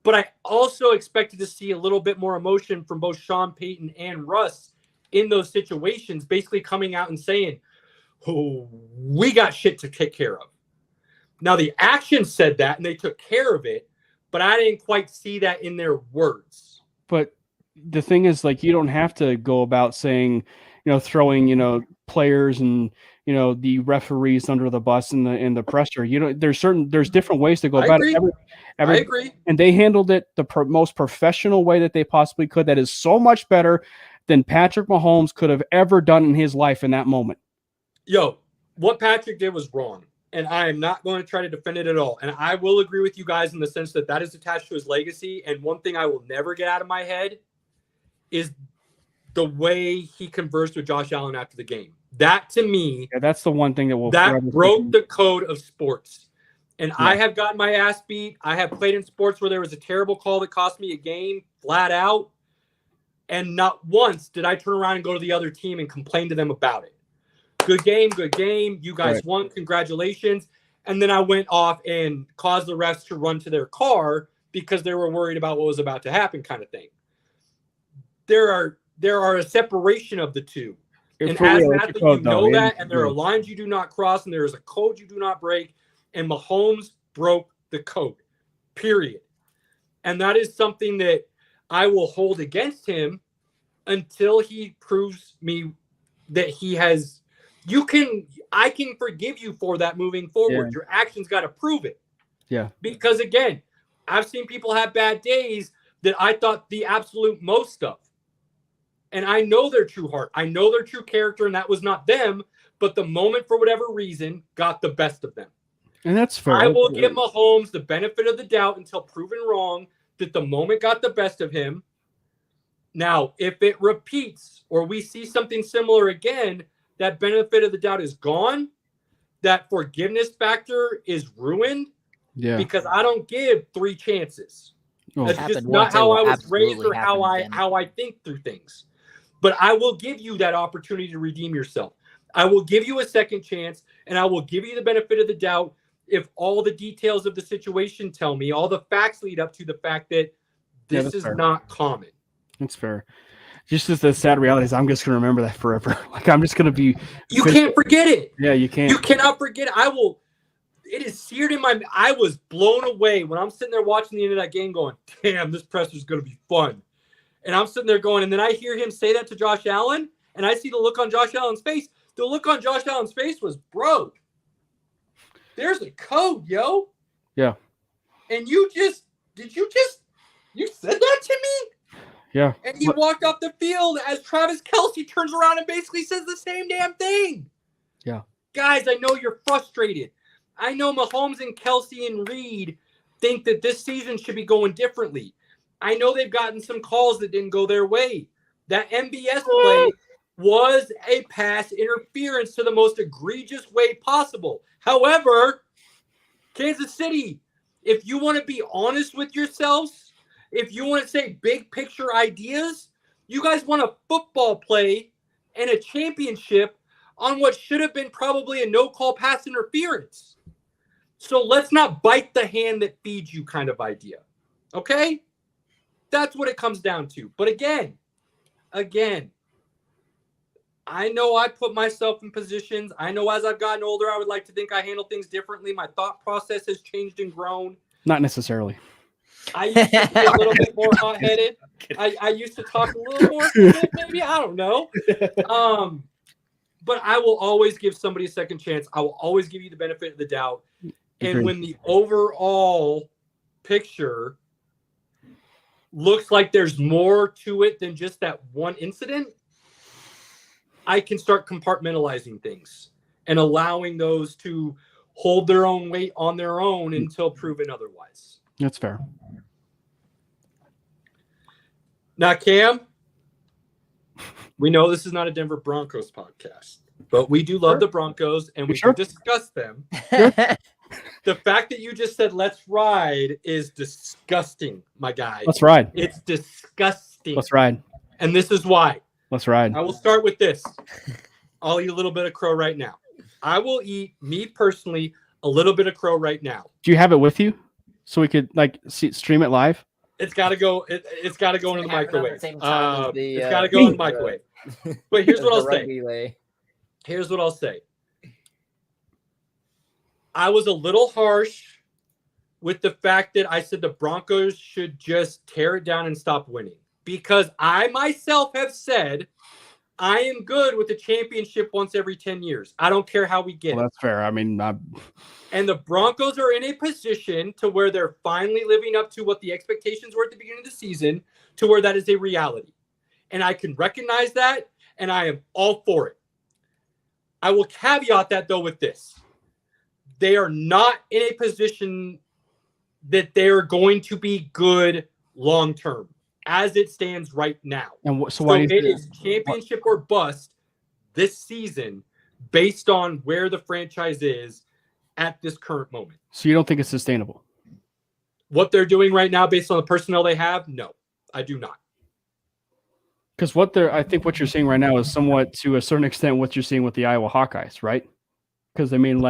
But I also expected to see a little bit more emotion from both Sean Payton and Russ in those situations, basically coming out and saying, oh, we got shit to take care of. Now, the action said that, and they took care of it, but I didn't quite see that in their words. But the thing is, like, you don't have to go about saying, throwing, players and, the referees under the bus in the presser. There's different ways to go about it. I agree. And they handled it the most professional way that they possibly could. That is so much better than Patrick Mahomes could have ever done in his life in that moment. Yo, what Patrick did was wrong. And I am not going to try to defend it at all. And I will agree with you guys in the sense that is attached to his legacy. And one thing I will never get out of my head is the way he conversed with Josh Allen after the game. That, to me, that's the one thing that broke the code of sports. And I have gotten my ass beat. I have played in sports where there was a terrible call that cost me a game flat out. And not once did I turn around and go to the other team and complain to them about it. Good game. You guys won. Congratulations. And then I went off and caused the refs to run to their car because they were worried about what was about to happen, kind of thing. There are a separation of the two. And as an athlete, you know that, and there are lines you do not cross, and there is a code you do not break. And Mahomes broke the code, period. And that is something that I will hold against him until he proves me that he has. I can forgive you for that moving forward. Yeah. Your actions got to prove it. Yeah. Because again, I've seen people have bad days that I thought the absolute most of. And I know their true heart. I know their true character, and that was not them. But the moment, for whatever reason, got the best of them. And that's fair. I will give Mahomes the benefit of the doubt until proven wrong that the moment got the best of him. Now, if it repeats or we see something similar again, that benefit of the doubt is gone. That forgiveness factor is ruined. Yeah. Because I don't give 3 chances. That's just not how I was raised or how I think through things. But I will give you that opportunity to redeem yourself. I will give you a second chance, and I will give you the benefit of the doubt if all the details of the situation tell me, all the facts lead up to the fact that this is not common. That's fair. Just as the sad reality is, I'm just going to remember that forever. Like, I'm just going to be. You can't forget it. Yeah, you can't. You cannot forget it. It is seared in my. I was blown away when I'm sitting there watching the end of that game, going, "Damn, this presser is going to be fun." And I'm sitting there going, and then I hear him say that to Josh Allen, and I see the look on Josh Allen's face. The look on Josh Allen's face was, "Bro, there's a code, yo." Yeah. And you said that to me? Yeah. And he walked off the field as Travis Kelce turns around and basically says the same damn thing. Yeah. Guys, I know you're frustrated. I know Mahomes and Kelce and Reed think that this season should be going differently. I know they've gotten some calls that didn't go their way. That MBS play was a pass interference to the most egregious way possible. However, Kansas City, if you want to be honest with yourselves, if you want to say big picture ideas, you guys want a football play and a championship on what should have been probably a no-call pass interference. So let's not bite the hand that feeds you kind of idea. Okay? That's what it comes down to. But again, I know I put myself in positions. I know as I've gotten older, I would like to think I handle things differently. My thought process has changed and grown. Not necessarily. I used to be a little bit more hot-headed. I used to talk a little more, maybe. I don't know. But I will always give somebody a second chance. I will always give you the benefit of the doubt. And when the overall picture looks like there's more to it than just that one incident, I can start compartmentalizing things and allowing those to hold their own weight on their own until proven otherwise. That's fair. Now, Cam, we know this is not a Denver Broncos podcast, but we do love the Broncos, and we can discuss them. The fact that you just said, let's ride, is disgusting, my guy. Let's ride. It's disgusting. Let's ride. And this is why. Let's ride. I will start with this. I'll eat a little bit of crow right now. I will eat, me personally, a little bit of crow right now. Do you have it with you so we could stream it live? It's got to go. It's got to go into the microwave. It's got to go in the microwave. But here's what I'll say. Here's what I'll say. I was a little harsh with the fact that I said the Broncos should just tear it down and stop winning, because I myself have said I am good with the championship once every 10 years. I don't care how we get it. That's fair. I mean, and the Broncos are in a position to where they're finally living up to what the expectations were at the beginning of the season, to where that is a reality. And I can recognize that, and I am all for it. I will caveat that, though, with this. They are not in a position that they are going to be good long-term, as it stands right now. And so why it is championship or bust this season based on where the franchise is at this current moment. So you don't think it's sustainable? What they're doing right now based on the personnel they have? No, I do not. Because I think what you're seeing right now is somewhat, to a certain extent, what you're seeing with the Iowa Hawkeyes, right? Because I mean,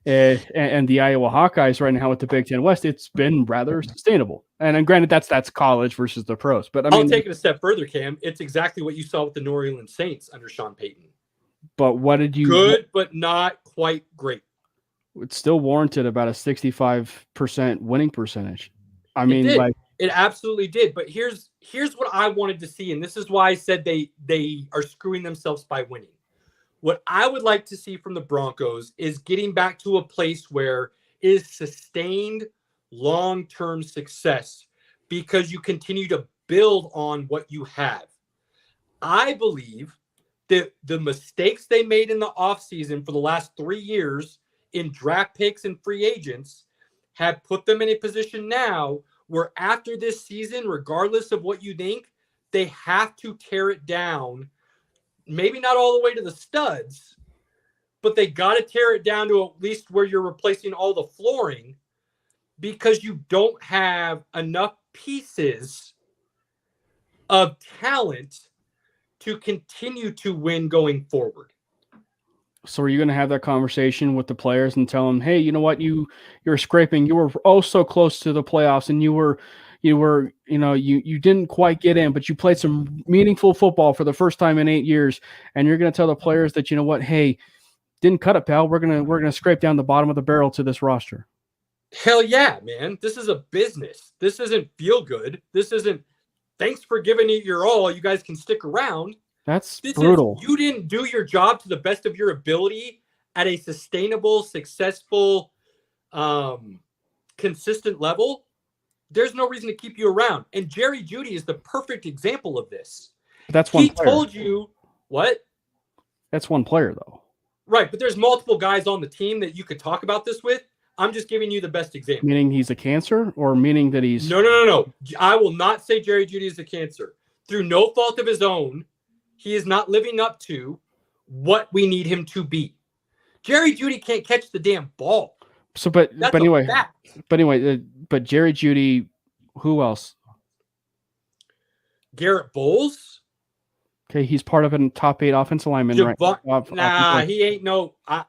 and the Iowa Hawkeyes right now with the Big Ten West, it's been rather sustainable. And granted, that's college versus the pros. But I'll take it a step further, Cam. It's exactly what you saw with the New Orleans Saints under Sean Payton. But what did you? Good, but not quite great. It still warranted about a 65% winning percentage. I mean, it absolutely did. But here's what I wanted to see, and this is why I said they are screwing themselves by winning. What I would like to see from the Broncos is getting back to a place where it is sustained long-term success, because you continue to build on what you have. I believe that the mistakes they made in the offseason for the last 3 years in draft picks and free agents have put them in a position now where after this season, regardless of what you think, they have to tear it down. Maybe not all the way to the studs, but they got to tear it down to at least where you're replacing all the flooring, because you don't have enough pieces of talent to continue to win going forward. So are you going to have that conversation with the players and tell them, hey, you know what, you're scraping, you were oh so close to the playoffs, and you didn't quite get in, but you played some meaningful football for the first time in 8 years, and you're going to tell the players that, you know what, hey, didn't cut it, pal. We're gonna scrape down the bottom of the barrel to this roster. Hell yeah, man. This is a business. This isn't feel good. This isn't thanks for giving it your all. You guys can stick around. This brutal. You didn't do your job to the best of your ability at a sustainable, successful, consistent level. There's no reason to keep you around. And Jerry Jeudy is the perfect example of this. That's one player. He told you what? That's one player, though. Right, but there's multiple guys on the team that you could talk about this with. I'm just giving you the best example. Meaning he's a cancer, or meaning that he's... No. I will not say Jerry Jeudy is a cancer. Through no fault of his own, he is not living up to what we need him to be. Jerry Jeudy can't catch the damn ball. So, but anyway, but Jerry Jeudy, who else? Garrett Bowles. Okay, he's part of a top 8 offensive lineman, right? He ain't no. I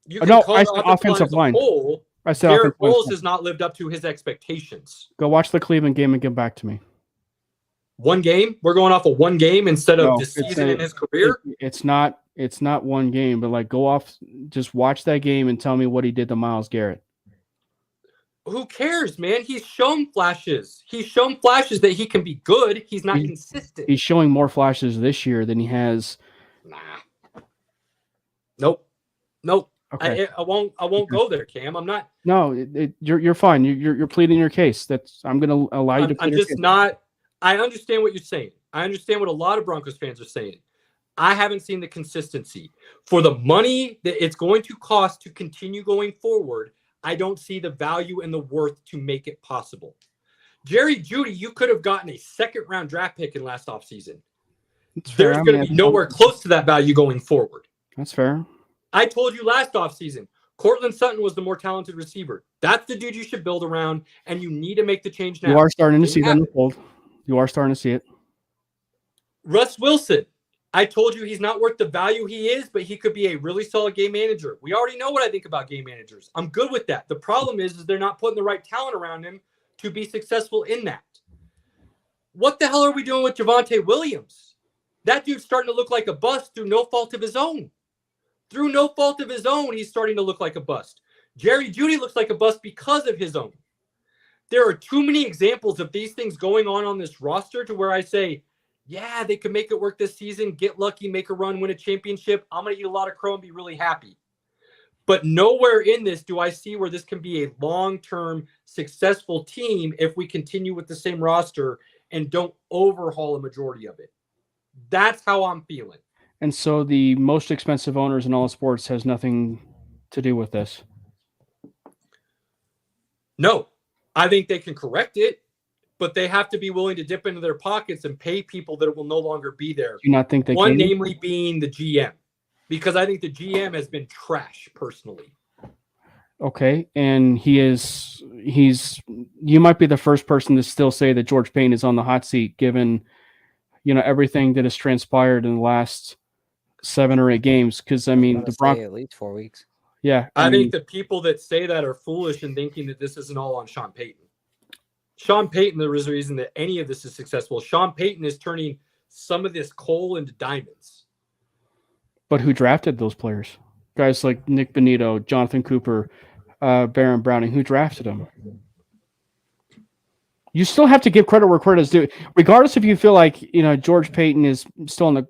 said offensive line. I said Garrett Bowles has not lived up to his expectations. Go watch the Cleveland game and get back to me. One game? We're going off of one game instead of the season in his career? It's not one game, but go off, just watch that game and tell me what he did to Myles Garrett. Who cares, man? He's shown flashes. He's shown flashes that he can be good. He's not consistent. He's showing more flashes this year than he has. Nope. Okay. I won't go there, Cam. I'm not. No, you're fine. You're pleading your case. I'm going to allow you to. I'm just not. I understand what you're saying. I understand what a lot of Broncos fans are saying. I haven't seen the consistency for the money that it's going to cost to continue going forward. I don't see the value and the worth to make it possible. Jerry Jeudy, you could have gotten a second-round draft pick in last offseason. There's going to be nowhere close to that value going forward. That's fair. I told you last offseason, Cortland Sutton was the more talented receiver. That's the dude you should build around, and you need to make the change now. You are starting to see that unfold. You are starting to see it. Russ Wilson, I told you he's not worth the value he is, but he could be a really solid game manager. We already know what I think about game managers. I'm good with that. The problem is they're not putting the right talent around him to be successful in that. What the hell are we doing with Javonte Williams? That dude's starting to look like a bust through no fault of his own. Through no fault of his own, he's starting to look like a bust. Jerry Jeudy looks like a bust because of his own. There are too many examples of these things going on this roster to where I say, yeah, they could make it work this season, get lucky, make a run, win a championship. I'm going to eat a lot of crow and be really happy. But nowhere in this do I see where this can be a long-term successful team if we continue with the same roster and don't overhaul a majority of it. That's how I'm feeling. And so the most expensive owners in all sports has nothing to do with this. No, I think they can correct it, but they have to be willing to dip into their pockets and pay people that will no longer be there. Do you not think they One can? namely being the GM, because I think the GM has been trash personally. Okay, and he's you might be the first person to still say that George Payton is on the hot seat given everything that has transpired in the last 7 or 8 games, because I mean the Broncos at least 4 weeks. Yeah, I think the people that say that are foolish in thinking that this isn't all on Sean Payton. Sean Payton, there is a reason that any of this is successful. Sean Payton is turning some of this coal into diamonds. But who drafted those players? Guys like Nick Bonito, Jonathan Cooper, Baron Browning, who drafted them? You still have to give credit where credit is due. Regardless if you feel like, George Payton is still in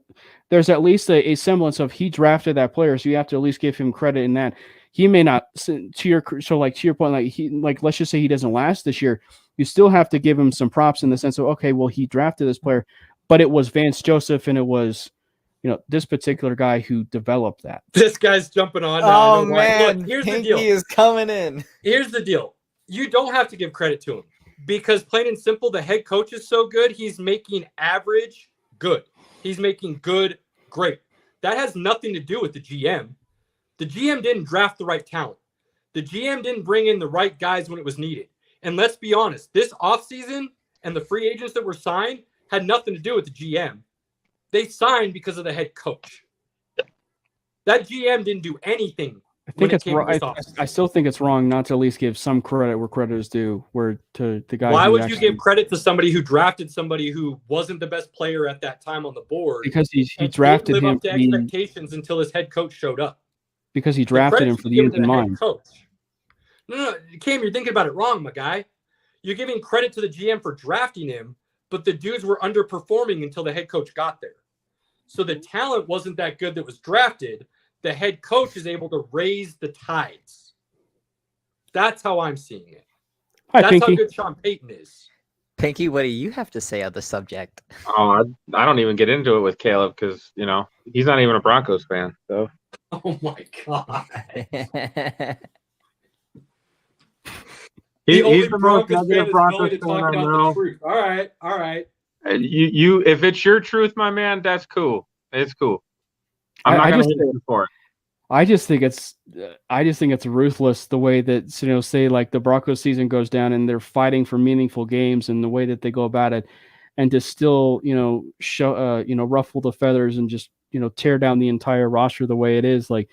there's at least a semblance of he drafted that player, so you have to at least give him credit in that. He may not, to your point, let's just say he doesn't last this year. You still have to give him some props in the sense of, okay, well, he drafted this player, but it was Vance Joseph and it was, this particular guy who developed that. This guy's jumping on now. Oh, man. Look, here's Pinky the deal. is coming in. Here's the deal. You don't have to give credit to him because plain and simple, the head coach is so good. He's making average good. He's making good great. That has nothing to do with the GM. The GM didn't draft the right talent. The GM didn't bring in the right guys when it was needed. And let's be honest, this offseason and the free agents that were signed had nothing to do with the GM. They signed because of the head coach. That GM didn't do anything. I think it's wrong. I still think it's wrong not to at least give some credit where credit is due. Where to the guy. Why would you give credit to somebody who drafted somebody who wasn't the best player at that time on the board? Because he drafted him. Live up to expectations until his head coach showed up. Because he drafted him for the end in mind. No, Cam, you're thinking about it wrong, my guy. You're giving credit to the GM for drafting him, but the dudes were underperforming until the head coach got there. So the talent wasn't that good that was drafted. The head coach is able to raise the tides. That's how I'm seeing it. That's Pinky. how good Sean Payton is. Pinky, what do you have to say on the subject? Oh, I don't even get into it with Caleb because, he's not even a Broncos fan. So. Oh, my God. He's the most negative Broncos fan I know. All right. You, if it's your truth, my man, that's cool. It's cool. I'm not going to hit you for it. I just think it's ruthless the way that say like the Broncos season goes down and they're fighting for meaningful games and the way that they go about it, and to still show ruffle the feathers and just tear down the entire roster the way it is, like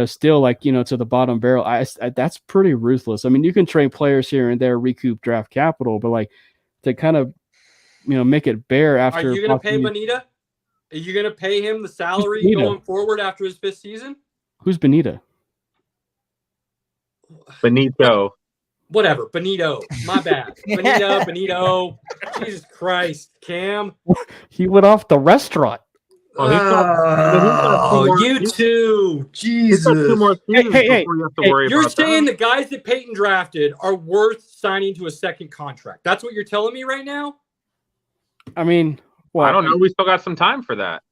still like to the bottom barrel. I that's pretty ruthless. I mean, you can trade players here and there, recoup draft capital, but like to kind of make it bare after. Are you going to pay Bonita? Are you going to pay him the salary going forward after his 5th season? Who's Bonita? Benito. Whatever. Benito. My bad. Benito. Jesus Christ. Cam. He went off the restaurant. You too. Jesus. Hey, you're saying the guys that Peyton drafted are worth signing to a second contract. That's what you're telling me right now? I mean, well, I don't know. We still got some time for that.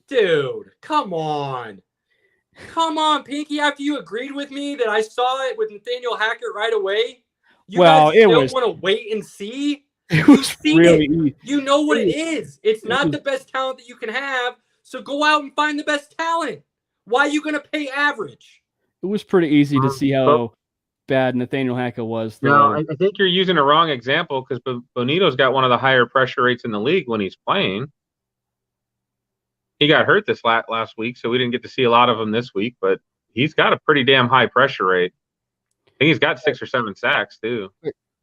Dude, come on. Come on, Pinky. After you agreed with me that I saw it with Nathaniel Hackett right away, you guys still want to wait and see? It was really. You know what it is. It's not the best talent that you can have, so go out and find the best talent. Why are you going to pay average? It was pretty easy to see how bad Nathaniel Hackett was. No, I think you're using a wrong example because Bonito's got one of the higher pressure rates in the league when he's playing. he got hurt this last week, so we didn't get to see a lot of him this week. But he's got a pretty damn high pressure rate. I think he's got 6 or 7 sacks too.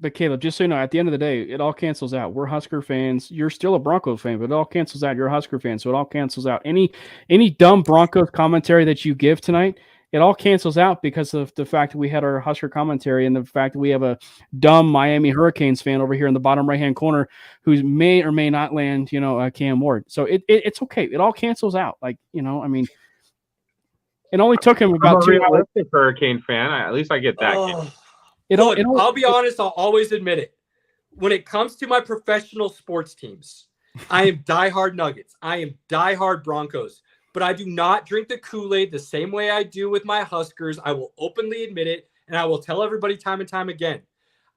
But Caleb, just so you know, at the end of the day, it all cancels out. We're Husker fans. You're still a Broncos fan, but it all cancels out. You're a Husker fan, so it all cancels out. Any dumb Broncos commentary that you give tonight, it all cancels out because of the fact that we had our Husker commentary and the fact that we have a dumb Miami Hurricanes fan over here in the bottom right-hand corner who may or may not land, Cam Ward. So it's okay. It all cancels out. Like, I mean, it only took him about 2 hours. I'm a realistic Hurricane fan. At least I get that. Look, I'll be honest. I'll always admit it. When it comes to my professional sports teams, I am diehard Nuggets. I am diehard Broncos. But I do not drink the Kool-Aid the same way I do with my Huskers. I will openly admit it, and I will tell everybody time and time again.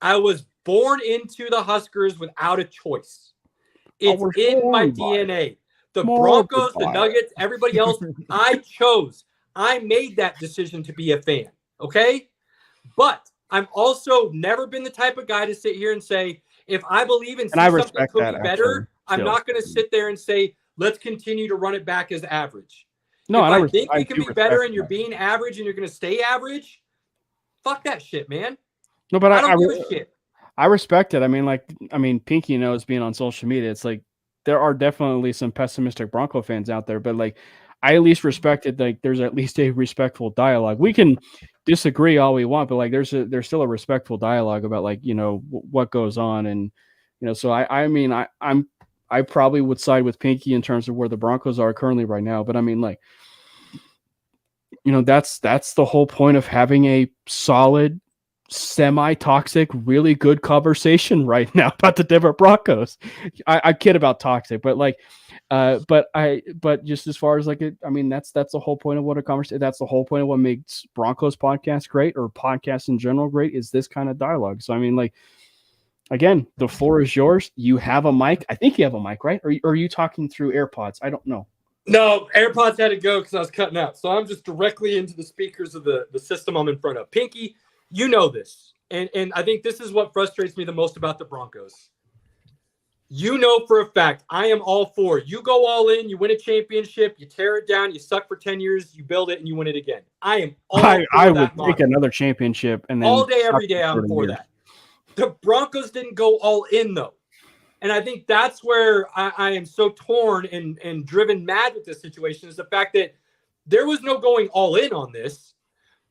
I was born into the Huskers without a choice. It's in my DNA. The Broncos, the Nuggets, everybody else, I chose. I made that decision to be a fan, okay? But I'm also never been the type of guy to sit here and say, if I believe in something could be better, I'm not going to sit there and say, let's continue to run it back as average. No, if I think we can be better and you're being average and you're going to stay average, fuck that shit, man. No, but I don't give a shit. I respect it. I mean, Pinky knows being on social media. It's like there are definitely some pessimistic Bronco fans out there, but like I at least respect it. Like there's at least a respectful dialogue. We can disagree all we want, but like there's still a respectful dialogue about like what goes on, and so I probably would side with Pinky in terms of where the Broncos are currently right now. But I mean, like, that's the whole point of having a solid, semi-toxic, really good conversation right now about the Denver Broncos. I kid about toxic, but like, but just as far as like it, I mean, that's the whole point of what a conversation. That's the whole point of what makes Broncos podcast great, or podcasts in general great, is this kind of dialogue. So I mean, like, again, the floor is yours. You have a mic. I think you have a mic, right? Or are you talking through AirPods? I don't know. No, AirPods had to go because I was cutting out. So I'm just directly into the speakers of the system I'm in front of. Pinky, you know this. And I think this is what frustrates me the most about the Broncos. You know for a fact, I am all for you go all in, you win a championship, you tear it down, you suck for 10 years, you build it, and you win it again. I am all for that. I would take another championship and then all day, every day I'm for that. The Broncos didn't go all in, though. And I think that's where I am so torn and driven mad with this situation, is the fact that there was no going all in on this.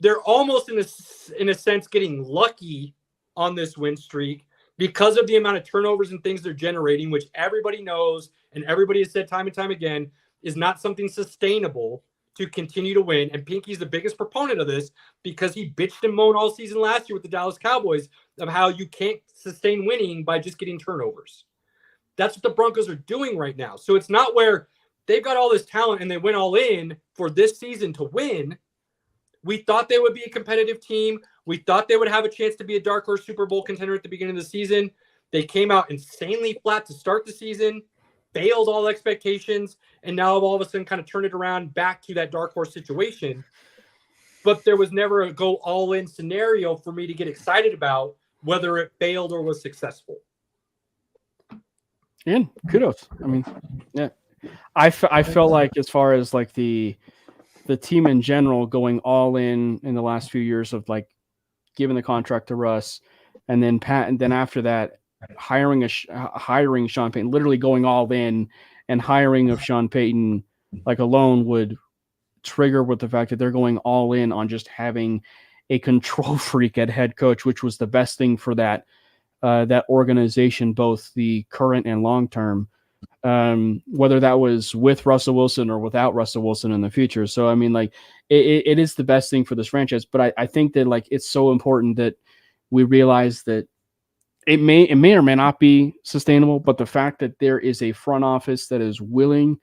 They're almost, in a sense, getting lucky on this win streak because of the amount of turnovers and things they're generating, which everybody knows and everybody has said time and time again is not something sustainable to continue to win. And Pinky's the biggest proponent of this because he bitched and moaned all season last year with the Dallas Cowboys of how you can't sustain winning by just getting turnovers. That's what the Broncos are doing right now. So it's not where they've got all this talent and they went all in for this season to win. We thought they would be a competitive team. We thought they would have a chance to be a dark horse Super Bowl contender at the beginning of the season. They came out insanely flat to start the season, failed all expectations, and now all of a sudden kind of turned it around back to that dark horse situation. But there was never a go all in scenario for me to get excited about, whether it failed or was successful. And kudos. I mean, yeah, I felt like as far as like the team in general going all in the last few years of like giving the contract to Russ, and then after that hiring Sean Payton, literally going all in and hiring of Sean Payton like alone would trigger with the fact that they're going all in on just having a control freak at head coach, which was the best thing for that organization, both the current and long term, whether that was with Russell Wilson or without Russell Wilson in the future. So, I mean, like it is the best thing for this franchise, but I think that like, it's so important that we realize that it may or may not be sustainable, but the fact that there is a front office that is willing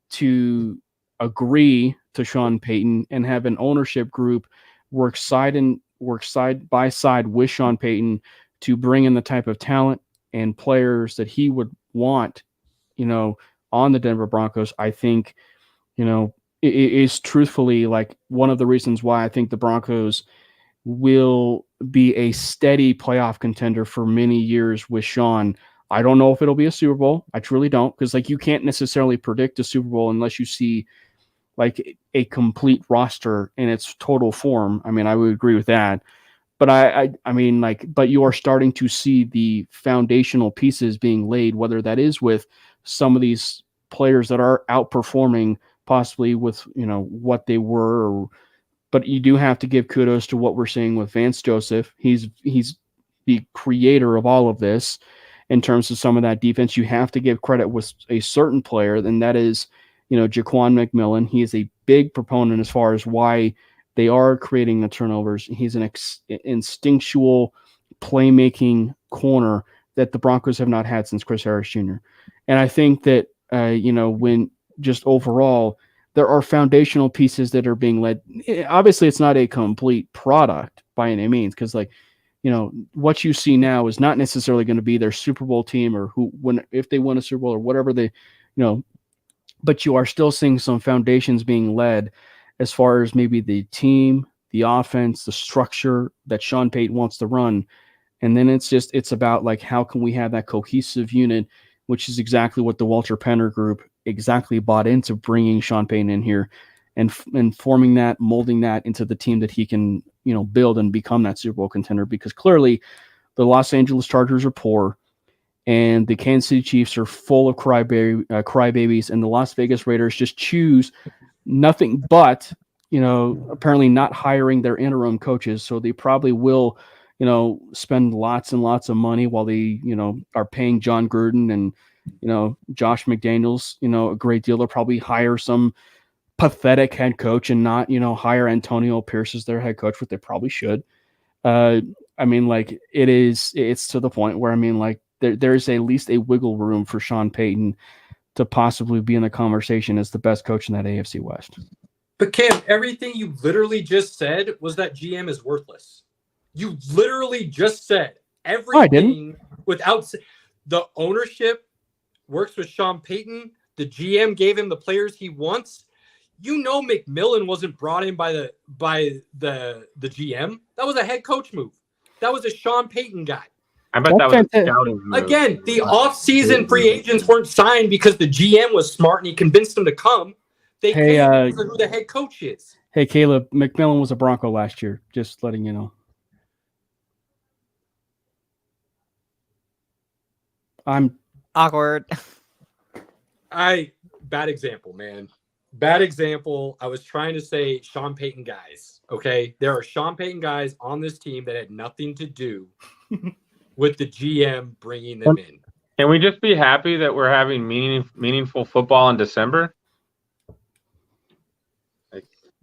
to agree to Sean Payton and have an ownership group work side by side with Sean Payton to bring in the type of talent and players that he would want, on the Denver Broncos, I think, it is truthfully like one of the reasons why I think the Broncos will be a steady playoff contender for many years with Sean. I don't know if it'll be a Super Bowl. I truly don't, because like you can't necessarily predict a Super Bowl unless you see like a complete roster in its total form. I mean, I would agree with that. But I mean, like, but you are starting to see the foundational pieces being laid, whether that is with some of these players that are outperforming possibly with, you know, what they were. But you do have to give kudos to what we're seeing with Vance Joseph. He's the creator of all of this in terms of some of that defense. You have to give credit with a certain player, and that is, you know, Jaquan McMillan. He is a big proponent as far as why they are creating the turnovers. He's an instinctual playmaking corner that the Broncos have not had since Chris Harris Jr. And I think that, you know, when just overall, there are foundational pieces that are being led. Obviously, it's not a complete product by any means, because, like, you know, what you see now is not necessarily going to be their Super Bowl team or if they win a Super Bowl or whatever they, you know, but you are still seeing some foundations being led as far as maybe the team, the offense, the structure that Sean Payton wants to run. And then it's about like, how can we have that cohesive unit, which is exactly what the Walter Penner group exactly bought into, bringing Sean Payton in here and forming that, molding that into the team that he can, you know, build and become that Super Bowl contender. Because clearly the Los Angeles Chargers are poor and the Kansas City Chiefs are full of crybabies, and the Las Vegas Raiders just choose nothing but, you know, apparently not hiring their interim coaches. So they probably will, you know, spend lots and lots of money while they, you know, are paying John Gruden and, you know, Josh McDaniels, you know, a great deal. They'll probably hire some pathetic head coach and not, you know, hire Antonio Pierce as their head coach, what they probably should. I mean, like, it's to the point where, I mean, like, there's at least a wiggle room for Sean Payton to possibly be in the conversation as the best coach in that AFC West. But Cam, everything you literally just said was that GM is worthless. You literally just said everything without the ownership works with Sean Payton. The GM gave him the players he wants. You know, McMillan wasn't brought in by the GM. That was a head coach move. That was a Sean Payton guy. I bet that was a scouting move. Again, the off-season free agents weren't signed because the GM was smart and he convinced them to come. They came because of who the head coach is. Hey, Caleb, McMillan was a Bronco last year. Just letting you know. I'm awkward. Bad example, man. Bad example. I was trying to say Sean Payton guys. Okay, there are Sean Payton guys on this team that had nothing to do with the GM bringing them in. Can we just be happy that we're having meaningful football in December?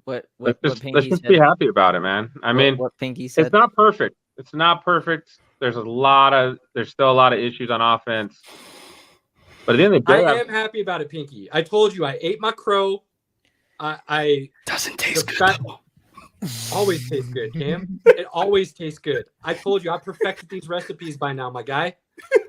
Like, let's just be happy about it, man. I mean, what Pinky said. It's not perfect. It's not perfect. There's still a lot of issues on offense. But at the end of the day, I am happy about it, Pinky. I told you I ate my crow. I doesn't taste good. Always tastes good, Cam. It always tastes good. I told you I perfected these recipes by now, my guy.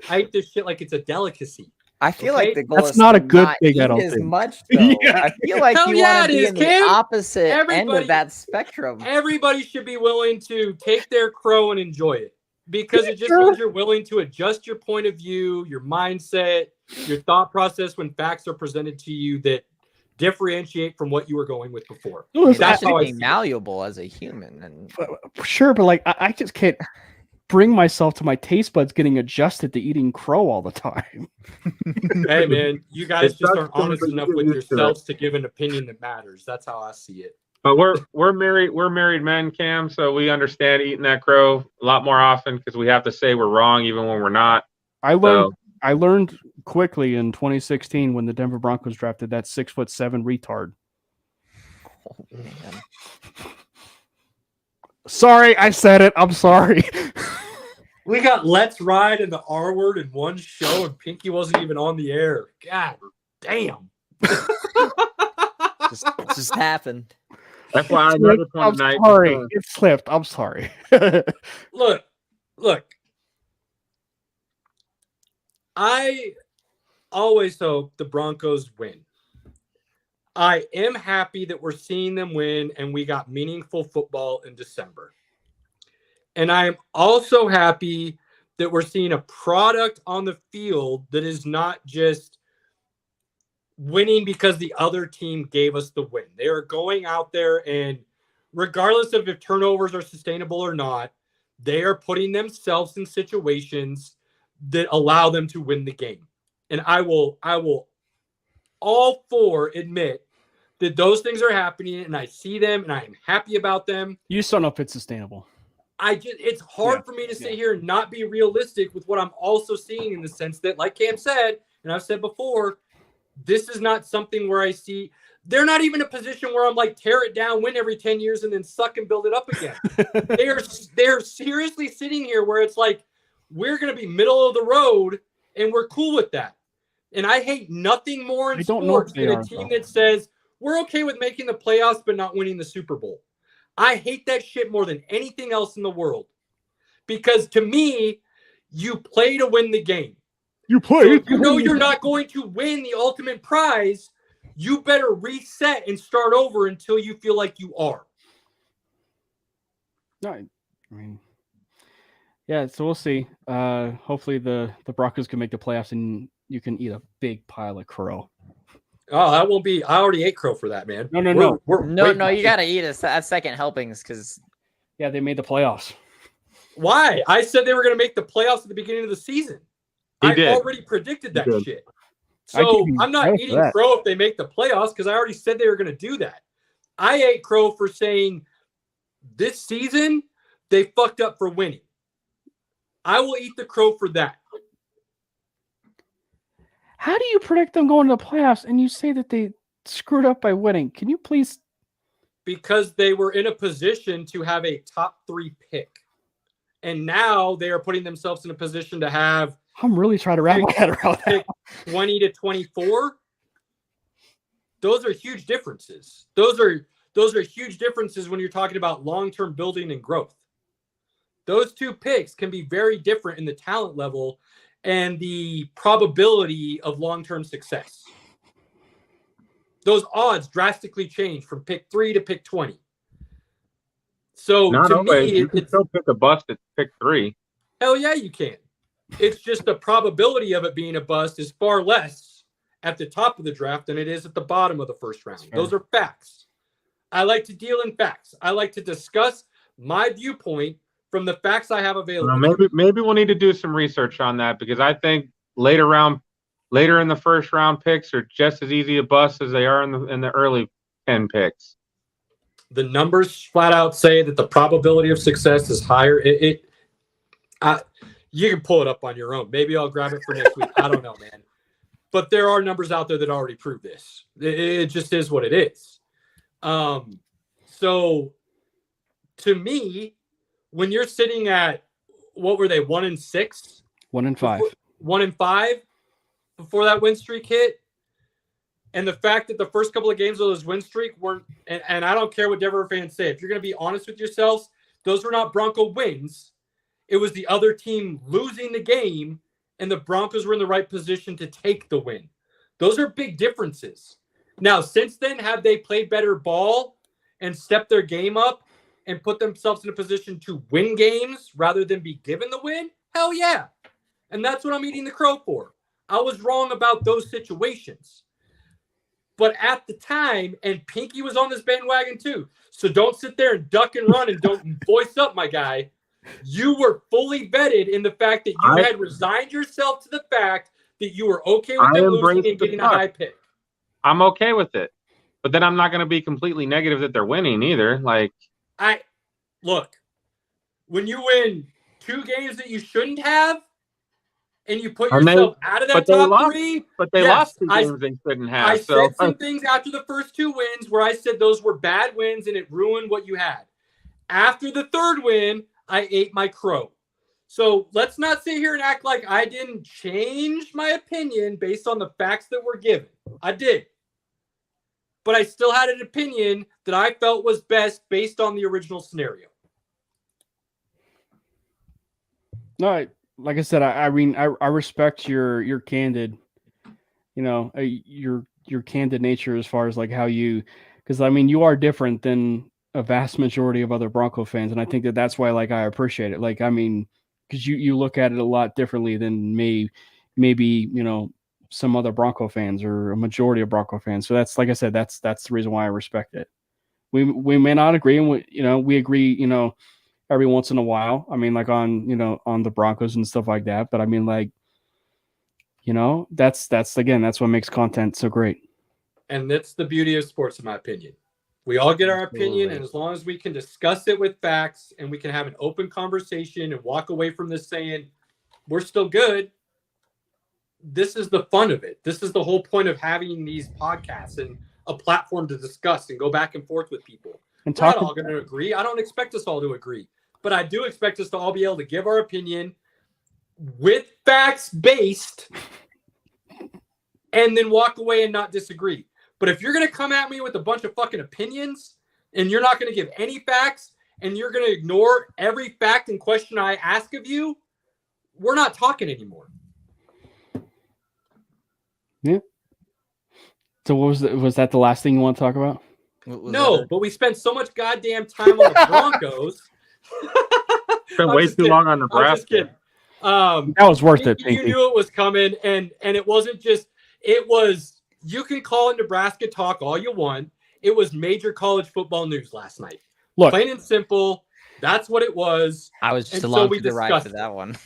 I eat this shit like it's a delicacy. I feel like the goal That's is not a to good not thing. I eat don't as think. much. Though. Yeah. I feel like Hell you yeah, want to it be is, in Cam. the opposite end Everybody- of that spectrum. Everybody should be willing to take their crow and enjoy it, because it just means you're willing to adjust your point of view, your mindset, your thought process when facts are presented to you that differentiate from what you were going with before. You're That's how I be see it. malleable as a human, and Sure, but like I just can't bring myself to my taste buds getting adjusted to eating crow all the time. Hey man, you guys It just does aren't honest something enough to with get used to yourselves to give an opinion that matters. That's how I see it. But we're married men, Cam, so we understand eating that crow a lot more often because we have to say we're wrong even when we're not. I learned quickly in 2016 when the Denver Broncos drafted that 6'7" retard. oh, man. Sorry, I said it. I'm sorry. We got Let's Ride and the R word in one show, and Pinky wasn't even on the air. God damn. just happened. That's why I never I'm tonight. sorry. It slipped. I'm sorry. Look. I always hope the Broncos win. I am happy that we're seeing them win and we got meaningful football in December. And I am also happy that we're seeing a product on the field that is not just winning because the other team gave us the win. They are going out there and regardless of if turnovers are sustainable or not, they are putting themselves in situations that allow them to win the game. And I will all for admit that those things are happening and I see them and I am happy about them. You just don't know if it's sustainable. It's hard for me to sit here and not be realistic with what I'm also seeing in the sense that, like Cam said, and I've said before, this is not something where I see they're not even in a position where I'm like tear it down, win every 10 years, and then suck and build it up again. They're seriously sitting here where it's like we're going to be middle of the road and we're cool with that. And I hate nothing more in sports than a team that says we're okay with making the playoffs but not winning the Super Bowl. I hate that shit more than anything else in the world. Because to me, you play to win the game. You play. So if you know you're not going to win the ultimate prize, you better reset and start over until you feel like you are. I mean, yeah, so we'll see. Hopefully the Broncos can make the playoffs and you can eat a big pile of crow. Oh, that won't be. I already ate crow for that, man. No. No, you got to eat a second helpings because. Yeah, they made the playoffs. Why? I said they were going to make the playoffs at the beginning of the season. I already predicted that shit. So I'm not eating crow if they make the playoffs because I already said they were going to do that. I ate crow for saying this season they fucked up for winning. I will eat the crow for that. How do you predict them going to the playoffs and you say that they screwed up by winning? Can you please? Because they were in a position to have a top 3 pick. And now they are putting themselves in a position to have. I'm really trying to wrap my head around that. 20 to 24. Those are huge differences. Those are huge differences when you're talking about long-term building and growth. Those 2 picks can be very different in the talent level and the probability of long-term success. Those odds drastically change from pick 3 to pick 20. So not to always. me, You can still pick a bust at pick 3. Hell yeah, you can. It's just the probability of it being a bust is far less at the top of the draft than it is at the bottom of the first round. Those are facts. I like to deal in facts. I like to discuss my viewpoint from the facts I have available. Maybe we'll need to do some research on that because I think later in the first round picks are just as easy a bust as they are in the early 10 picks. The numbers flat out say that the probability of success is higher. You can pull it up on your own. Maybe I'll grab it for next week. I don't know, man. But there are numbers out there that already prove this. It just is what it is. So to me, when you're sitting at, what were they, 1-6? 1-5. 1-5 before that win streak hit. And the fact that the first couple of games of those win streak weren't, and I don't care what Denver fans say, if you're going to be honest with yourselves, those were not Bronco wins. It was the other team losing the game, and the Broncos were in the right position to take the win. Those are big differences. Now, since then, have they played better ball and stepped their game up and put themselves in a position to win games rather than be given the win? Hell yeah. And that's what I'm eating the crow for. I was wrong about those situations. But at the time, and Pinky was on this bandwagon too, so don't sit there and duck and run and don't voice up, my guy. You were fully vetted in the fact that you had resigned yourself to the fact that you were okay with them losing and getting a high pick. I'm okay with it. But then I'm not going to be completely negative that they're winning either. Look, when you win 2 games that you shouldn't have, and you put yourself out of that top 3. But they lost 2 games they shouldn't have. I said some things after the first 2 wins where I said those were bad wins and it ruined what you had. After the 3rd win, I ate my crow. So let's not sit here and act like I didn't change my opinion based on the facts that were given. I did. But I still had an opinion that I felt was best based on the original scenario. No, like I said, I mean, I respect your candid, your candid nature as far as like how you, because I mean, you are different than a vast majority of other Bronco fans, and I think that's why like I appreciate it. Like, I mean, because you look at it a lot differently than maybe some other Bronco fans or a majority of Bronco fans. So that's, like I said, that's the reason why I respect it. We may not agree, and we agree, every once in a while. I mean, like on the Broncos and stuff like that. But I mean, like, that's what makes content so great. And that's the beauty of sports, in my opinion. We all get our opinion, Absolutely. and as long as we can discuss it with facts and we can have an open conversation and walk away from this saying we're still good, this is the fun of it. This is the whole point of having these podcasts and a platform to discuss and go back and forth with people. And We're not all going to agree. I don't expect us all to agree, but I do expect us to all be able to give our opinion with facts based and then walk away and not disagree. But if you're going to come at me with a bunch of fucking opinions and you're not going to give any facts and you're going to ignore every fact and question I ask of you, we're not talking anymore. Yeah. So was that the last thing you want to talk about? No, but we spent so much goddamn time on the Broncos. Spent way too long on I'm just Nebraska. kidding. That was worth it. You Pinky. knew it was coming, and it wasn't just. It was. You can call it Nebraska talk all you want. It was major college football news last night. Look, Plain and simple. That's what it was. I was just And along so we for the ride discussed for that one.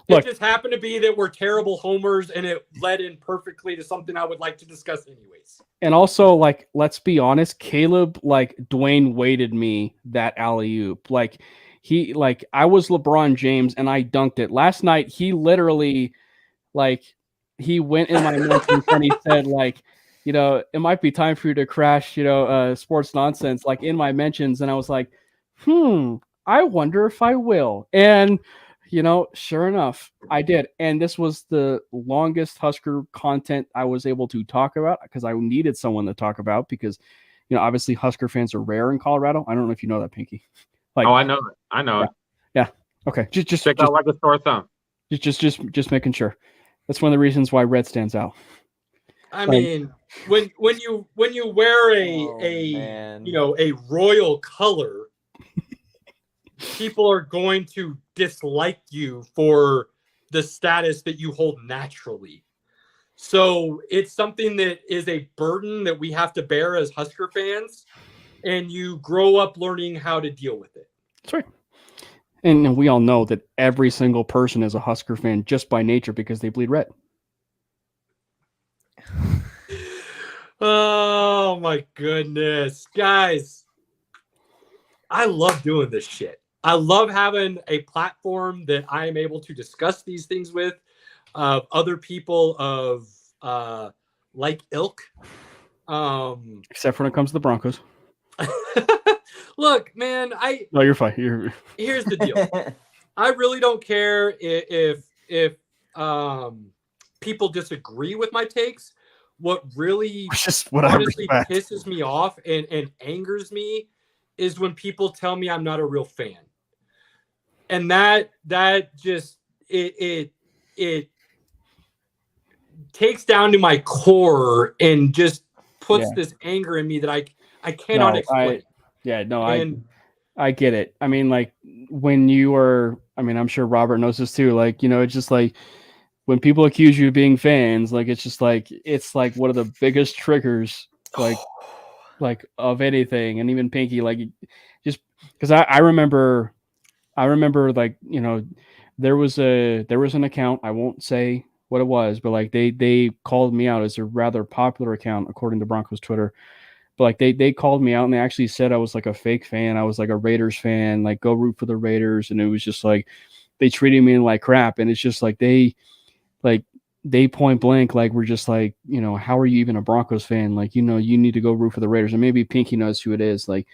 Look. It just happened to be that we're terrible homers, and it led in perfectly to something I would like to discuss anyways. And also, like, let's be honest, Caleb, like, Dwayne weighted me that alley-oop. Like, I was LeBron James, and I dunked it. Last night, he literally, like, he went in my mentions and he said, like, it might be time for you to crash, sports nonsense, like, in my mentions. And I was like, I wonder if I will. And sure enough, I did. And this was the longest Husker content I was able to talk about because I needed someone to talk about because, obviously Husker fans are rare in Colorado. I don't know if you know that, Pinky. Like, I know it. I know it. Yeah. Okay. Just Stick out like a sore thumb. Just making sure. That's one of the reasons why red stands out. I mean, when you wear a royal color, people are going to dislike you for the status that you hold naturally. So it's something that is a burden that we have to bear as Husker fans, and you grow up learning how to deal with it. That's right. And we all know that every single person is a Husker fan just by nature because they bleed red. Oh my goodness. Guys, I love doing this shit. I love having a platform that I am able to discuss these things with other people of like ilk. Except when it comes to the Broncos. Look, man, No, you're fine. Here's the deal. I really don't care if people disagree with my takes. What really just what honestly I respect. pisses me off and angers me is when people tell me I'm not a real fan. And that just it takes down to my core and just puts this anger in me that I cannot explain. I get it. I mean, like when you are, I'm sure Robert knows this too. Like, it's just like when people accuse you of being fans, like, it's like one of the biggest triggers, like of anything. And even Pinky, like, just because I remember like, there was an account, I won't say what it was, but like they called me out as a rather popular account according to Broncos Twitter. But like they called me out and they actually said I was like a fake fan. I was like a Raiders fan, like go root for the Raiders. And it was just like they treated me like crap. And it's just like they point blank, like we're just like, how are you even a Broncos fan? Like, you need to go root for the Raiders. And maybe Pinky knows who it is, like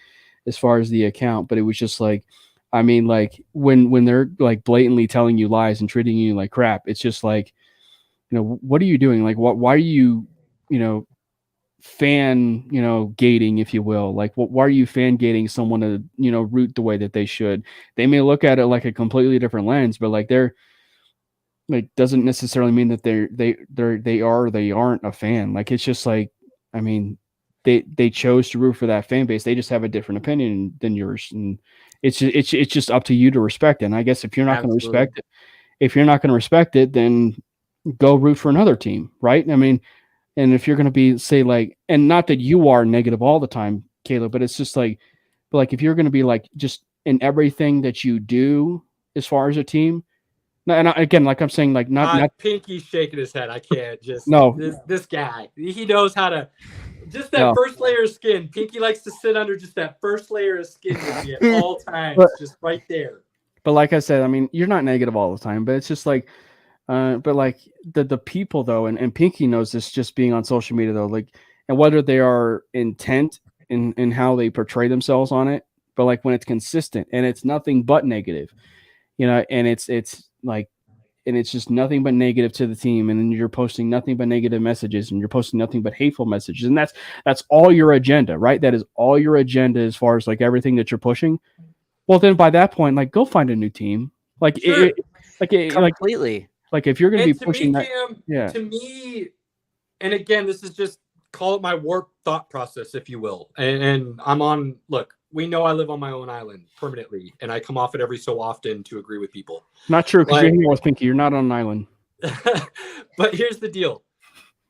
as far as the account. But it was just like, I mean, like when they're like blatantly telling you lies and treating you like crap, it's just like, what are you doing? Like, why are you, fan, gating, if you will? Like, why are you fan gating someone to, root the way that they should? They may look at it like a completely different lens, but like they're like, doesn't necessarily mean that they aren't a fan. Like, it's just like, I mean, they chose to root for that fan base. They just have a different opinion than yours, and it's just up to you to respect it. And I guess if you're not going to respect it, then go root for another team, right? I mean, and if you're going to be say like, and not that you are negative all the time, Caleb, but it's just like, if you're going to be like just in everything that you do as far as a team. And again, like I'm saying, like not Pinky's shaking his head. I can't just this guy. He knows how to just that first layer of skin. Pinky likes to sit under just that first layer of skin with me at all times, just right there. But like I said, I mean, you're not negative all the time, but it's just like, but like the people though, and Pinky knows this just being on social media though, like, and whether they are intent in how they portray themselves on it, but like when it's consistent and it's nothing but negative, and it's like, and it's just nothing but negative to the team, and then you're posting nothing but negative messages, and you're posting nothing but hateful messages, and that's all your agenda, right? That is all your agenda as far as like everything that you're pushing. Well, then by that point, like, go find a new team, like sure. Completely. Like if you're going to be pushing that, to me, and again, this is just call it my warped thought process, if you will, and I'm on. Look, we know I live on my own island permanently, and I come off it every so often to agree with people. Not true, because you're here with Pinky. You're not on an island. But here's the deal.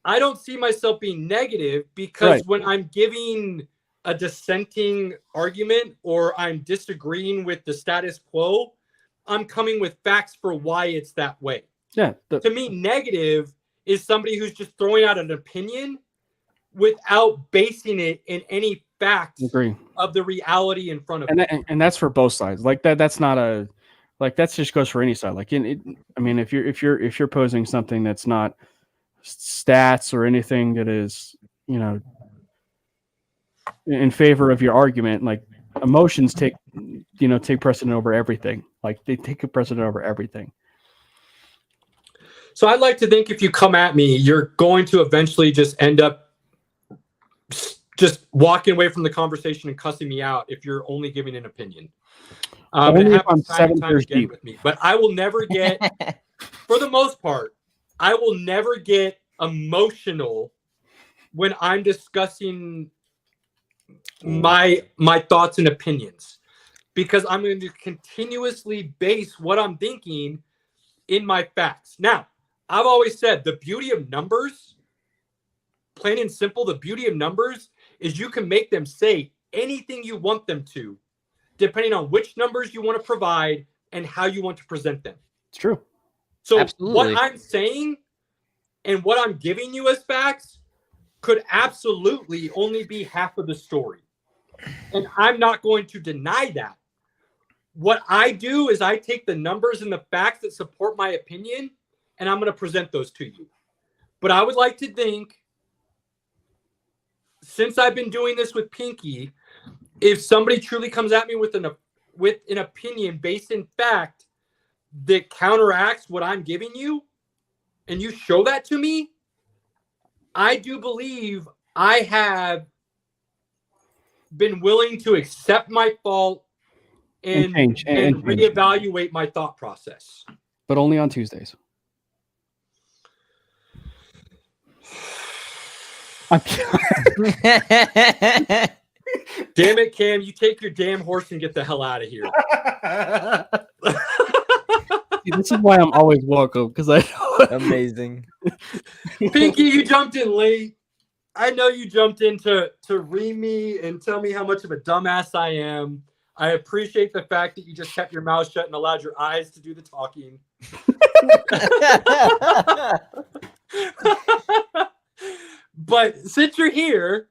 I don't see myself being negative because when I'm giving a dissenting argument or I'm disagreeing with the status quo, I'm coming with facts for why it's that way. Yeah. To me, negative is somebody who's just throwing out an opinion without basing it in any facts of the reality in front of them. And that's for both sides. Like that's not a, like that just goes for any side. Like I mean, if you're posing something that's not stats or anything that is, in favor of your argument, like emotions take precedent over everything. Like they take a precedent over everything. So I'd like to think if you come at me, you're going to eventually just end up just walking away from the conversation and cussing me out if you're only giving an opinion. Only if I'm 7 years deep with me. But I will never get, for the most part, I will never get emotional when I'm discussing my thoughts and opinions, because I'm going to continuously base what I'm thinking in my facts. Now, I've always said the beauty of numbers, plain and simple, the beauty of numbers is you can make them say anything you want them to, depending on which numbers you want to provide and how you want to present them. It's true. So Absolutely. What I'm saying and what I'm giving you as facts could absolutely only be half of the story. And I'm not going to deny that. What I do is I take the numbers and the facts that support my opinion, and I'm going to present those to you. But I would like to think, since I've been doing this with Pinky, if somebody truly comes at me with an opinion based in fact that counteracts what I'm giving you, and you show that to me, I do believe I have been willing to accept my fault and reevaluate my thought process. But only on Tuesdays. Damn it, Cam, you take your damn horse and get the hell out of here. This is why I'm always welcome, because I know. Amazing. Pinky, you jumped in late. I know you jumped in to ream me and tell me how much of a dumbass I am. I appreciate the fact that you just kept your mouth shut and allowed your eyes to do the talking. But since you're here,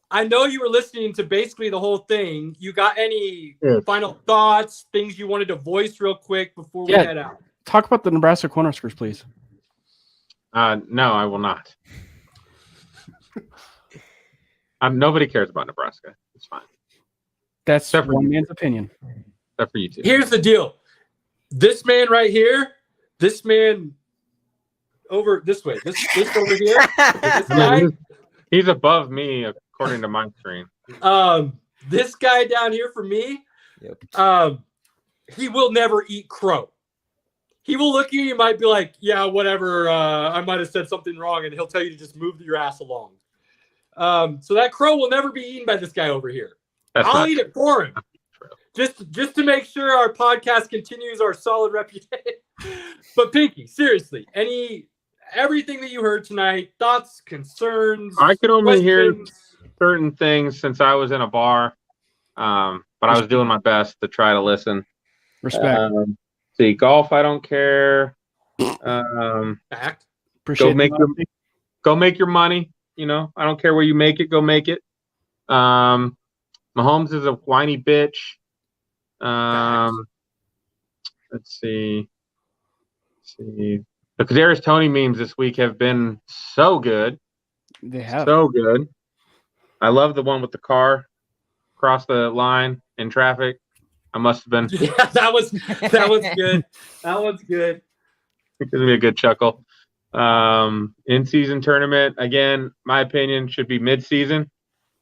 I know you were listening to basically the whole thing. You got any final thoughts, things you wanted to voice real quick before we head out? Talk about the Nebraska Cornhuskers, please. No, I will not. Nobody cares about Nebraska. It's fine. That's one man's opinion. Except for you two. Here's the deal. This man right here, this man over this way, this over here, this guy, he's above me according to my screen. This guy down here for me, he will never eat crow. He will look at you, you might be like, yeah, whatever, I might have said something wrong, and he'll tell you to just move your ass along. So that crow will never be eaten by this guy over here. That's I'll not eat it for him. Just to make sure our podcast continues our solid reputation. But Pinky, seriously, everything that you heard tonight, thoughts, concerns, I could only hear questions? certain things since I was in a bar, but I was doing my best to try to listen. Respect. See, golf, I don't care. Fact. Appreciate Go make your money. You know, I don't care where you make it. Go make it. Mahomes is a whiny bitch. Let's see. The Kadarius Toney memes this week have been so good. They have. So good. I love the one with the car across the line in traffic. I must have been. Yeah, that was good. That one's good. It gives me a good chuckle. In-season tournament, again, my opinion should be mid-season,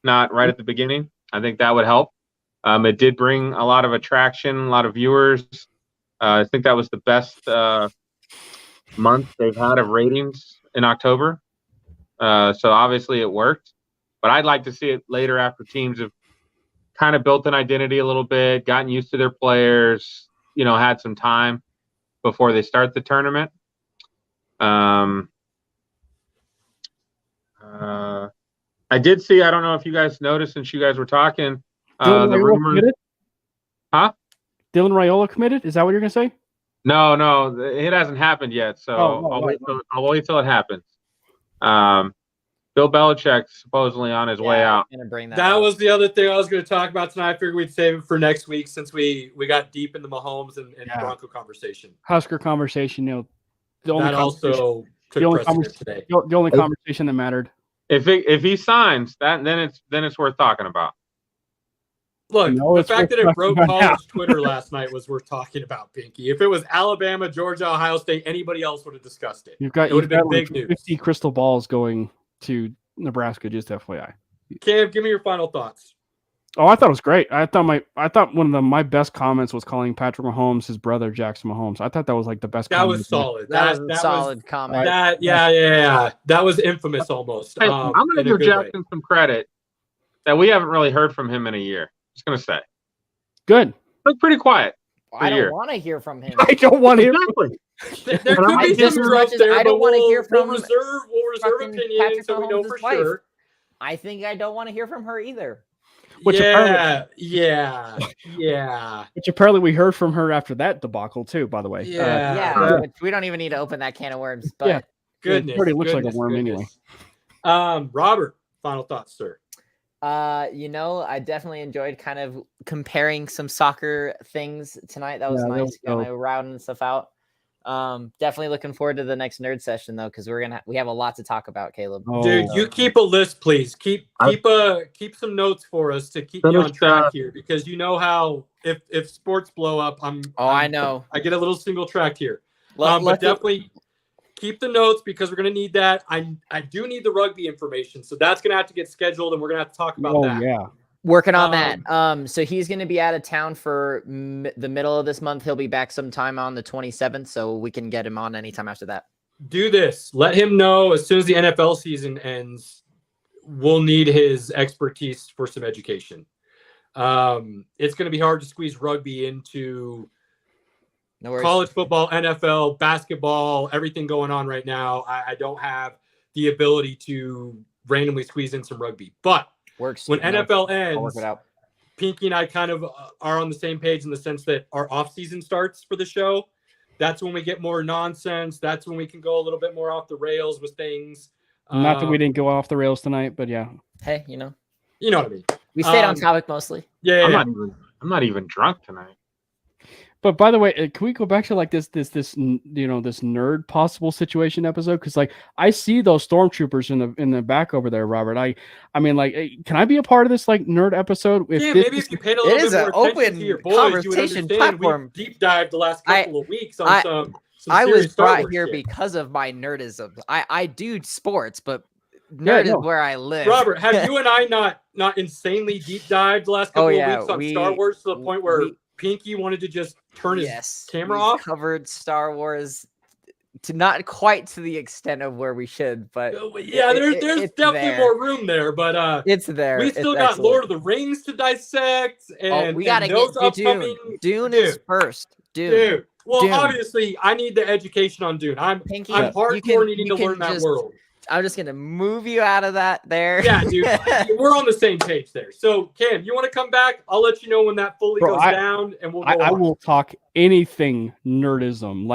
not right at the beginning. I think that would help. It did bring a lot of attraction, a lot of viewers. I think that was the best month they've had of ratings in October. So obviously it worked. But I'd like to see it later after teams have kind of built an identity a little bit, gotten used to their players, had some time before they start the tournament. I did see, I don't know if you guys noticed since you guys were talking, Dylan the Raiola rumor. committed? Huh? Dylan Raiola committed? Is that what you're going to say? No, it hasn't happened yet. So I'll wait till it happens. Bill Belichick's supposedly on his way out. I'm gonna bring That was the other thing I was going to talk about tonight. I figured we'd save it for next week since we got deep in the Mahomes and Bronco conversation. Husker conversation, the only That also took precedent today. the only conversation that mattered. If he signs that, then it's worth talking about. Look, No, the it's fact that worth it broke talking about college Twitter last night was worth talking about, Pinky. If it was Alabama, Georgia, Ohio State, anybody else would have discussed it. You've got It would have been like big news. 50 crystal balls going to Nebraska, just FYI. Cam, give me your final thoughts. Oh, I thought it was great. I thought one of my best comments was calling Patrick Mahomes his brother Jackson Mahomes. I thought that was like the best. That comment was solid. That was a solid comment. Yeah. That was infamous almost. Hey, I'm going to give Jackson some credit that we haven't really heard from him in a year. Just going to say. Good. Look pretty quiet. I don't want to hear from him. I don't want to hear. Exactly. There could be just some as growth much as there, I but don't want to hear from we'll reserve fucking opinion Patrick until we know Mahomes' for wife. sure. I think I don't want to hear from her either. Which yeah. Which apparently we heard from her after that debacle too. By the way. But we don't even need to open that can of worms. But Yeah. Goodness. It already looks like a goodness, worm goodness. Robert, final thoughts, sir. I definitely enjoyed kind of comparing some soccer things tonight. That was Yeah, that nice, was kind dope. of rounding stuff out. Definitely looking forward to the next nerd session though, because we have a lot to talk about, Caleb. Oh, Dude, you keep a list, please. Keep some notes for us to keep me on track here, because you know how if sports blow up, I know. I get a little single track here. Let But definitely keep the notes because we're gonna need that. I do need the rugby information, so that's gonna have to get scheduled, and we're gonna have to talk about that. yeah. Working on that. So he's going to be out of town for the middle of this month. He'll be back sometime on the 27th, so we can get him on anytime after that. Do this. Let him know as soon as the NFL season ends. We'll need his expertise for some education. It's going to be hard to squeeze rugby into No worries. college football, NFL, basketball, everything going on right now. I don't have the ability to randomly squeeze in some rugby, but Works. when NFL I'll work ends, it out. Pinky and I kind of are on the same page in the sense that our off season starts for the show. That's when we get more nonsense. That's when we can go a little bit more off the rails with things. Not that we didn't go off the rails tonight, but yeah. Hey, You know what I mean? we stayed on topic mostly. Yeah. I'm not even drunk tonight. But by the way, can we go back to like this nerd possible situation episode? Because like I see those stormtroopers in the back over there, Robert. I mean, like, can I be a part of this like nerd episode? Maybe if you paid a little It is bit an more attention open to your boys, conversation you would understand. platform. We deep dived the last couple of weeks on some I serious was Star brought Wars here shit. because of my nerdism. I do sports, but nerd is where I live. Robert, have you and I not insanely deep dived the last couple of weeks on Star Wars to the point where Pinky wanted to just turn his camera off? Covered Star Wars to not quite to the extent of where we should, but Yeah, there's it's definitely there. more room there, but It's there. we It's still got excellent. Lord of the Rings to dissect, and we gotta and those get to upcoming Dune. Dune is first. Dune. Well, Dune. obviously, I need the education on Dune. I'm Pinky, hardcore needing you to can learn that just- world. I'm just gonna move you out of that there. Yeah, dude, we're on the same page there. So, Cam, you want to come back? I'll let you know when that fully Bro, goes down, and we'll go I on. will talk anything nerdism.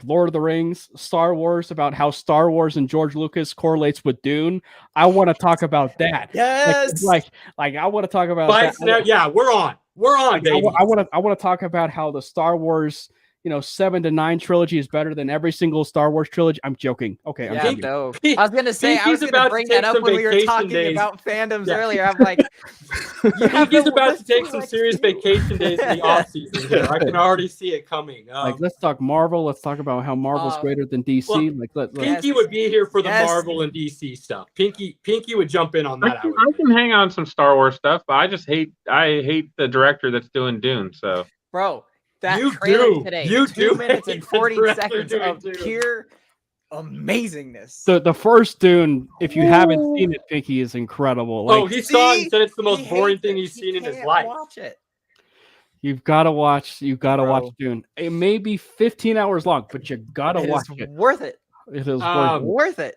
Lord of the Rings, Star Wars, about how Star Wars and George Lucas correlates with Dune. I want to talk about that. Yes. Like I want to talk about Bites that. now, yeah, we're on. We're on, baby. I want to talk about how the Star Wars 7 to 9 trilogy is better than every single Star Wars trilogy. I'm joking. Okay, I'm Yeah, joking. no. I was gonna say, I Pinky's was about gonna to bring take that up some when we were vacation talking days. about fandoms Yeah. earlier. I'm like, you have Pinky's the about to list take for some next serious year. vacation days in the off season here. I can already see it coming. Let's talk Marvel. Let's talk about how Marvel's greater than DC. well, let's Pinky would be here for the Yes. Marvel and DC stuff. Pinky would jump in on I that. can hang on some Star Wars stuff, but I hate the director that's doing Dune. So Bro, that You trailer do. today, You 2 do minutes hate and the 40 director seconds doing of Dune. pure amazingness. the first Dune, if you haven't seen it, Pinky, is incredible. Like, He saw it and said it's the most He boring hates thing it. he's He seen in his can't life. Watch it. you've got to watch Bro. Dune. It may be 15 hours long, but you got to It watch is it. worth it. It is Worth it.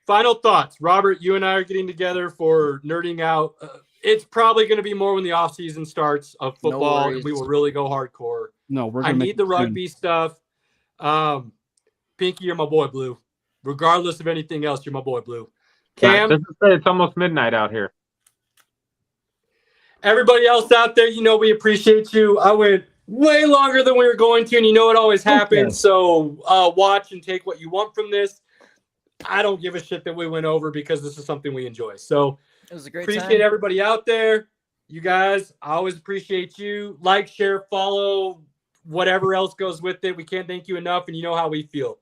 Final thoughts, Robert. You and I are getting together for nerding out. It's probably going to be more when the off season starts of No football, worries. and we will really go hardcore. No, we're I gonna need the rugby stuff. Pinky, you're my boy, Blue. Regardless of anything else, you're my boy, Blue. Cam, it's almost midnight out here. everybody else out there, we appreciate you. I went way longer than we were going to, and it always happens. Okay. So watch and take what you want from this. I don't give a shit that we went over because this is something we enjoy. So It was a great appreciate time. everybody out there. You guys, I always appreciate you. Like, share, follow, whatever else goes with it. We can't thank you enough, and you know how we feel.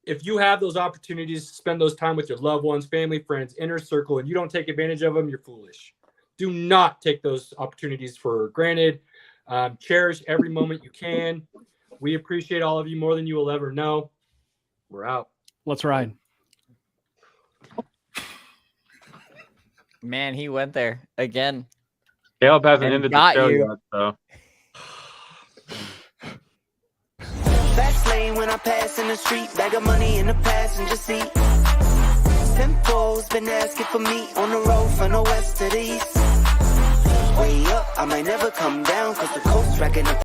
If you have those opportunities to spend those time with your loved ones, family, friends, inner circle, and you don't take advantage of them, you're foolish. Do not take those opportunities for granted. Cherish every moment you can. We appreciate all of you more than you will ever know. We're out. Let's ride. Man, he went there again. Caleb hasn't And ended the got show you. yet, so. Fast lane when I pass in the street, bag of money in the passenger seat. Simcoe's been asking for me on the road from the west to the east. Way up, I might never come down, cause the coast's racking up.